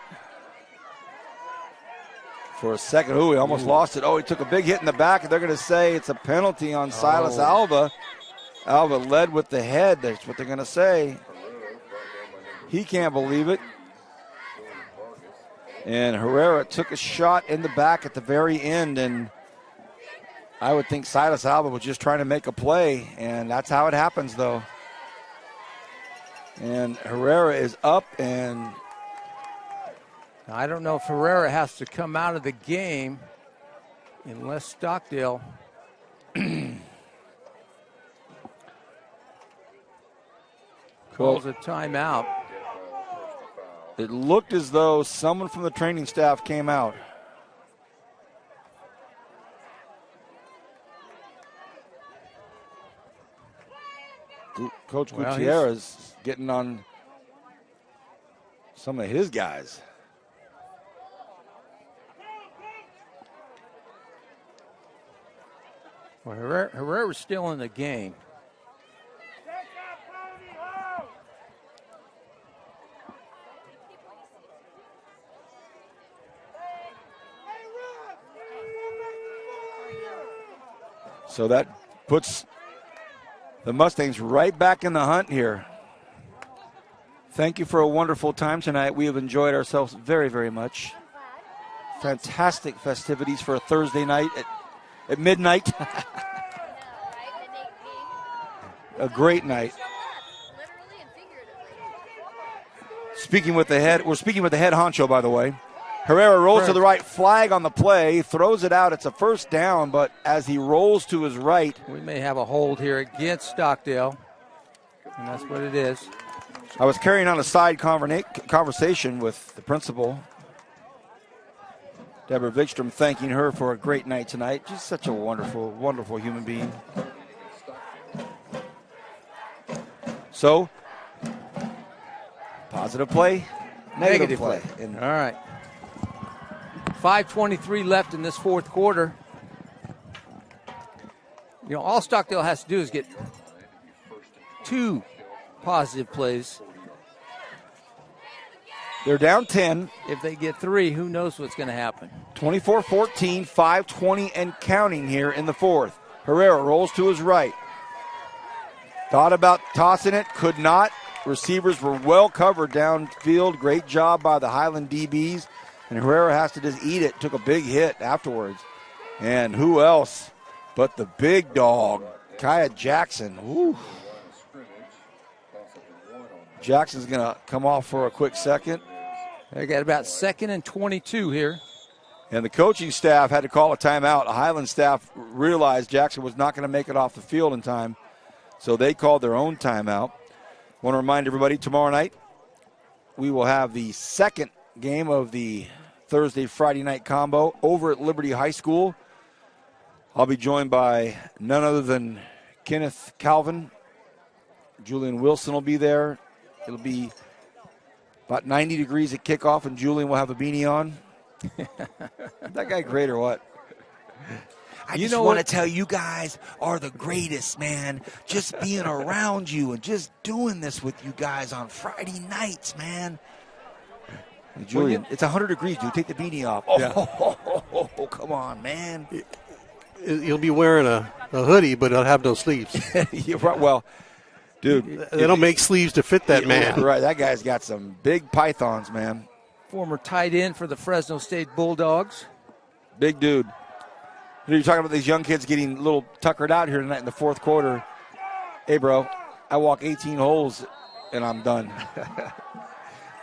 For a second, he almost lost it. He took a big hit in the back, and they're going to say it's a penalty on Silas Alva. Alva led with the head. That's what they're going to say. He can't believe it. And Herrera took a shot in the back at the very end, and I would think Silas Alva was just trying to make a play, and that's how it happens, though. And Herrera is up, and I don't know if Herrera has to come out of the game unless Stockdale calls a timeout. It looked as though someone from the training staff came out. Coach Gutierrez getting on some of his guys. Well, Herrera's still in the game. So that puts the Mustangs right back in the hunt here. Thank you for a wonderful time tonight. We have enjoyed ourselves very, very much. Fantastic festivities for a Thursday night at midnight. A great night. We're speaking with the head honcho, by the way. Herrera rolls to the right, flag on the play, throws it out. It's a first down, but as he rolls to his right. We may have a hold here against Stockdale, and that's what it is. I was carrying on a side conversation with the principal, Deborah Vikstrom, thanking her for a great night tonight. Just such a wonderful, wonderful human being. So, positive play Negative play. All right. 5:23 left in this fourth quarter. All Stockdale has to do is get 2 positive plays. They're down 10. If they get 3, who knows what's going to happen. 24-14, 5:20 and counting here in the fourth. Herrera rolls to his right. Thought about tossing it, could not. Receivers were well covered downfield. Great job by the Highland DBs. And Herrera has to just eat it. Took a big hit afterwards. And who else but the big dog, Kaya Jackson. Woo. Jackson's going to come off for a quick second. They got about 2nd and 22 here. And the coaching staff had to call a timeout. The Highland staff realized Jackson was not going to make it off the field in time, so they called their own timeout. Want to remind everybody, tomorrow night we will have the second game of the Thursday-Friday night combo over at Liberty High School. I'll be joined by none other than Kenneth Calvin. Julian Wilson will be there. It'll be about 90 degrees at kickoff, and Julian will have a beanie on. That guy great or what? I just want to tell you guys are the greatest, man. Just being around you and just doing this with you guys on Friday nights, man. Hey, Julian, it's 100 degrees, dude. Take the beanie off. Oh, come on, man. You'll be wearing a hoodie, but it'll have no sleeves. You're right. Well, dude. They don't make sleeves to fit that man. Right. That guy's got some big pythons, man. Former tight end for the Fresno State Bulldogs. Big dude. You're talking about these young kids getting a little tuckered out here tonight in the fourth quarter. Hey, bro, I walk 18 holes and I'm done.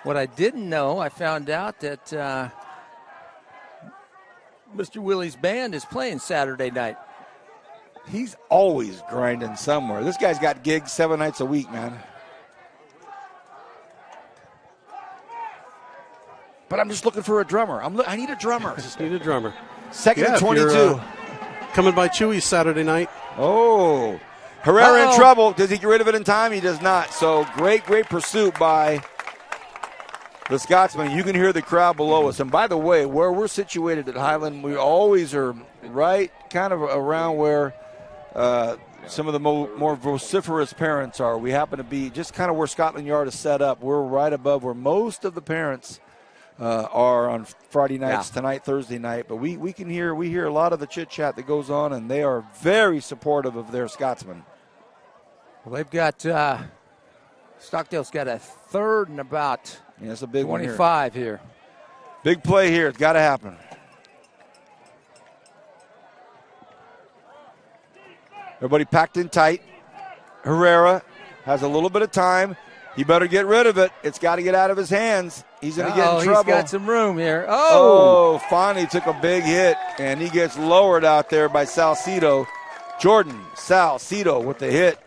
What I didn't know, I found out that Mr. Willie's band is playing Saturday night. He's always grinding somewhere. This guy's got gigs 7 nights a week, man. But I'm just looking for a drummer. I need a drummer. I just need a drummer. 2nd and 22. Coming by Chewy's Saturday night. Oh. Herrera in trouble. Does he get rid of it in time? He does not. So great pursuit by the Scotsman. You can hear the crowd below us. And by the way, where we're situated at Highland, we always are right kind of around where some of the more vociferous parents are. We happen to be just kind of where Scotland Yard is set up. We're right above where most of the parents are on Friday nights, tonight, Thursday night. But we hear a lot of the chit-chat that goes on, and they are very supportive of their Scotsman. Well, they've got Stockdale's got a 3rd and about that's a big 25 here. Big play here. It's got to happen. Everybody packed in tight. Herrera has a little bit of time. He better get rid of it. It's got to get out of his hands. He's going to get in trouble. He's got some room here. Oh, finally took a big hit, and he gets lowered out there by Salcedo. Jordan Salcedo with the hit.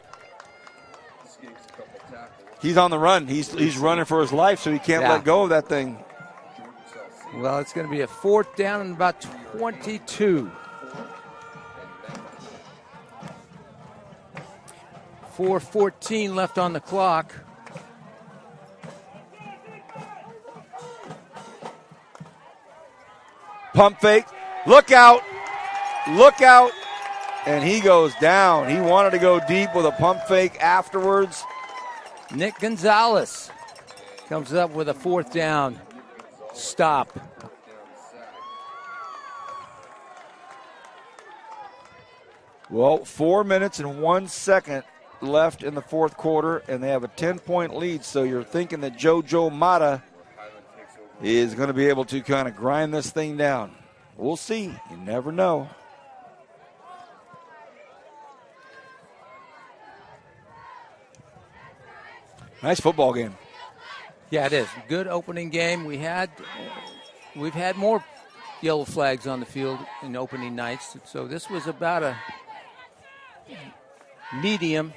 He's on the run. He's running for his life, so he can't let go of that thing. Well, it's going to be a 4th down and about 22. 4:14 left on the clock. Pump fake. Look out. Look out. And he goes down. He wanted to go deep with a pump fake afterwards. Nick Gonzalez comes up with a 4th down stop. Well, 4 minutes and 1 second left in the fourth quarter, and they have a 10-point lead. So you're thinking that JoJo Mata is going to be able to kind of grind this thing down. We'll see. You never know. Nice football game. Yeah, it is. Good opening game. We've had more yellow flags on the field in opening nights. So this was about a medium.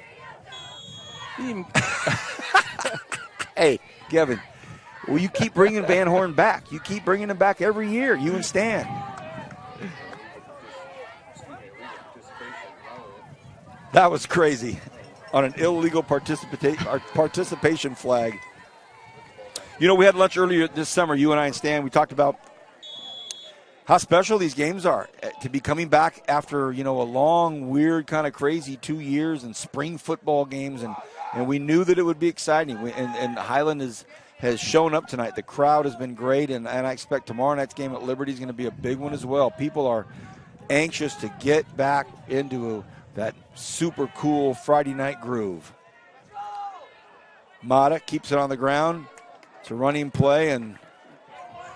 Hey, Kevin, well, you keep bringing Van Horn back. You keep bringing him back every year, you and Stan. That was crazy on an illegal participation flag. You know, we had lunch earlier this summer, you and I and Stan. We talked about how special these games are to be coming back after, you know, a long, weird, kind of crazy 2 years and spring football games. And we knew that it would be exciting. And Highland has shown up tonight. The crowd has been great, and I expect tomorrow night's game at Liberty is going to be a big one as well. People are anxious to get back into that super cool Friday night groove. Mata keeps it on the ground. It's a running play, and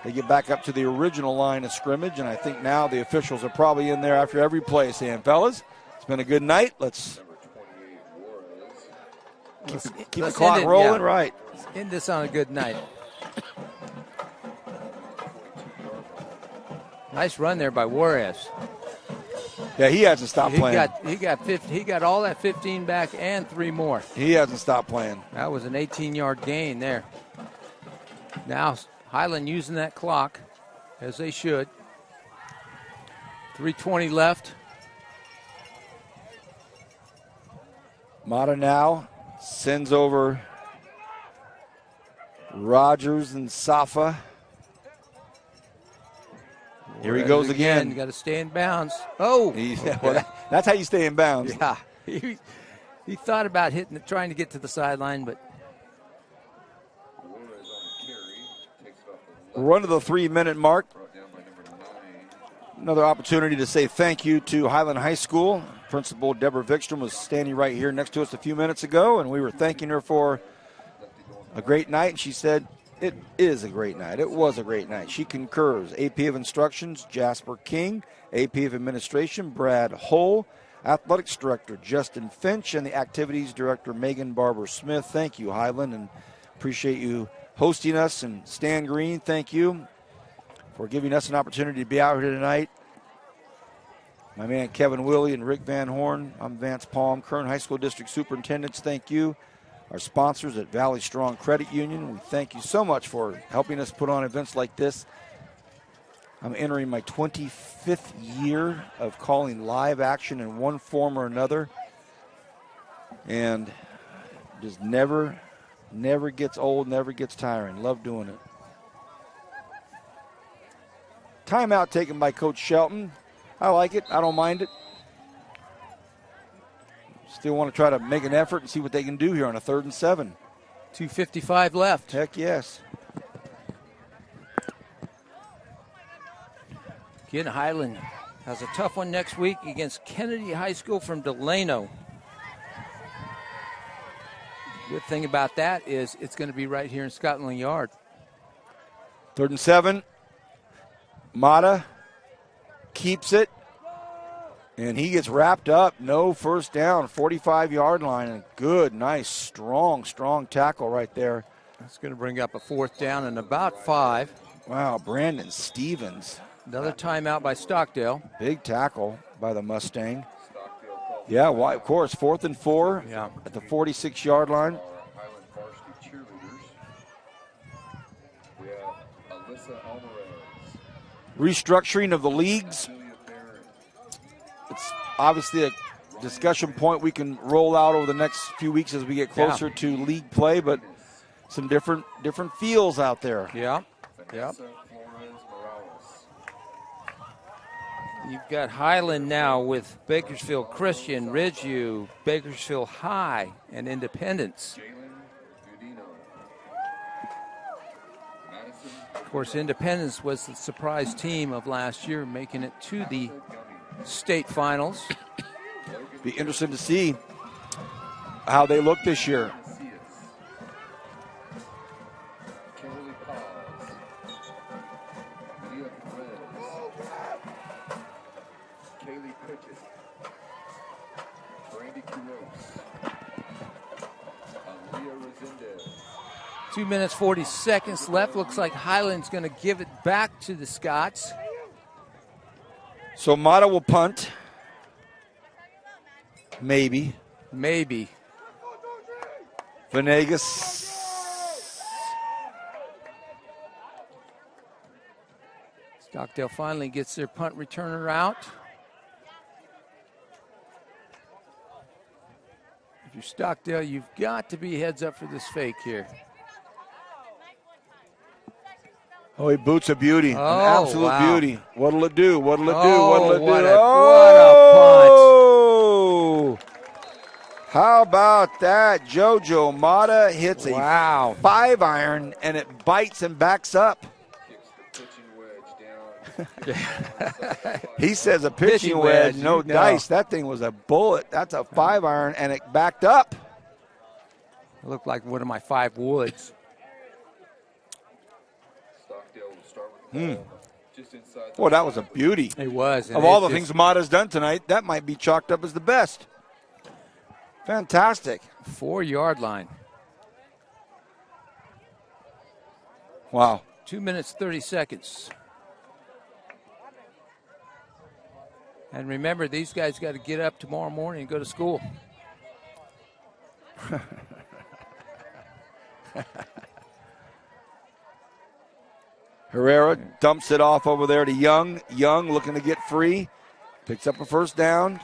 they get back up to the original line of scrimmage, and I think now the officials are probably in there after every play saying, fellas, it's been a good night. Let's keep the clock rolling, right. Let's end this on a good night. Nice run there by Juarez. Yeah, he hasn't stopped playing. He got all that 15 back and 3 more. He hasn't stopped playing. That was an 18-yard gain there. Now Highland using that clock, as they should. 3:20 left. Mata now sends over Rogers and Safa. Here he goes again. You got to stay in bounds. Oh, that's how you stay in bounds. Yeah, he thought about trying to get to the sideline, but run to the 3-minute mark. Another opportunity to say thank you to Highland High School. Principal Deborah Vikstrom was standing right here next to us a few minutes ago, and we were thanking her for a great night. And she said, it is a great night. It was a great night. She concurs. AP of Instructions, Jasper King. AP of Administration, Brad Hull. Athletics Director, Justin Finch. And the Activities Director, Megan Barber-Smith. Thank you, Highland, and appreciate you hosting us. And Stan Green, thank you for giving us an opportunity to be out here tonight. My man Kevin Willie and Rick Van Horn. I'm Vance Palm, Kern High School District Superintendents. Thank you. Our sponsors at Valley Strong Credit Union. We thank you so much for helping us put on events like this. I'm entering my 25th year of calling live action in one form or another. And just never gets old, never gets tiring. Love doing it. Timeout taken by Coach Shelton. I like it. I don't mind it. Still want to try to make an effort and see what they can do here on a 3rd and 7. 2:55 left. Heck yes. Again, Highland has a tough one next week against Kennedy High School from Delano. Good thing about that is it's going to be right here in Scotland Yard. 3rd and 7. Mata keeps it, and he gets wrapped up. No first down, 45-yard line. And good, nice, strong tackle right there. That's going to bring up a 4th down and about 5. Wow, Brandon Stevens. Another timeout by Stockdale. Big tackle by the Mustang. Yeah, why, of course, 4th and 4 at the 46-yard line. Restructuring of the leagues. It's obviously a discussion point we can roll out over the next few weeks as we get closer to league play, but some different feels out there. Yeah. You've got Highland now with Bakersfield Christian, Ridgeview, Bakersfield High, and Independence. Of course, Independence was the surprise team of last year, making it to the state finals. Be interesting to see how they look this year. Two minutes, 40 seconds left. Looks like Highland's going to give it back to the Scots. So Mata will punt. Maybe. Venegas. Stockdale finally gets their punt returner out. If you're Stockdale, you've got to be heads up for this fake here. Oh, he boots a beauty. An Oh, absolute wow. beauty. What'll it do? What'll it do? Oh, What'll it what do? a Oh! How about that? JoJo Mata hits a 5-iron, and it bites and backs up. He says a pitching wedge, no dice. That thing was a bullet. That's a 5-iron, and it backed up. It looked like one of my 5 woods. Stockdale will start with the ball just inside. Well, that was a beauty. It was. Of all the things Mata's done tonight, that might be chalked up as the best. Fantastic. 4-yard line. Wow. 2 minutes, 30 seconds. And remember, these guys got to get up tomorrow morning and go to school. Herrera dumps it off over there to Young. Young looking to get free. Picks up a first down.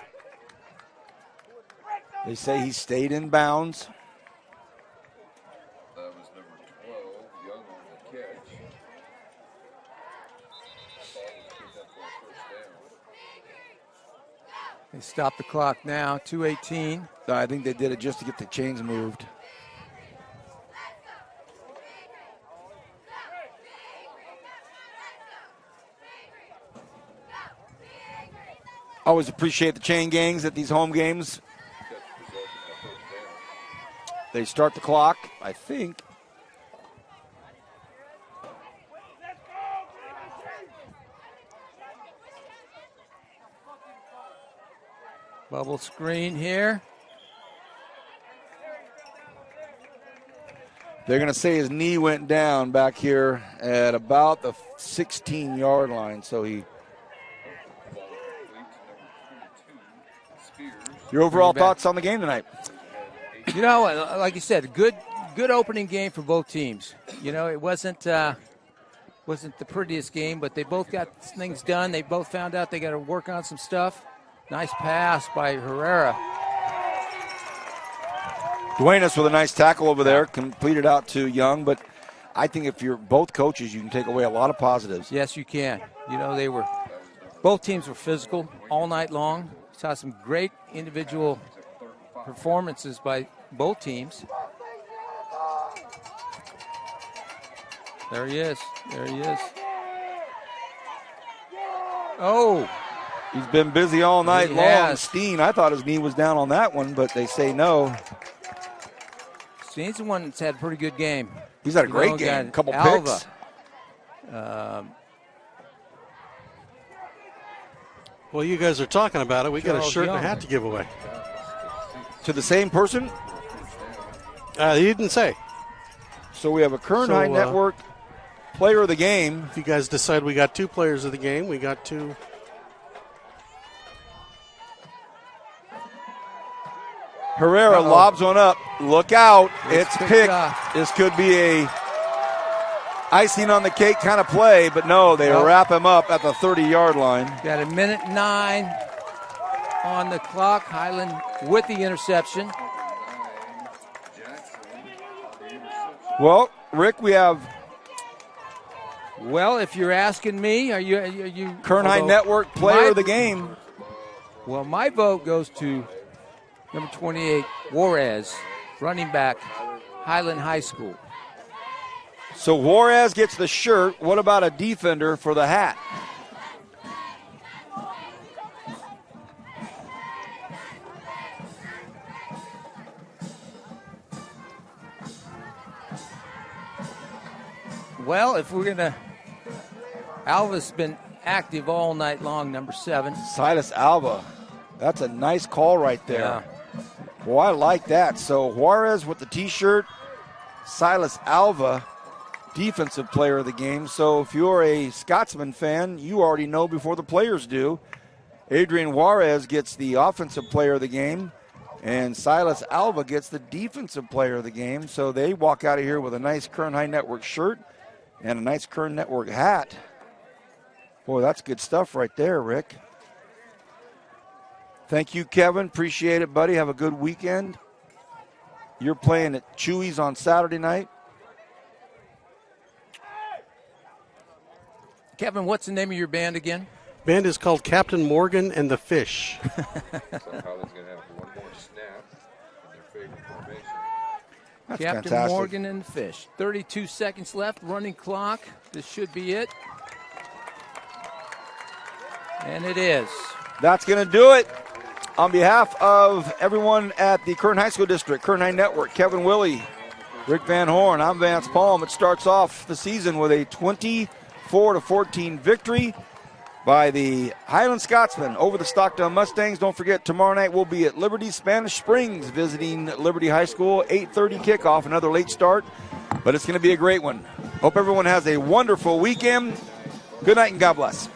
They say he stayed in bounds. That was number 12, Young on the catch. They stop the clock now, 2:18. I think they did it just to get the chains moved. Always appreciate the chain gangs at these home games. They start the clock, I think. Bubble screen here. They're going to say his knee went down back here at about the 16-yard line. So he. Your overall thoughts on the game tonight? You know, like you said, good opening game for both teams. You know, it wasn't the prettiest game, but they both got things done. They both found out they got to work on some stuff. Nice pass by Herrera. Duenas with a nice tackle over there, completed out to Young. But I think if you're both coaches, you can take away a lot of positives. Yes, you can. You know, both teams were physical all night long. Saw some great individual performances by both teams. There he is. There he is. Oh. He's been busy all night He long. has. Steen, I thought his knee was down on that one, but they say no. Steen's the one that's had a pretty good game. He's had a great game. A couple Alva. picks. Well, you guys are talking about it. We got a Charles shirt and Young. a hat to give away. To the same person? He didn't say. So we have a Kern High Network player of the game. If you guys decide we got 2 players of the game, we got 2. Herrera lobs one up. Look out. It's picked. off. This could be a icing on the cake kind of play, but no, they wrap him up at the 30-yard line. Got 1:09 on the clock. Highland with the interception. Well, Rick, we have Well, if you're asking me, are you Kern High Network player of the game. Well, my vote goes to number 28, Juarez, running back, Highland High School. So Juarez gets the shirt. What about a defender for the hat? Well, if we're going to... Alva's been active all night long, number 7. Silas Alva. That's a nice call right there. Yeah. Well, I like that. So Juarez with the T-shirt, Silas Alva, defensive player of the game. So if you're a Scotsman fan, you already know before the players do. Adrian Juarez gets the offensive player of the game, and Silas Alva gets the defensive player of the game. So they walk out of here with a nice Kern High Network shirt and a nice Kern Network hat. Boy, that's good stuff right there, Rick. Thank you, Kevin. Appreciate it, buddy. Have a good weekend. You're playing at Chewy's on Saturday night. Kevin, what's the name of your band again? Band is called Captain Morgan and the Fish. So Highland's going to have one more snap in their favorite formation. That's Captain fantastic. Morgan and the Fish. 32 seconds left, running clock. This should be it. And it is. That's going to do it. On behalf of everyone at the Kern High School District, Kern High Network, Kevin Willey, Rick Van Horn, I'm Vance Palm. It starts off the season with a 24-14 victory by the Highland Scotsmen over the Stockdale Mustangs. Don't forget, tomorrow night we'll be at Liberty Spanish Springs visiting Liberty High School. 8:30 kickoff, another late start, but it's going to be a great one. Hope everyone has a wonderful weekend. Good night and God bless.